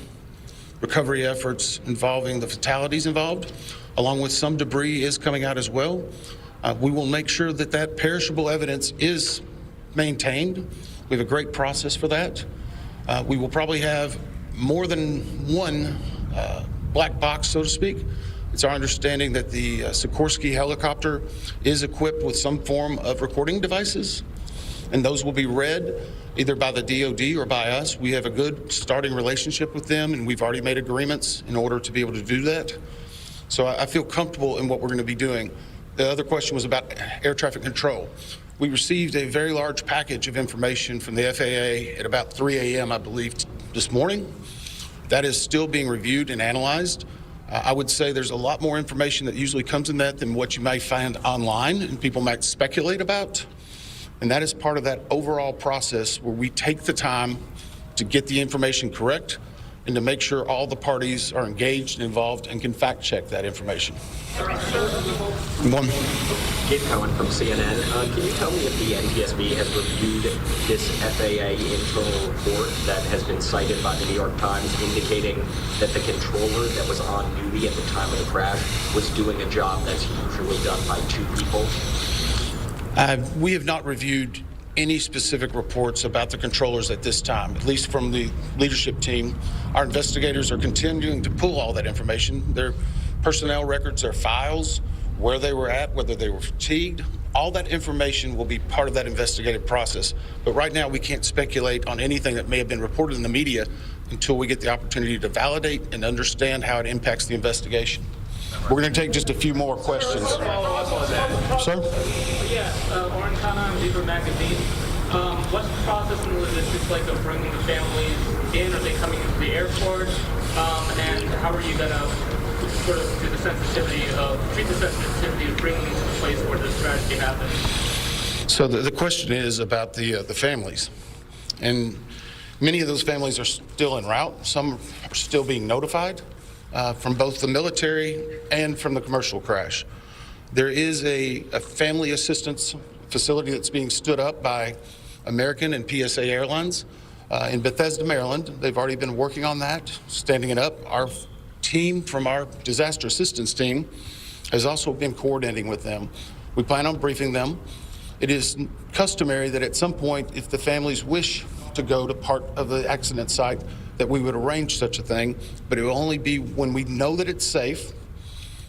recovery efforts involving the fatalities involved, along with some debris is coming out as well. We will make sure that that perishable evidence is maintained. We have a great process for that. We will probably have more than one black box, so to speak. It's our understanding that the Sikorsky helicopter is equipped with some form of recording devices, and those will be read either by the DoD or by us. We have a good starting relationship with them, and we've already made agreements in order to be able to do that. So I feel comfortable in what we're going to be doing. The other question was about air traffic control. We received a very large package of information from the FAA at about 3 a.m., I believe, this morning. That is still being reviewed and analyzed. I would say there's a lot more information that usually comes in that than what you may find online and people might speculate about. And that is part of that overall process where we take the time to get the information correct and to make sure all the parties are engaged and involved and can fact check that information. Gabe Cohen from CNN. Can you tell me if the NTSB has reviewed this FAA internal report that has been cited by the New York Times indicating that the controller that was on duty at the time of the crash was doing a job that's usually done by 2 people? We have not reviewed any specific reports about the controllers at this time, at least from the leadership team. Our investigators are continuing to pull all that information, their personnel records, their files, where they were at, whether they were fatigued. All that information will be part of that investigative process. But right now, we can't speculate on anything that may have been reported in the media until we get the opportunity to validate and understand how it impacts the investigation. We're going to take just a few more questions. Sir? Oren Khanna, I'm Deeper Magazine. What's the process and logistics like of bringing the families in? Are they coming into the airport? And how are you going to sort of do the sensitivity of, treat the sensitivity of bringing them to the place where this tragedy happened? So the question is about the families. And many of those families are still en route. Some are still being notified from both the military and from the commercial crash. There is a family assistance facility that's being stood up by American and PSA Airlines in Bethesda, Maryland. They've already been working on that, standing it up. Our team from our disaster assistance team has also been coordinating with them. We plan on briefing them. It is customary that at some point, if the families wish to go to part of the accident site, that we would arrange such a thing, but it will only be when we know that it's safe,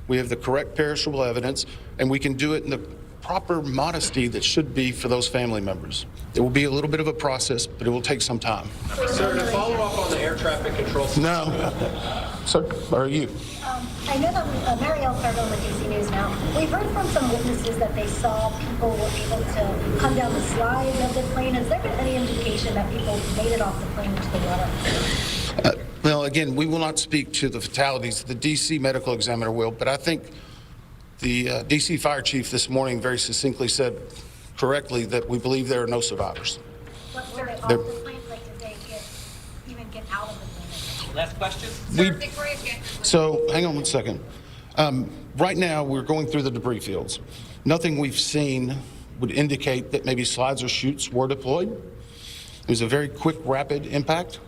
we have the correct perishable evidence, and we can do it in the proper modesty that should be for those family members. It will be a little bit of a process, but it will take some time. Sir, to follow up on the air traffic control system. No. Sir, or are you? I know that Marielle Carville with DC News now. We've heard from some witnesses that they saw people were able to come down the slides of the plane. Has there been any indication that people made it off the plane into the water? Well, again, we will not speak to the fatalities. The D.C. medical examiner will, but I think the D.C. fire chief this morning very succinctly said correctly that we believe there are no survivors. What were they off the plane? Like, did they even get out of the plane? Last question. So, hang on one second. Right now, we're going through the debris fields. Nothing we've seen would indicate that maybe slides or chutes were deployed. It was a very quick, rapid impact.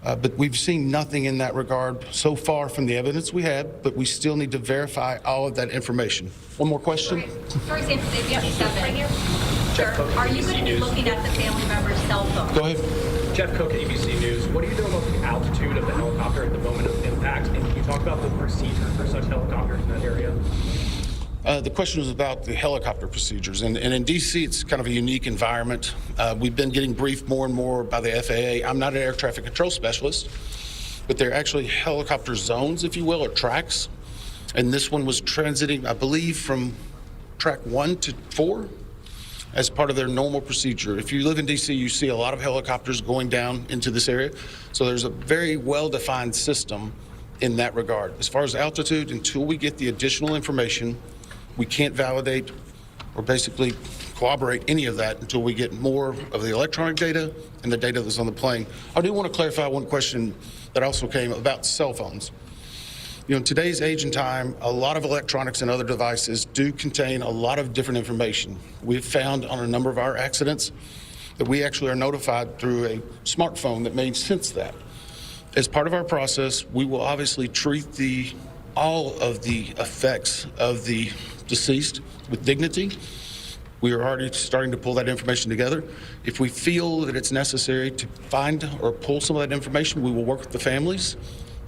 But we've seen nothing in that regard so far from the evidence we had, but we still need to verify all of that information. One more question? For example, the 57. Are you going to be looking at the family member's cell phone? Go ahead. Jeff Cook, ABC News. What do you know about the altitude of the helicopter at the moment of impact? And can you talk about the procedure for such helicopters in that area? The question was about the helicopter procedures. And in D.C., it's kind of a unique environment. We've been getting briefed more and more by the FAA. I'm not an air traffic control specialist, but they're actually helicopter zones, if you will, or tracks. And this one was transiting, I believe, from track 1 to 4 as part of their normal procedure. If you live in D.C., you see a lot of helicopters going down into this area. So there's a very well-defined system in that regard. As far as altitude, until we get the additional information, we can't validate or basically corroborate any of that until we get more of the electronic data and the data that's on the plane. I do want to clarify one question that also came about cell phones. You know, in today's age and time, a lot of electronics and other devices do contain a lot of different information. We've found on a number of our accidents that we actually are notified through a smartphone that may sense that. As part of our process, we will obviously treat all of the effects of the deceased with dignity. We are already starting to pull that information together. If we feel that it's necessary to find or pull some of that information, we will work with the families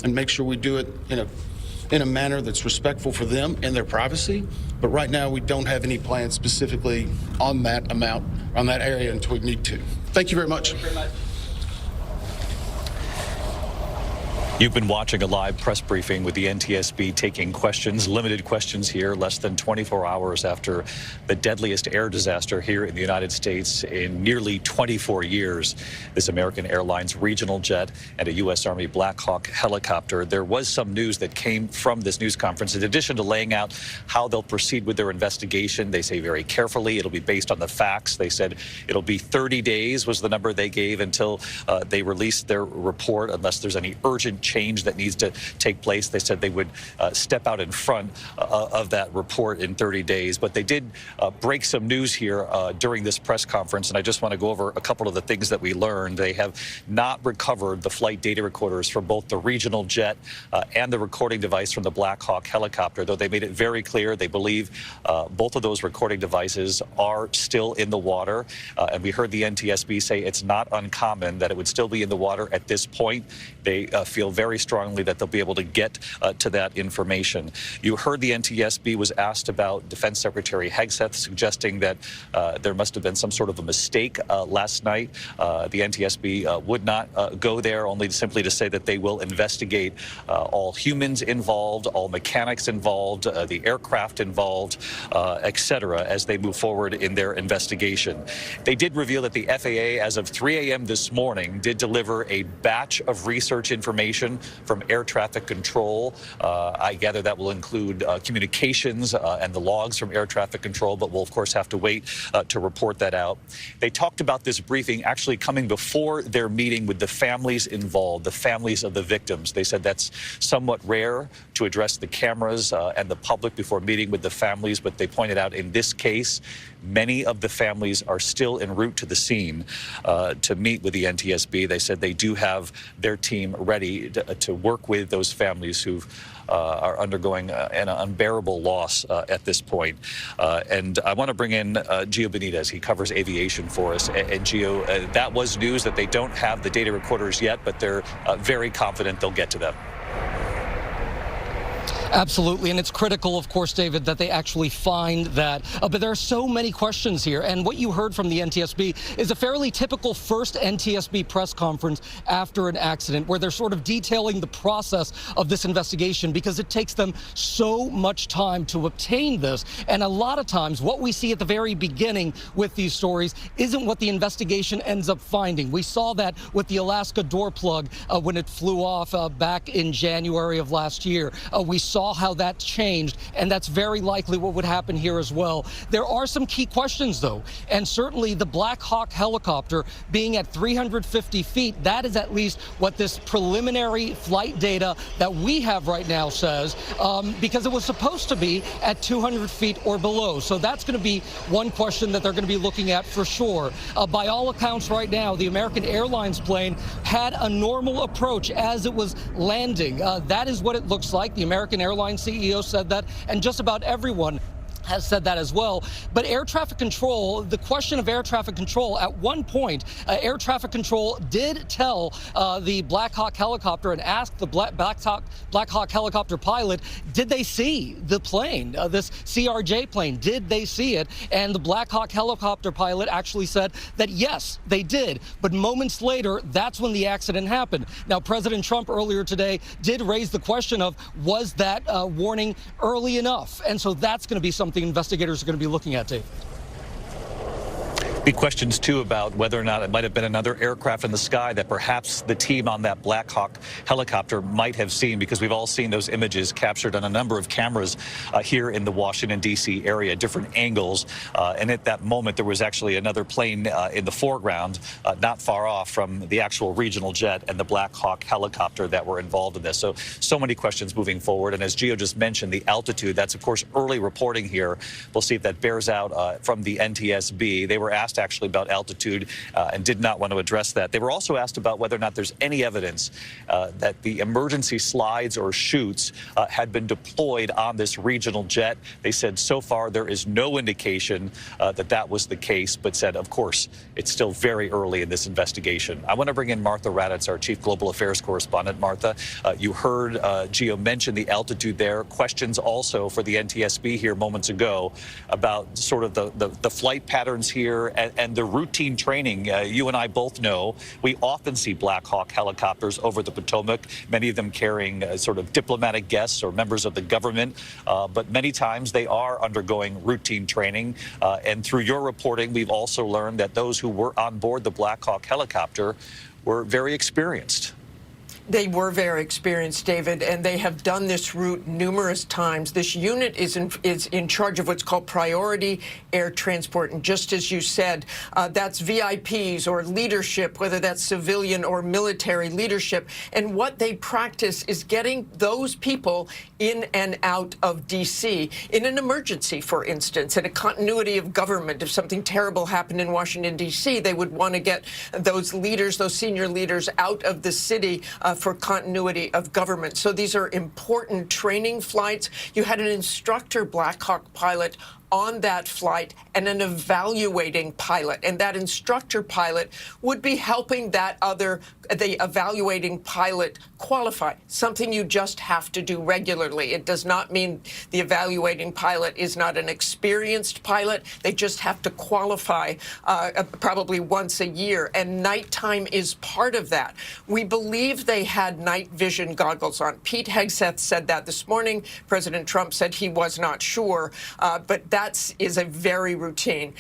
and make sure we do it in a manner that's respectful for them and their privacy. But right now, we don't have any plans specifically on that amount, on that area until we need to. Thank you very much. Thank you very much. You've been watching a live press briefing with the NTSB taking questions, limited questions here, less than 24 hours after the deadliest air disaster here in the United States in nearly 24 years. This American Airlines regional jet and a U.S. Army Black Hawk helicopter. There was some news that came from this news conference. In addition to laying out how they'll proceed with their investigation, they say very carefully it'll be based on the facts. They said it'll be 30 days was the number they gave until they release their report, unless there's any urgent change that needs to take place. They said they would step out in front of that report in 30 days. But they did break some news here during this press conference, and I just want to go over a couple of the things that we learned. They have not recovered the flight data recorders from both the regional jet and the recording device from the Black Hawk helicopter, though they made it very clear they believe both of those recording devices are still in the water. And we heard the NTSB say it's not uncommon that it would still be in the water at this point. They feel very strongly that they'll be able to get to that information. You heard the NTSB was asked about Defense Secretary Hegseth suggesting that there must have been some sort of a mistake last night. The NTSB would not go there, only simply to say that they will investigate all humans involved, all mechanics involved, the aircraft involved, et cetera, as they move forward in their investigation. They did reveal that the FAA, as of 3 a.m. this morning, did deliver a batch of research information from air traffic control. I gather that will include communications and the logs from air traffic control, but we'll of course have to wait to report that out. They talked about this briefing actually coming before their meeting with the families involved, the families of the victims. They said that's somewhat rare to address the cameras and the public before meeting with the families, but they pointed out in this case, many of the families are still en route to the scene to meet with the NTSB. They said they do have their team ready to work with those families who are undergoing an unbearable loss at this point. And I want to bring in Gio Benitez. He covers aviation for us. And Gio, that was news that they don't have the data recorders yet, but they're very confident they'll get to them. Absolutely, and it's critical, of course, David, that they actually find that. But there are so many questions here, and what you heard from the NTSB is a fairly typical first NTSB press conference after an accident, where they're sort of detailing the process of this investigation because it takes them so much time to obtain this. And a lot of times, what we see at the very beginning with these stories isn't what the investigation ends up finding. We saw that with the Alaska door plug when it flew off back in January of last year. We saw how that changed, and that's very likely what would happen here as well. There are some key questions, though, and certainly the Black Hawk helicopter being at 350 feet, that is at least what this preliminary flight data that we have right now says, because it was supposed to be at 200 feet or below. So that's going to be one question that they're going to be looking at for sure. By all accounts right now, the American Airlines plane had a normal approach as it was landing. That is what it looks like. The American Airlines CEO said that, and just about everyone has said that as well. But air traffic control, the question of air traffic control, at one point, air traffic control did tell the Black Hawk helicopter and asked the Black Hawk helicopter pilot, did they see the plane, this CRJ plane? Did they see it? And the Black Hawk helicopter pilot actually said that yes, they did. But moments later, that's when the accident happened. Now, President Trump earlier today did raise the question of, was that warning early enough? And so that's going to be something investigators are going to be looking at, Dave. Be questions, too, about whether or not it might have been another aircraft in the sky that perhaps the team on that Black Hawk helicopter might have seen, because we've all seen those images captured on a number of cameras here in the Washington, D.C. area, different angles. And at that moment, there was actually another plane in the foreground, not far off from the actual regional jet and the Black Hawk helicopter that were involved in this. So many questions moving forward. And as Gio just mentioned, the altitude, that's, of course, early reporting here. We'll see if that bears out from the NTSB. They were asked actually about altitude and did not want to address that. They were also asked about whether or not there's any evidence that the emergency slides or chutes had been deployed on this regional jet. They said so far there is no indication that that was the case, but said, of course, it's still very early in this investigation. I want to bring in Martha Raddatz, our Chief Global Affairs Correspondent. Martha, you heard Gio mention the altitude there. Questions also for the NTSB here moments ago about sort of the flight patterns here and the routine training. You and I both know we often see Black Hawk helicopters over the Potomac, many of them carrying sort of diplomatic guests or members of the government, but many times they are undergoing routine training. And through your reporting, we've also learned that those who were on board the Black Hawk helicopter were very experienced. They were very experienced, David, and they have done this route numerous times. This unit is in charge of what's called priority air transport. And just as you said, that's VIPs or leadership, whether that's civilian or military leadership. And what they practice is getting those people in and out of D.C. in an emergency, for instance, in a continuity of government. If something terrible happened in Washington, D.C., they would want to get those leaders, those senior leaders, out of the city for continuity of government. So these are important training flights. You had an instructor Black Hawk pilot on that flight and an evaluating pilot. And that instructor pilot would be helping the evaluating pilot qualify, something you just have to do regularly. It does not mean the evaluating pilot is not an experienced pilot. They just have to qualify probably once a year. And nighttime is part of that. We believe they had night vision goggles on. Pete Hegseth said that this morning. President Trump said he was not sure, but that is a very routine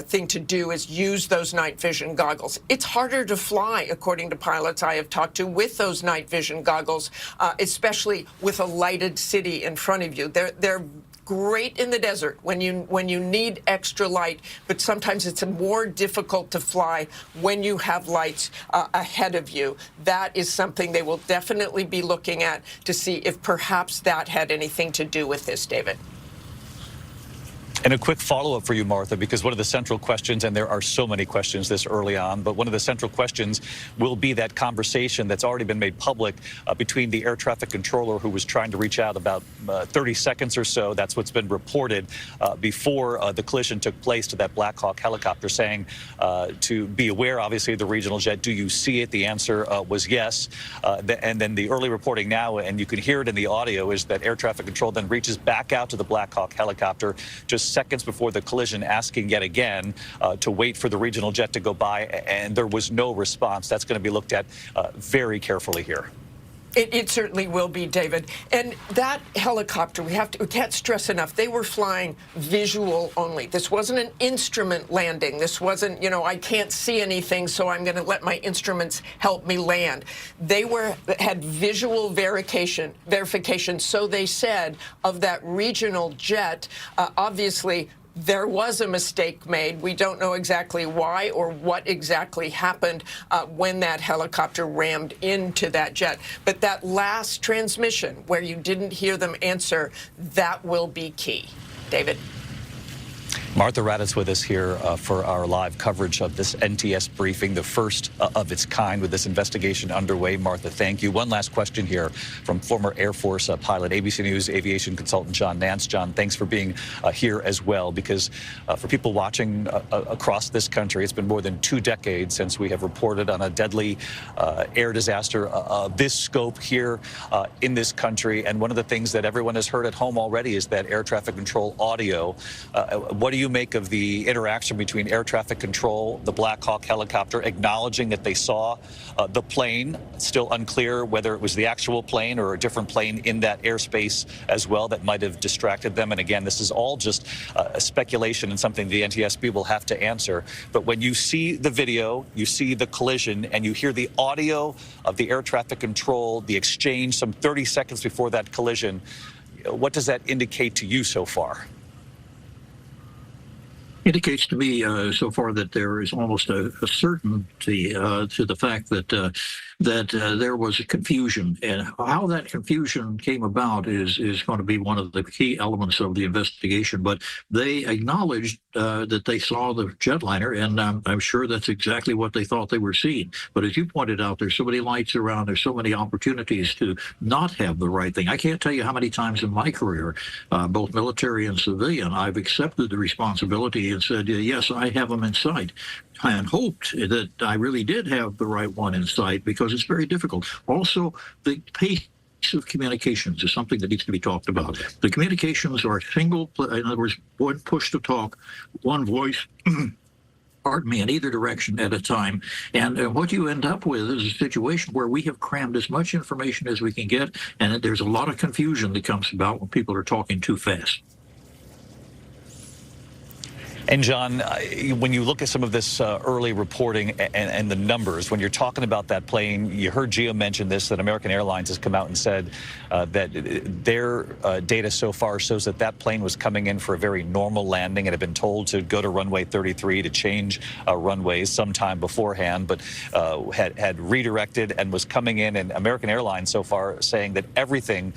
thing to do, is use those night vision goggles. It's harder to fly, according to pilots I have talked to, with those night vision goggles, especially with a lighted city in front of you. They're great in the desert when you need extra light, but sometimes it's more difficult to fly when you have lights ahead of you. That is something they will definitely be looking at to see if perhaps that had anything to do with this, David. And a quick follow-up for you, Martha, because one of the central questions, and there are so many questions this early on, but one of the central questions will be that conversation that's already been made public between the air traffic controller who was trying to reach out about 30 seconds or so. That's what's been reported before the collision took place to that Black Hawk helicopter, saying to be aware, obviously, of the regional jet. Do you see it? The answer was yes. And then the early reporting now, and you can hear it in the audio, is that air traffic control then reaches back out to the Black Hawk helicopter just seconds before the collision, asking yet again to wait for the regional jet to go by, and there was no response. That's going to be looked at very carefully here. It certainly will be, David. And that helicopter, we can't stress enough, they were flying visual only. This wasn't an instrument landing. This wasn't, I can't see anything, so I'm going to let my instruments help me land. They had visual verification, so they said, of that regional jet. Obviously, there was a mistake made. We don't know exactly why or what exactly happened when that helicopter rammed into that jet. But that last transmission where you didn't hear them answer, that will be key. David. Martha Raddatz with us here for our live coverage of this NTS briefing, the first of its kind with this investigation underway. Martha, thank you. One last question here from former Air Force pilot, ABC News aviation consultant John Nance. John, thanks for being here as well, because for people watching across this country, it's been more than 2 decades since we have reported on a deadly air disaster of this scope here in this country. And one of the things that everyone has heard at home already is that air traffic control audio. What do you you make of the interaction between air traffic control, the Black Hawk helicopter, acknowledging that they saw the plane? Still unclear whether it was the actual plane or a different plane in that airspace as well that might have distracted them. And again, this is all just a speculation and something the NTSB will have to answer. But when you see the video, you see the collision, and you hear the audio of the air traffic control, the exchange some 30 seconds before that collision, what does that indicate to you so far? Indicates to me so far that there is almost a certainty to the fact that there was a confusion, and how that confusion came about is going to be one of the key elements of the investigation. But they acknowledged that they saw the jetliner, and I'm sure that's exactly what they thought they were seeing. But as you pointed out, there's so many lights around, there's so many opportunities to not have the right thing. I can't tell you how many times in my career, both military and civilian, I've accepted the responsibility and said, yes, I have them in sight, and hoped that I really did have the right one in sight, because it's very difficult. Also, the pace of communications is something that needs to be talked about. The communications are single, in other words, one push to talk, one voice, pardon me, in either direction at a time. And what you end up with is a situation where we have crammed as much information as we can get, and there's a lot of confusion that comes about when people are talking too fast. And John, when you look at some of this early reporting and the numbers, when you're talking about that plane, you heard Gio mention this, that American Airlines has come out and said that their data so far shows that that plane was coming in for a very normal landing and had been told to go to runway 33 to change runways sometime beforehand, but had redirected and was coming in. And American Airlines so far saying that everything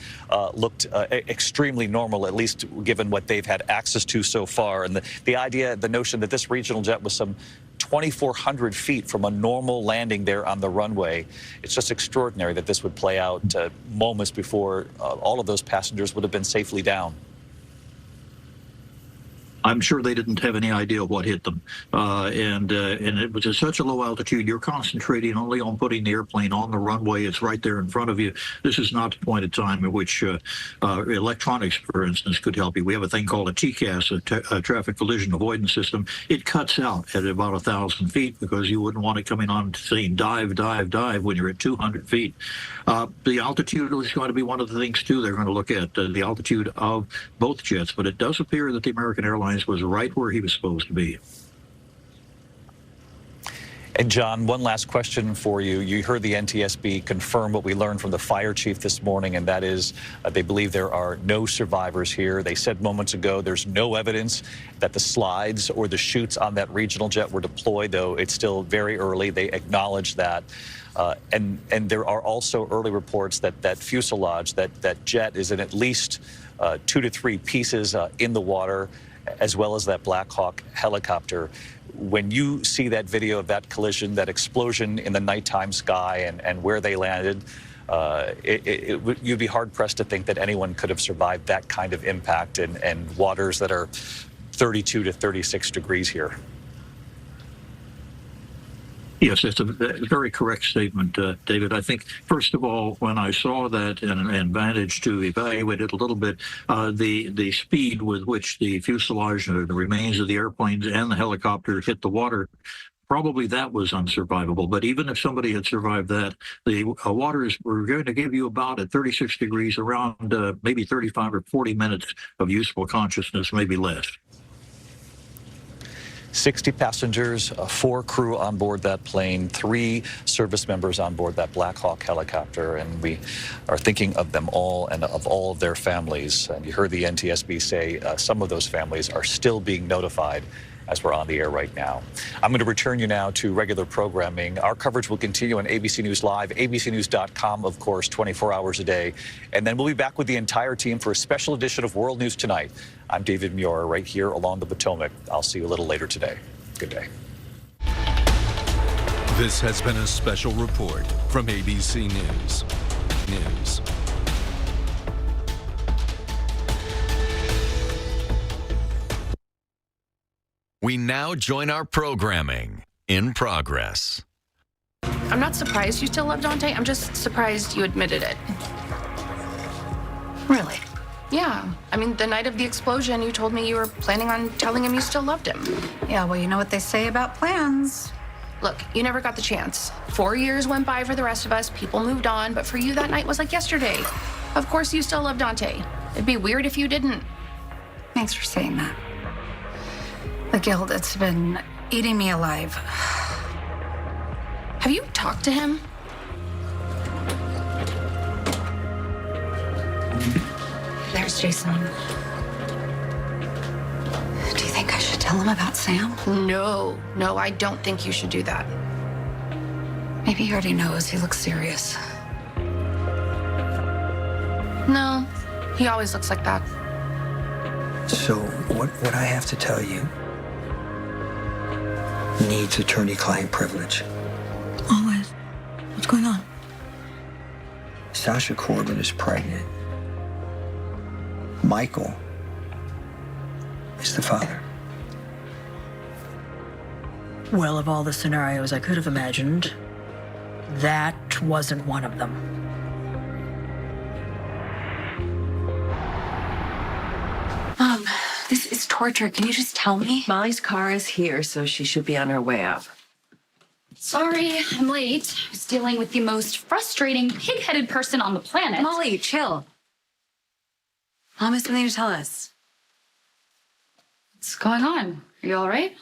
looked extremely normal, at least given what they've had access to so far. And the idea, the notion that this regional jet was some 2,400 feet from a normal landing there on the runway, it's just extraordinary that this would play out moments before all of those passengers would have been safely down. I'm sure they didn't have any idea what hit them. And it was at such a low altitude, you're concentrating only on putting the airplane on the runway. It's right there in front of you. This is not the point of time at which electronics, for instance, could help you. We have a thing called a TCAS, a traffic collision avoidance system. It cuts out at about 1,000 feet because you wouldn't want it coming on saying dive, dive, dive when you're at 200 feet. The altitude is going to be one of the things, too. They're going to look at the altitude of both jets, but it does appear that the American Airlines was right where he was supposed to be. And John, one last question for you. You heard the NTSB confirm what we learned from the fire chief this morning, and that is they believe there are no survivors here. They said moments ago there's no evidence that the slides or the chutes on that regional jet were deployed, though it's still very early. They acknowledge that. And there are also early reports that that fuselage, that jet is in at least 2 to 3 pieces in the water, as well as that Black Hawk helicopter. When you see that video of that collision, that explosion in the nighttime sky and where they landed, you'd be hard-pressed to think that anyone could have survived that kind of impact and waters that are 32 to 36 degrees here. Yes, it's a very correct statement, David. I think, first of all, when I saw that and managed to evaluate it a little bit, the speed with which the fuselage or the remains of the airplanes and the helicopter hit the water, probably that was unsurvivable. But even if somebody had survived that, the waters were going to give you about at 36 degrees around maybe 35 or 40 minutes of useful consciousness, maybe less. 60 passengers, 4 crew on board that plane, 3 service members on board that Black Hawk helicopter, and we are thinking of them all and of all of their families. And you heard the NTSB say some of those families are still being notified as we're on the air right now. I'm going to return you now to regular programming. Our coverage will continue on ABC News Live, abcnews.com, of course, 24 hours a day. And then we'll be back with the entire team for a special edition of World News Tonight. I'm David Muir, right here along the Potomac. I'll see you a little later today. Good day. This has been a special report from ABC News. We now join our programming in progress. I'm not surprised you still love Dante. I'm just surprised you admitted it. Really? Yeah. I mean, the night of the explosion, you told me you were planning on telling him you still loved him. Yeah, well, you know what they say about plans. Look, you never got the chance. 4 years went by for the rest of us. People moved on, but for you, that night was like yesterday. Of course, you still love Dante. It'd be weird if you didn't. Thanks for saying that. The guilt, it's been eating me alive. Have you talked to him? There's Jason. Do you think I should tell him about Sam? No, I don't think you should do that. Maybe he already knows. He looks serious. No, he always looks like that. So what I have to tell you needs attorney-client privilege. Always. What's going on? Sasha Corbin is pregnant. Michael is the father. Well, of all the scenarios I could have imagined, that wasn't one of them. Mom, this is torture. Can you just tell me? Molly's car is here, so she should be on her way up. Sorry, I'm late. I was dealing with the most frustrating, pig-headed person on the planet. Molly, chill. Mom has something to tell us. What's going on? Are you all right?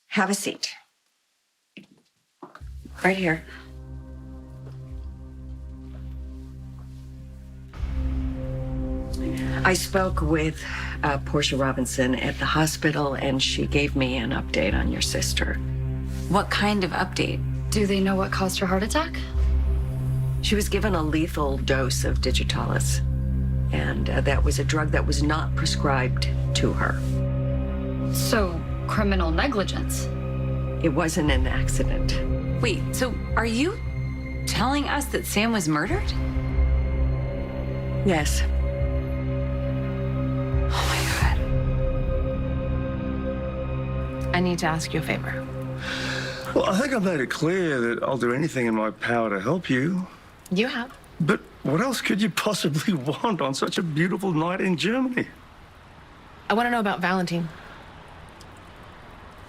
Have a seat. Right here. I spoke with Portia Robinson at the hospital, and she gave me an update on your sister. What kind of update? Do they know what caused her heart attack? She was given a lethal dose of digitalis, and that was a drug that was not prescribed to her. So, criminal negligence. It wasn't an accident. Wait, so are you telling us that Sam was murdered? Yes. Oh my God. I need to ask you a favor. Well, I think I've made it clear that I'll do anything in my power to help you. You have. But what else could you possibly want on such a beautiful night in Germany? I want to know about Valentine.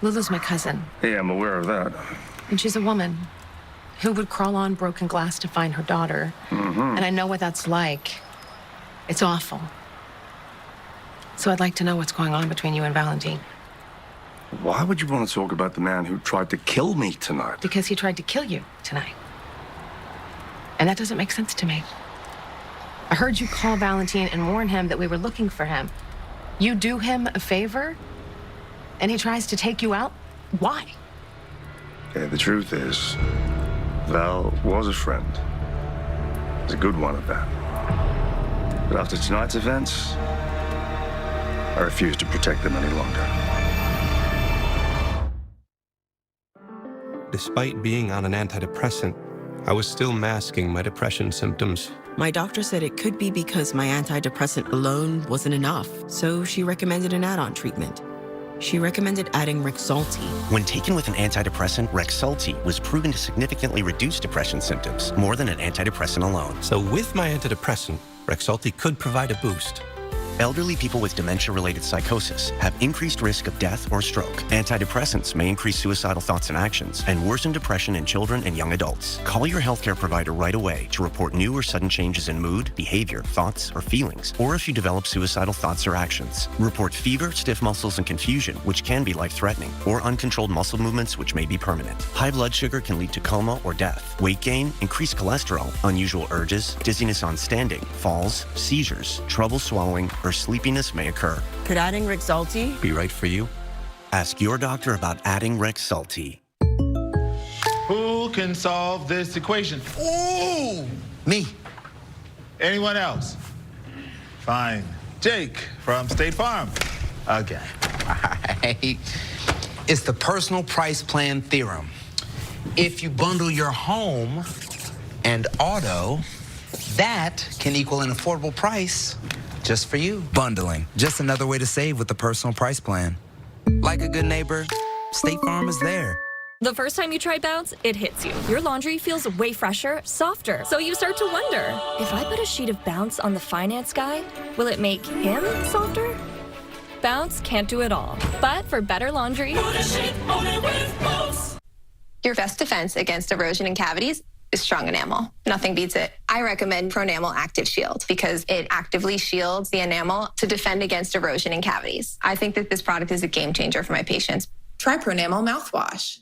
Lulu's my cousin, Yeah, I'm aware of that. and she's a woman who would crawl on broken glass to find her daughter. Mm-hmm. And I know what that's like. It's awful. So I'd like to know what's going on between you and Valentine. Why would you want to talk about the man who tried to kill me tonight? Because he tried to kill you tonight. And that doesn't make sense to me. I heard you call Valentine and warn him that we were looking for him. You do him a favor, and he tries to take you out? Why? Yeah, the truth is, Val was a friend. He's a good one at that. But after tonight's events, I refuse to protect them any longer. Despite being on an antidepressant, I was still masking my depression symptoms. My doctor said it could be because my antidepressant alone wasn't enough, so she recommended an add-on treatment. She recommended adding Rexulti. When taken with an antidepressant, Rexulti was proven to significantly reduce depression symptoms, more than an antidepressant alone. So with my antidepressant, Rexulti could provide a boost. Elderly people with dementia-related psychosis have increased risk of death or stroke. Antidepressants may increase suicidal thoughts and actions and worsen depression in children and young adults. Call your healthcare provider right away to report new or sudden changes in mood, behavior, thoughts, or feelings, or if you develop suicidal thoughts or actions. Report fever, stiff muscles, and confusion, which can be life-threatening, or uncontrolled muscle movements, which may be permanent. High blood sugar can lead to coma or death. Weight gain, increased cholesterol, unusual urges, dizziness on standing, falls, seizures, trouble swallowing, or sleepiness may occur. Could adding Rexulti be right for you? Ask your doctor about adding Rexulti. Who can solve this equation? Ooh! Me. Anyone else? Fine. Jake from State Farm. Okay. Right. It's the personal price plan theorem. If you bundle your home and auto, that can equal an affordable price just for you. Bundling, just another way to save with the personal price plan. Like a good neighbor, State Farm is there. The first time you try Bounce, it hits you. Your laundry feels way fresher, softer. So you start to wonder, if I put a sheet of Bounce on the finance guy, will it make him softer? Bounce can't do it all. But for better laundry, put a sheet on it with Bounce. Your best defense against erosion and cavities is strong enamel. Nothing beats it. I recommend Pronamel Active Shield because it actively shields the enamel to defend against erosion and cavities. I think that this product is a game changer for my patients. Try Pronamel mouthwash.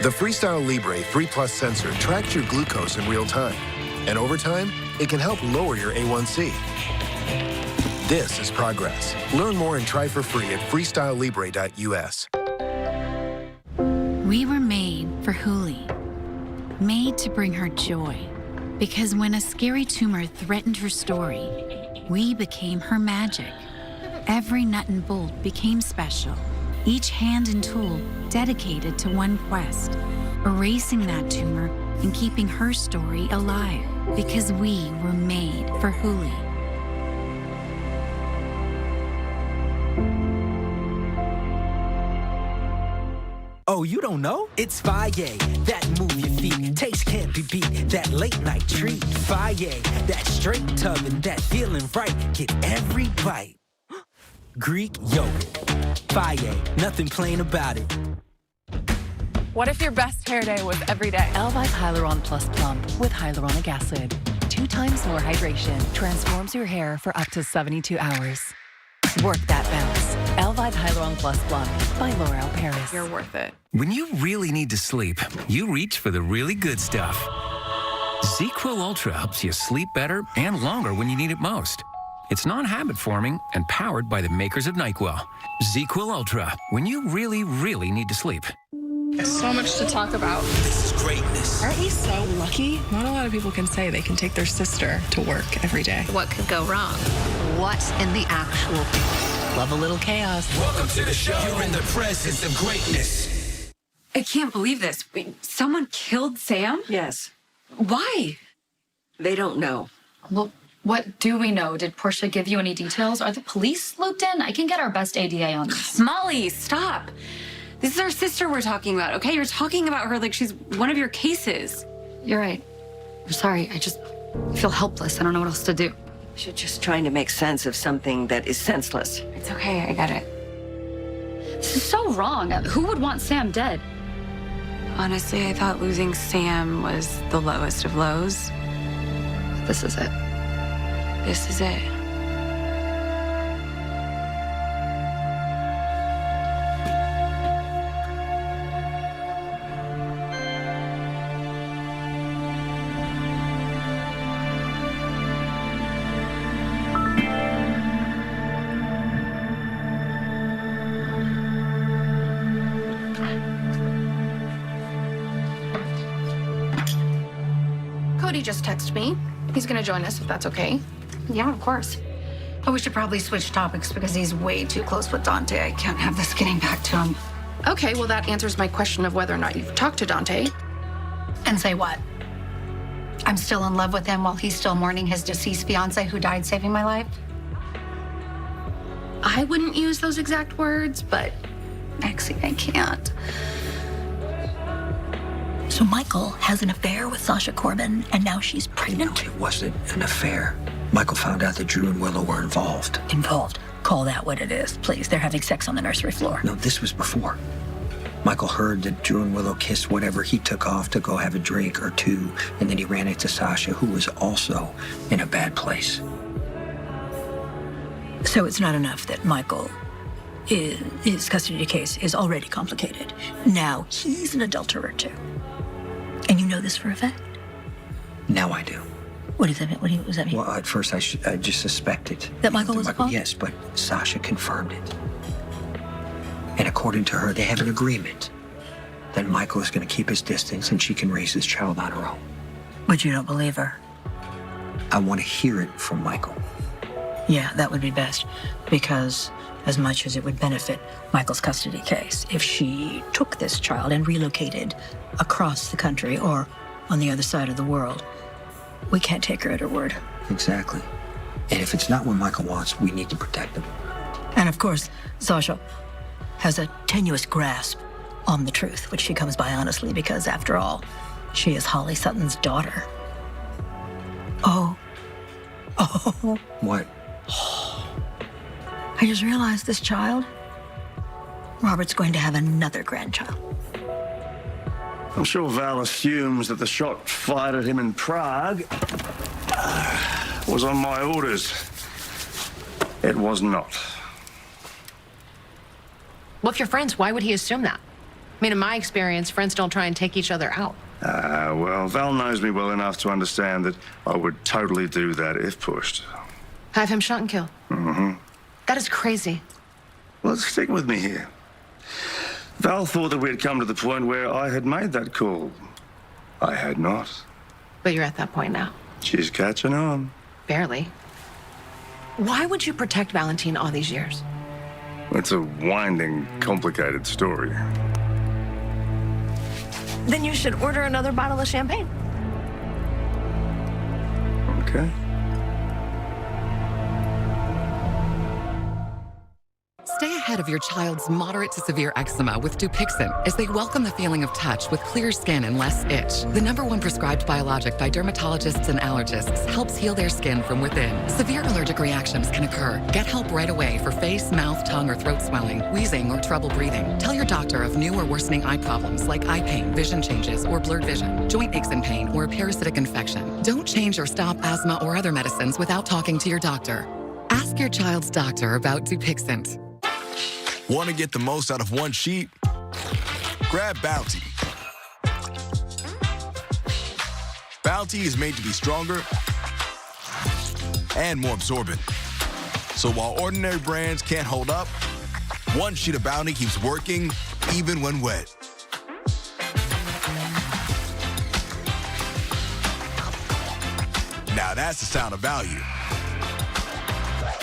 The Freestyle Libre 3 Plus sensor tracks your glucose in real time. And over time, it can help lower your A1C. This is progress. Learn more and try for free at freestylelibre.us. We were made for Huli. Made to bring her joy. Because when a scary tumor threatened her story, we became her magic. Every nut and bolt became special. Each hand and tool dedicated to one quest, erasing that tumor and keeping her story alive, because we were made for Huli. Oh, you don't know? It's Faye, that move your feet. Taste can't be beat, that late night treat. Faye, that straight tubbing, that feeling right. Get every bite. Greek yogurt. Faye, nothing plain about it. What if your best hair day was every day? Elvive Hyaluron Plus Plump with hyaluronic acid. 2 times more hydration transforms your hair for up to 72 hours. Work that bounce. Elvive Hyaluron Plus Plump by L'Oreal Paris. You're worth it. When you really need to sleep, you reach for the really good stuff. ZzzQuil Ultra helps you sleep better and longer when you need it most. It's non-habit forming and powered by the makers of NyQuil. ZzzQuil Ultra, when you really, really need to sleep. So much to talk about. This is greatness. Aren't we so lucky? Not a lot of people can say they can take their sister to work every day. What could go wrong? What in the actual... Love a little chaos. Welcome to the show. You're in the presence of greatness. I can't believe this. Someone killed Sam? Yes. Why? They don't know. Well, what do we know? Did Portia give you any details? Are the police looped in? I can get our best ADA on this. Molly, stop. This is our sister we're talking about, okay? You're talking about her like she's one of your cases. You're right. I'm sorry. I feel helpless. I don't know what else to do. You're just trying to make sense of something that is senseless. It's okay, I get it. This is so wrong. Who would want Sam dead? Honestly, I thought losing Sam was the lowest of lows. This is it. This is it. Cody just texted me. He's gonna join us if that's okay. Yeah, of course. But we should probably switch topics because he's way too close with Dante. I can't have this getting back to him. Okay, well, that answers my question of whether or not you've talked to Dante. And say what? I'm still in love with him while he's still mourning his deceased fiance who died saving my life? I wouldn't use those exact words, but... Maxie, I can't. So Michael has an affair with Sasha Corbin, and now she's pregnant? It wasn't an affair. Michael found out that Drew and Willow were involved. Involved? Call that what it is, please. They're having sex on the nursery floor. No, this was before. Michael heard that Drew and Willow kissed whatever. He took off to go have a drink or two, and then he ran into Sasha, who was also in a bad place. So it's not enough that Michael, his custody case is already complicated. Now he's an adulterer too. And you know this for a fact? Now I do. What does that mean? What does that mean? Well, at first I just suspected. That Michael was involved? Yes, but Sasha confirmed it. And according to her, they have an agreement that Michael is going to keep his distance and she can raise this child on her own. But you don't believe her? I want to hear it from Michael. Yeah, that would be best. Because as much as it would benefit Michael's custody case, if she took this child and relocated across the country or on the other side of the world, we can't take her at her word. Exactly. And if it's not what Michael wants, we need to protect him. And of course, Sasha has a tenuous grasp on the truth, which she comes by honestly because, after all, she is Holly Sutton's daughter. Oh. What? I just realized this child, Robert's going to have another grandchild. I'm sure Val assumes that the shot fired at him in Prague was on my orders. It was not. Well, if you're friends, why would he assume that? I mean, in my experience, friends don't try and take each other out. Well, Val knows me well enough to understand that I would totally do that if pushed. Have him shot and kill. Mm-hmm. That is crazy. Well, stick with me here. Val thought that we had come to the point where I had made that call. I had not. But you're at that point now. She's catching on. Barely. Why would you protect Valentine all these years? It's a winding, complicated story. Then you should order another bottle of champagne. Okay. Stay ahead of your child's moderate to severe eczema with Dupixent as they welcome the feeling of touch with clear skin and less itch. The #1 prescribed biologic by dermatologists and allergists helps heal their skin from within. Severe allergic reactions can occur. Get help right away for face, mouth, tongue, or throat swelling, wheezing, or trouble breathing. Tell your doctor of new or worsening eye problems like eye pain, vision changes, or blurred vision, joint aches and pain, or a parasitic infection. Don't change or stop asthma or other medicines without talking to your doctor. Ask your child's doctor about Dupixent. Want to get the most out of one sheet? Grab Bounty. Bounty is made to be stronger and more absorbent. So while ordinary brands can't hold up, one sheet of Bounty keeps working even when wet. Now that's the sound of value.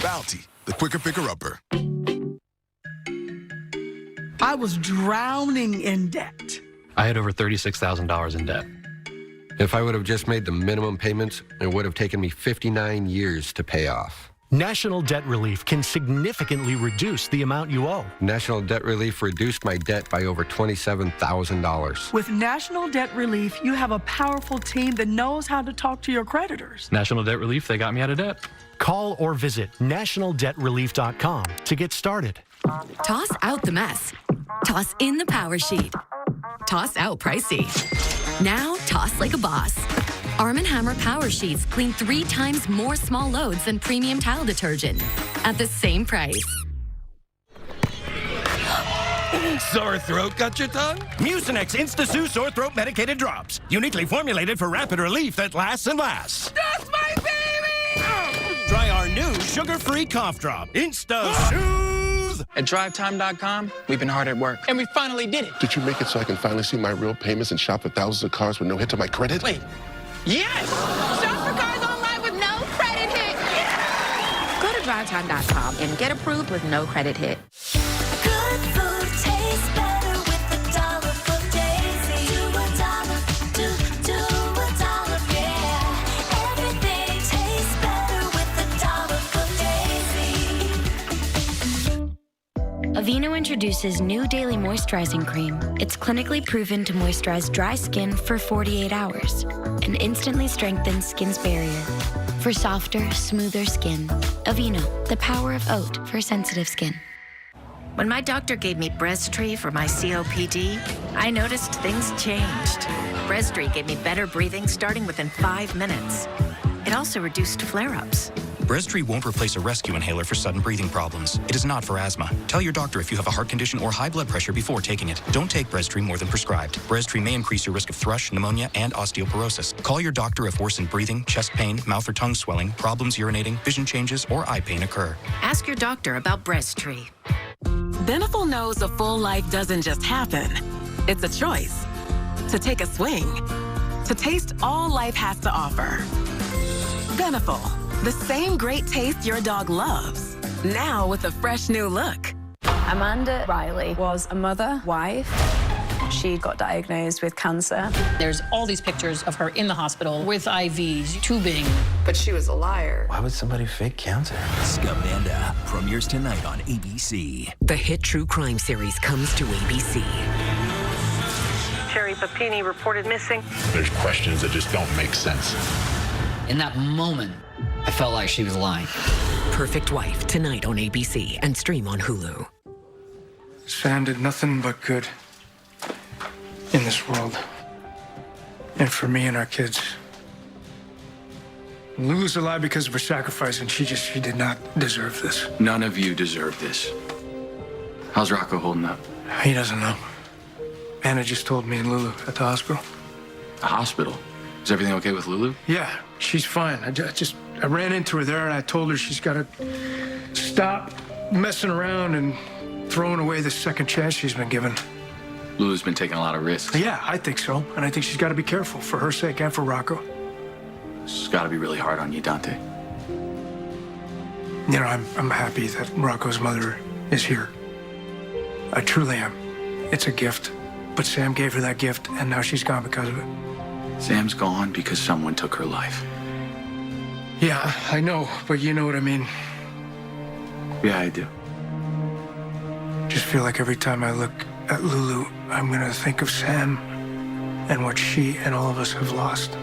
Bounty, the quicker picker-upper. I was drowning in debt. I had over $36,000 in debt. If I would have just made the minimum payments, it would have taken me 59 years to pay off. National Debt Relief can significantly reduce the amount you owe. National Debt Relief reduced my debt by over $27,000. With National Debt Relief, you have a powerful team that knows how to talk to your creditors. National Debt Relief, they got me out of debt. Call or visit nationaldebtrelief.com to get started. Toss out the mess. Toss in the power sheet. Toss out pricey. Now toss like a boss. Arm & Hammer Power Sheets clean 3 times more small loads than premium tile detergent at the same price. Sore throat got your tongue? Mucinex Insta-Sue Sore Throat Medicated Drops. Uniquely formulated for rapid relief that lasts and lasts. That's my baby! Try our new sugar-free cough drop. Insta-Soothe! At DriveTime.com, we've been hard at work, and we finally did it. Did you make it so I can finally see my real payments and shop for thousands of cars with no hit to my credit? Wait, yes! Shop for cars online with no credit hit. Yeah! Go to DriveTime.com and get approved with no credit hit. Good food tastes better with $1 for Daisy. Do $1, yeah. Everything tastes better with $1 for Daisy. Aveeno introduces new daily moisturizing cream. It's clinically proven to moisturize dry skin for 48 hours and instantly strengthens skin's barrier for softer, smoother skin. Aveeno, the power of oat for sensitive skin. When my doctor gave me Breztri for my COPD, I noticed things changed. Breztri gave me better breathing starting within 5 minutes. It also reduced flare-ups. Breztri won't replace a rescue inhaler for sudden breathing problems. It is not for asthma. Tell your doctor if you have a heart condition or high blood pressure before taking it. Don't take Breztri more than prescribed. Breztri may increase your risk of thrush, pneumonia, and osteoporosis. Call your doctor if worsened breathing, chest pain, mouth or tongue swelling, problems urinating, vision changes, or eye pain occur. Ask your doctor about Breztri. Beneful knows a full life doesn't just happen. It's a choice. To take a swing. To taste all life has to offer. Beneful, the same great taste your dog loves. Now with a fresh new look. Amanda Riley was a mother, wife. She got diagnosed with cancer. There's all these pictures of her in the hospital with IVs, tubing. But she was a liar. Why would somebody fake cancer? Scamanda premieres tonight on ABC. The hit true crime series comes to ABC. Cherry Papini reported missing. There's questions that just don't make sense. In that moment, I felt like she was lying. Perfect Wife, tonight on ABC and stream on Hulu. Sam did nothing but good in this world. And for me and our kids. Lulu's alive because of her sacrifice, and she did not deserve this. None of you deserve this. How's Rocco holding up? He doesn't know. Anna just told me and Lulu at the hospital. The hospital? Is everything okay with Lulu? Yeah, she's fine. I ran into her there and I told her she's got to stop messing around and throwing away the second chance she's been given. Lulu's been taking a lot of risks. Yeah, I think so. And I think she's got to be careful for her sake and for Rocco. It's got to be really hard on you, Dante. You know, I'm happy that Rocco's mother is here. I truly am. It's a gift. But Sam gave her that gift, and now she's gone because of it. Sam's gone because someone took her life. Yeah, I know, but you know what I mean. Yeah, I do. Just feel like every time I look at Lulu, I'm gonna think of Sam and what she and all of us have lost.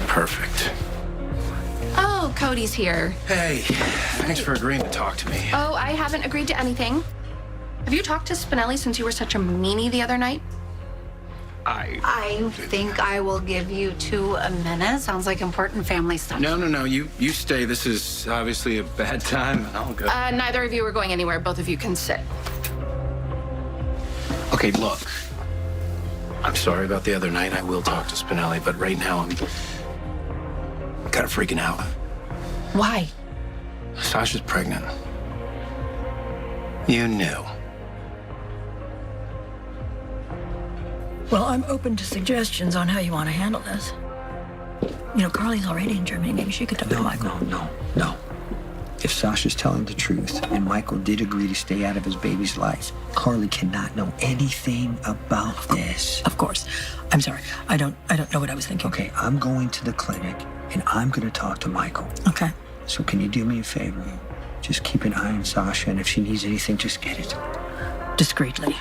Perfect. Oh, Cody's here. Hey, thanks for agreeing to talk to me. Oh, I haven't agreed to anything. Have you talked to Spinelli since you were such a meanie the other night? I think I will give you 2 minutes. Sounds like important family stuff. No. You stay. This is obviously a bad time, and I'll go. Neither of you are going anywhere. Both of you can sit. Okay, look. I'm sorry about the other night. I will talk to Spinelli, but right now I'm kind of freaking out. Why? Sasha's pregnant. You knew. Well, I'm open to suggestions on how you want to handle this. You know, Carly's already in Germany. Maybe she could talk to Michael. No. If Sasha's telling the truth and Michael did agree to stay out of his baby's life, Carly cannot know anything about this. Of course. I'm sorry. I don't know what I was thinking. Okay, I'm going to the clinic and I'm going to talk to Michael. Okay. So can you do me a favor? Just keep an eye on Sasha, and if she needs anything, just get it. Discreetly.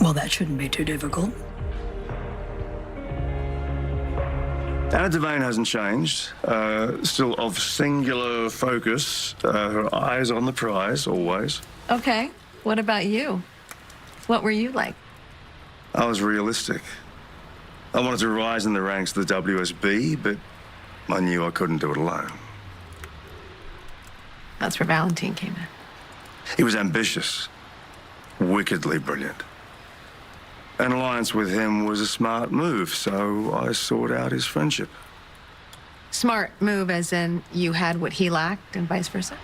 Well, that shouldn't be too difficult. Anna Devane hasn't changed. Still of singular focus. Her eyes on the prize, always. Okay. What about you? What were you like? I was realistic. I wanted to rise in the ranks of the WSB, but I knew I couldn't do it alone. That's where Valentine came in. He was ambitious, wickedly brilliant. An alliance with him was a smart move, so I sought out his friendship. Smart move as in you had what he lacked and vice versa?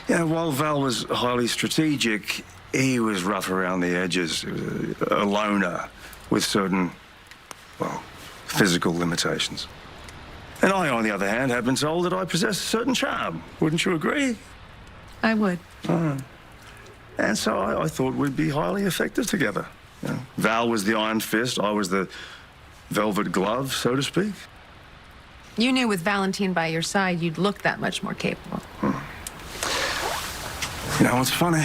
Yeah, while Val was highly strategic, he was rough around the edges. He was a loner with certain, well, physical limitations. And I, on the other hand, had been told that I possessed a certain charm. Wouldn't you agree? I would. And so I thought we'd be highly effective together. You know, Val was the iron fist, I was the velvet glove, so to speak. You knew with Valentine by your side, you'd look that much more capable. You know what's funny?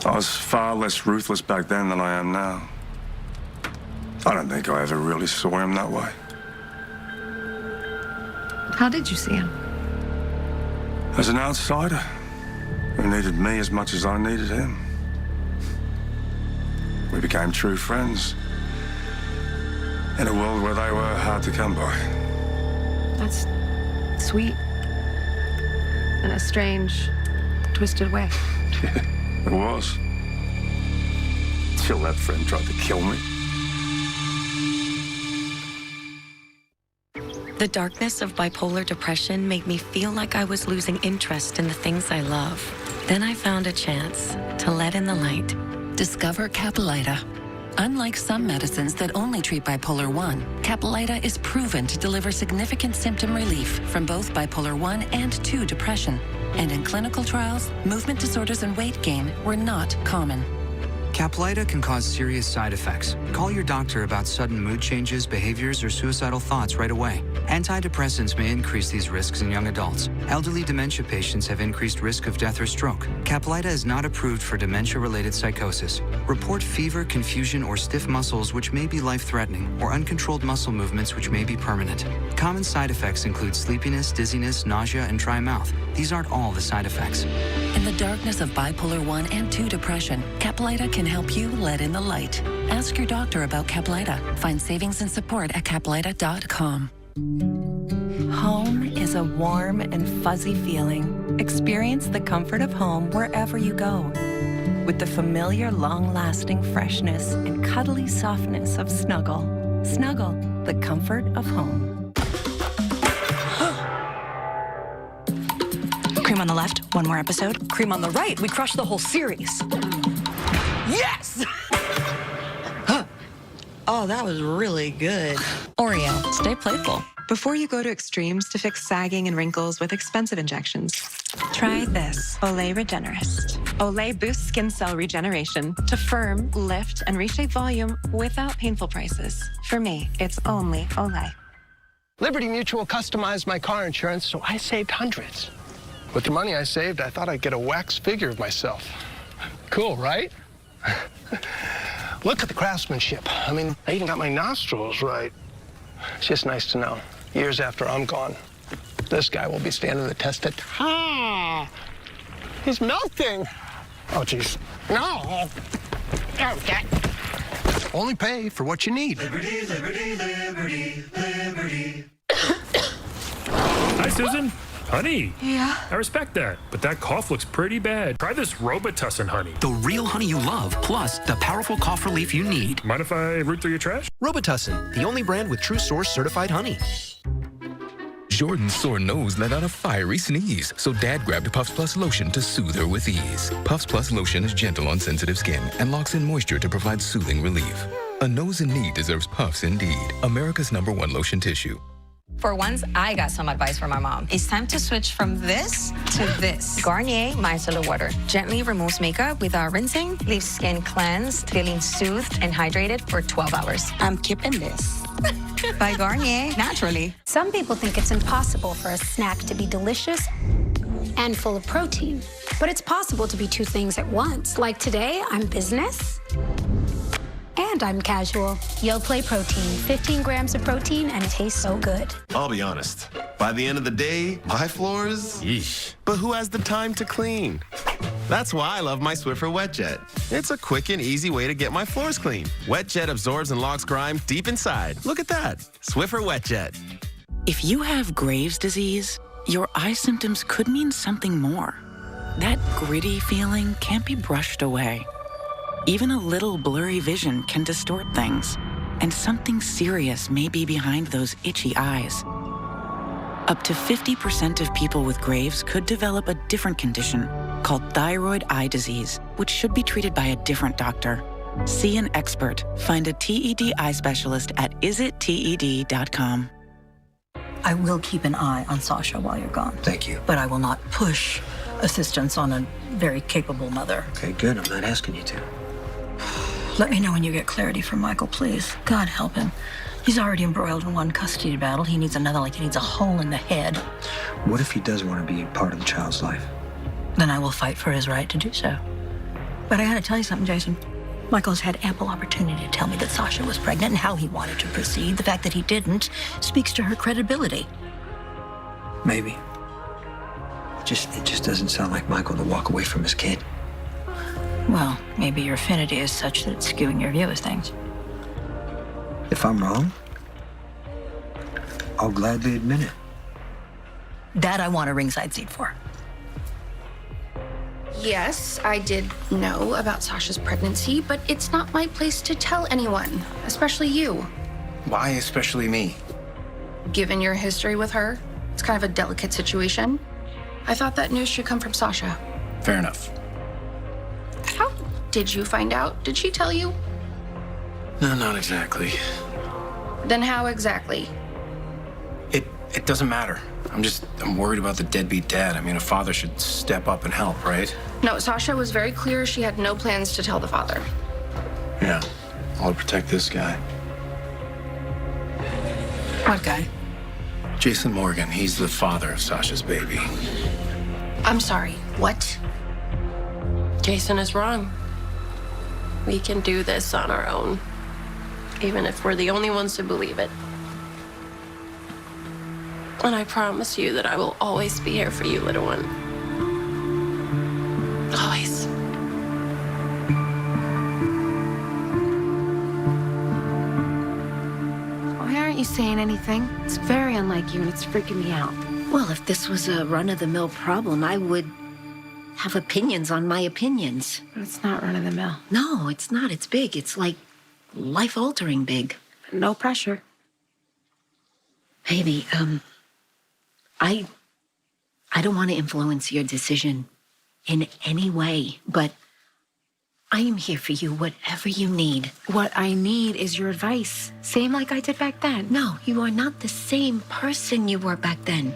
I was far less ruthless back then than I am now. I don't think I ever really saw him that way. How did you see him? As an outsider who needed me as much as I needed him. We became true friends in a world where they were hard to come by. That's sweet. In a strange, twisted way. It was. Till that friend tried to kill me. The darkness of bipolar depression made me feel like I was losing interest in the things I love. Then I found a chance to let in the light. Discover Capilita. Unlike some medicines that only treat bipolar 1, Capilita is proven to deliver significant symptom relief from both bipolar 1 and 2 depression. And in clinical trials, movement disorders and weight gain were not common. Caplyta can cause serious side effects. Call your doctor about sudden mood changes, behaviors, or suicidal thoughts right away. Antidepressants may increase these risks in young adults. Elderly dementia patients have increased risk of death or stroke. Caplyta is not approved for dementia-related psychosis. Report fever, confusion, or stiff muscles which may be life-threatening, or uncontrolled muscle movements which may be permanent. Common side effects include sleepiness, dizziness, nausea, and dry mouth. These aren't all the side effects. In the darkness of bipolar 1 and 2 depression, Caplyta can help you let in the light. Ask your doctor about Caplyta. Find savings and support at caplyta.com. Home is a warm and fuzzy feeling. Experience the comfort of home wherever you go. With the familiar, long-lasting freshness and cuddly softness of Snuggle. Snuggle, the comfort of home. Cream on the left, one more episode. Cream on the right, we crushed the whole series. Yes! Oh, that was really good. Oreo, stay playful. Before you go to extremes to fix sagging and wrinkles with expensive injections, try this, Olay Regenerist. Olay boosts skin cell regeneration to firm, lift, and reshape volume without painful prices. For me, it's only Olay. Liberty Mutual customized my car insurance, so I saved hundreds. With the money I saved, I thought I'd get a wax figure of myself. Cool, right? Look at the craftsmanship. I mean, I even got my nostrils right. It's just nice to know, years after I'm gone, this guy will be standing the test of time. He's melting. Oh, geez. No. Okay. Only pay for what you need. Liberty, liberty, liberty, liberty. Hi, Susan. Honey. Yeah? I respect that, but that cough looks pretty bad. Try this Robitussin honey. The real honey you love, plus the powerful cough relief you need. Mind if I root through your trash? Robitussin, the only brand with True Source certified honey. Jordan's sore nose let out a fiery sneeze, so Dad grabbed Puffs Plus lotion to soothe her with ease. Puffs Plus lotion is gentle on sensitive skin and locks in moisture to provide soothing relief. A nose in need deserves Puffs indeed. America's #1 lotion tissue. For once, I got some advice from my mom. It's time to switch from this to this. Garnier Micellar Water gently removes makeup without rinsing, leaves skin cleansed, feeling soothed and hydrated for 12 hours. I'm keeping this. By Garnier, naturally. Some people think it's impossible for a snack to be delicious and full of protein. But it's possible to be two things at once. Like today, I'm business and I'm casual. Yoplait protein, 15 grams of protein, and it tastes so good. I'll be honest. By the end of the day, my floors, yeesh. But who has the time to clean? That's why I love my Swiffer WetJet. It's a quick and easy way to get my floors clean. WetJet absorbs and locks grime deep inside. Look at that. Swiffer WetJet. If you have Graves' disease, your eye symptoms could mean something more. That gritty feeling can't be brushed away. Even a little blurry vision can distort things, and something serious may be behind those itchy eyes. Up to 50% of people with Graves could develop a different condition called thyroid eye disease, which should be treated by a different doctor. See an expert. Find a TED eye specialist at isitted.com. I will keep an eye on Sasha while you're gone. Thank you. But I will not push assistance on a very capable mother. Okay, good. I'm not asking you to. Let me know when you get clarity from Michael, please. God help him. He's already embroiled in one custody battle. He needs another like he needs a hole in the head. What if he does want to be part of the child's life? Then I will fight for his right to do so. But I gotta tell you something, Jason. Michael's had ample opportunity to tell me that Sasha was pregnant and how he wanted to proceed. The fact that he didn't speaks to her credibility. Maybe. It just doesn't sound like Michael to walk away from his kid. Well, maybe your affinity is such that it's skewing your view of things. If I'm wrong, I'll gladly admit it. That I want a ringside seat for. Yes, I did know about Sasha's pregnancy, but it's not my place to tell anyone, especially you. Why especially me? Given your history with her, it's kind of a delicate situation. I thought that news should come from Sasha. Fair enough. How did you find out? Did she tell you? No, not exactly. Then how exactly? It It doesn't matter. I'm worried about the deadbeat dad. I mean, a father should step up and help, right? No, Sasha was very clear she had no plans to tell the father. Yeah. All to protect this guy. What guy? Jason Morgan. He's the father of Sasha's baby. I'm sorry, what? Jason is wrong. We can do this on our own, even if we're the only ones to believe it. And I promise you that I will always be here for you, little one. Always. Why aren't you saying anything? It's very unlike you and it's freaking me out. Well, if this was a run-of-the-mill problem, I would have opinions on my opinions. But it's not run-of-the-mill. No, it's not. It's big. It's like life-altering big. No pressure. Baby, I don't want to influence your decision in any way, but I am here for you, whatever you need. What I need is your advice. Same like I did back then. No, you are not the same person you were back then.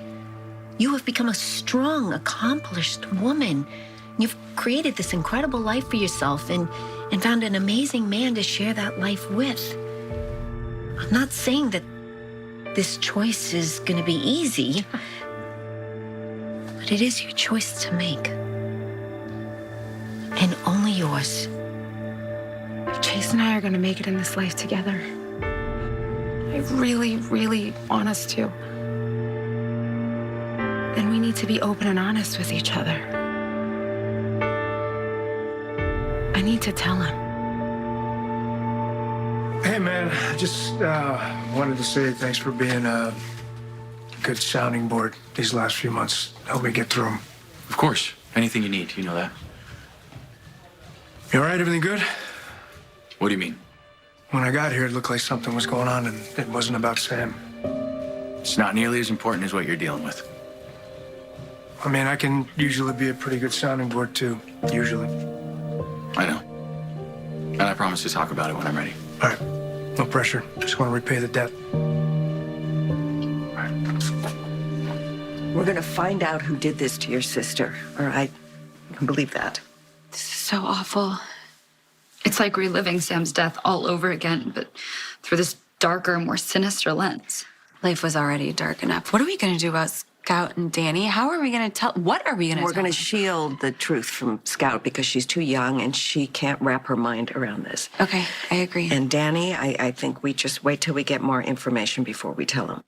You have become a strong, accomplished woman. You've created this incredible life for yourself and found an amazing man to share that life with. I'm not saying that this choice is going to be easy, but it is your choice to make. And only yours. If Chase and I are going to make it in this life together, I really, really want us to, then we need to be open and honest with each other. I need to tell him. Hey, man, I just wanted to say thanks for being a good sounding board these last few months. Helped me get through them. Of course. Anything you need, you know that. You all right? Everything good? What do you mean? When I got here, it looked like something was going on, and it wasn't about Sam. It's not nearly as important as what you're dealing with. I mean, I can usually be a pretty good sounding board, too. Usually. I know. And I promise to talk about it when I'm ready. All right. No pressure. Just want to repay the debt. We're going to find out who did this to your sister, or I can believe that. This is so awful. It's like reliving Sam's death all over again, but through this darker, more sinister lens. Life was already dark enough. What are we going to do about Scout and Danny? How are we going to tell? What are we going to tell? We're going to shield the truth from Scout because she's too young and she can't wrap her mind around this. Okay, I agree. And Danny, I think we just wait till we get more information before we tell him.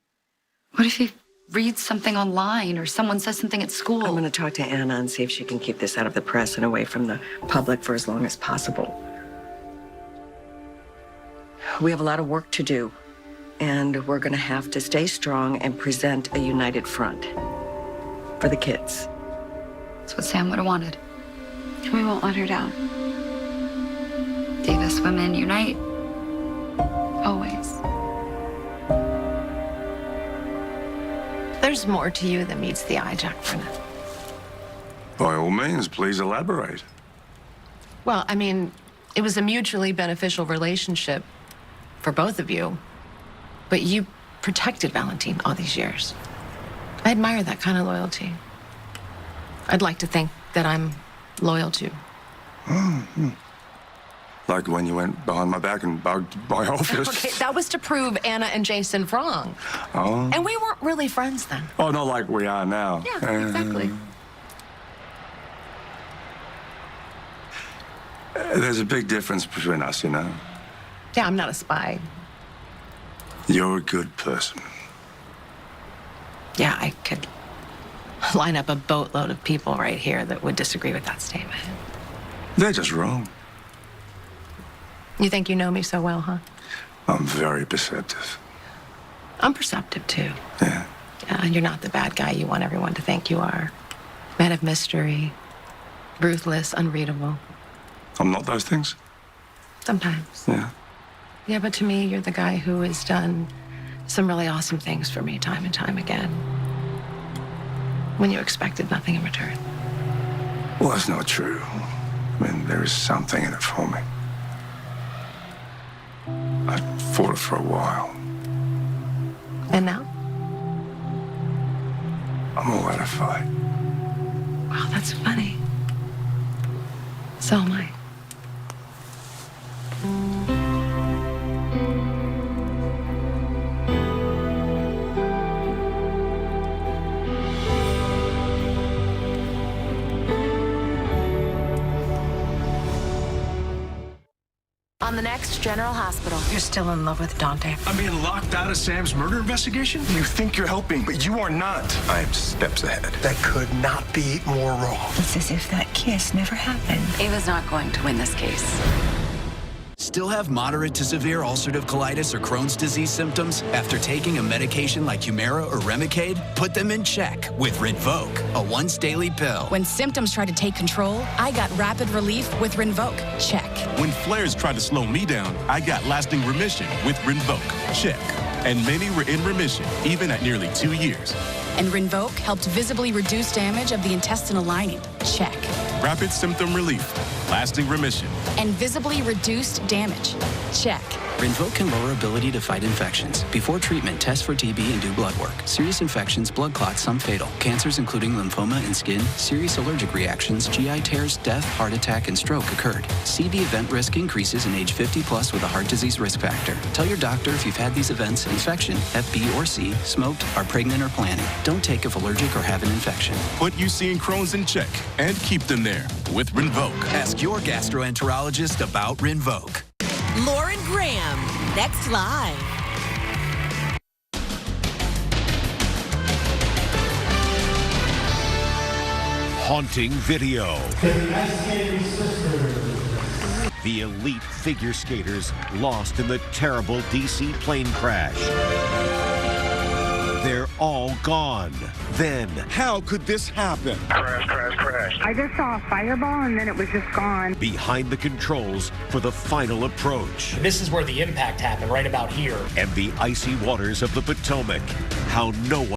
What if he reads something online or someone says something at school? I'm going to talk to Anna and see if she can keep this out of the press and away from the public for as long as possible. We have a lot of work to do, and we're going to have to stay strong and present a united front for the kids. That's what Sam would have wanted. We won't let her down. Davis women unite. Always. There's more to you than meets the eye, Jack Brennan. By all means, please elaborate. Well, I mean, it was a mutually beneficial relationship for both of you, but you protected Valentine all these years. I admire that kind of loyalty. I'd like to think that I'm loyal too. Mm-hmm. Like when you went behind my back and bugged my office. Okay, that was to prove Anna and Jason wrong. Oh. And we weren't really friends then. Oh, not like we are now. Yeah, exactly. There's a big difference between us, you know. Yeah, I'm not a spy. You're a good person. Yeah, I could line up a boatload of people right here that would disagree with that statement. They're just wrong. You think you know me so well, huh? I'm very perceptive. I'm perceptive, too. Yeah. Yeah, you're not the bad guy you want everyone to think you are. Man of mystery, ruthless, unreadable. I'm not those things? Sometimes. Yeah. Yeah, but to me, you're the guy who has done some really awesome things for me time and time again. When you expected nothing in return. Well, that's not true. I mean, there is something in it for me. I fought it for a while. And now? I'm all out of fight. Wow, that's funny. So am I. On the next General Hospital. You're still in love with Dante. I'm being locked out of Sam's murder investigation? You think you're helping, but you are not. I am steps ahead. That could not be more wrong. It's as if that kiss never happened. Ava's not going to win this case. Still have moderate to severe ulcerative colitis or Crohn's disease symptoms after taking a medication like Humira or Remicade? Put them in check with Rinvoq, a once-daily pill. When symptoms try to take control, I got rapid relief with Rinvoq. Check. When flares tried to slow me down, I got lasting remission with Rinvoq. Check. And many were in remission, even at nearly 2 years. And Rinvoq helped visibly reduce damage of the intestinal lining. Check. Rapid symptom relief, lasting remission. And visibly reduced damage. Check. Rinvoq can lower ability to fight infections. Before treatment, test for TB and do blood work. Serious infections, blood clots, some fatal. Cancers including lymphoma and skin, serious allergic reactions, GI tears, death, heart attack, and stroke occurred. CV event risk increases in age 50 plus with a heart disease risk factor. Tell your doctor if you've had these events: infection, Hep B or C, smoked, are pregnant or planning. Don't take if allergic or have an infection. Put UC and Crohn's in check and keep them there with Rinvoq. Ask your gastroenterologist about Rinvoq. Lauren Graham, next live. Haunting video. The elite figure skaters lost in the terrible DC plane crash. They're all gone. Then, how could this happen? Crash, crash, crash. I just saw a fireball and then it was just gone. Behind the controls for the final approach. This is where the impact happened, right about here. And the icy waters of the Potomac. How no one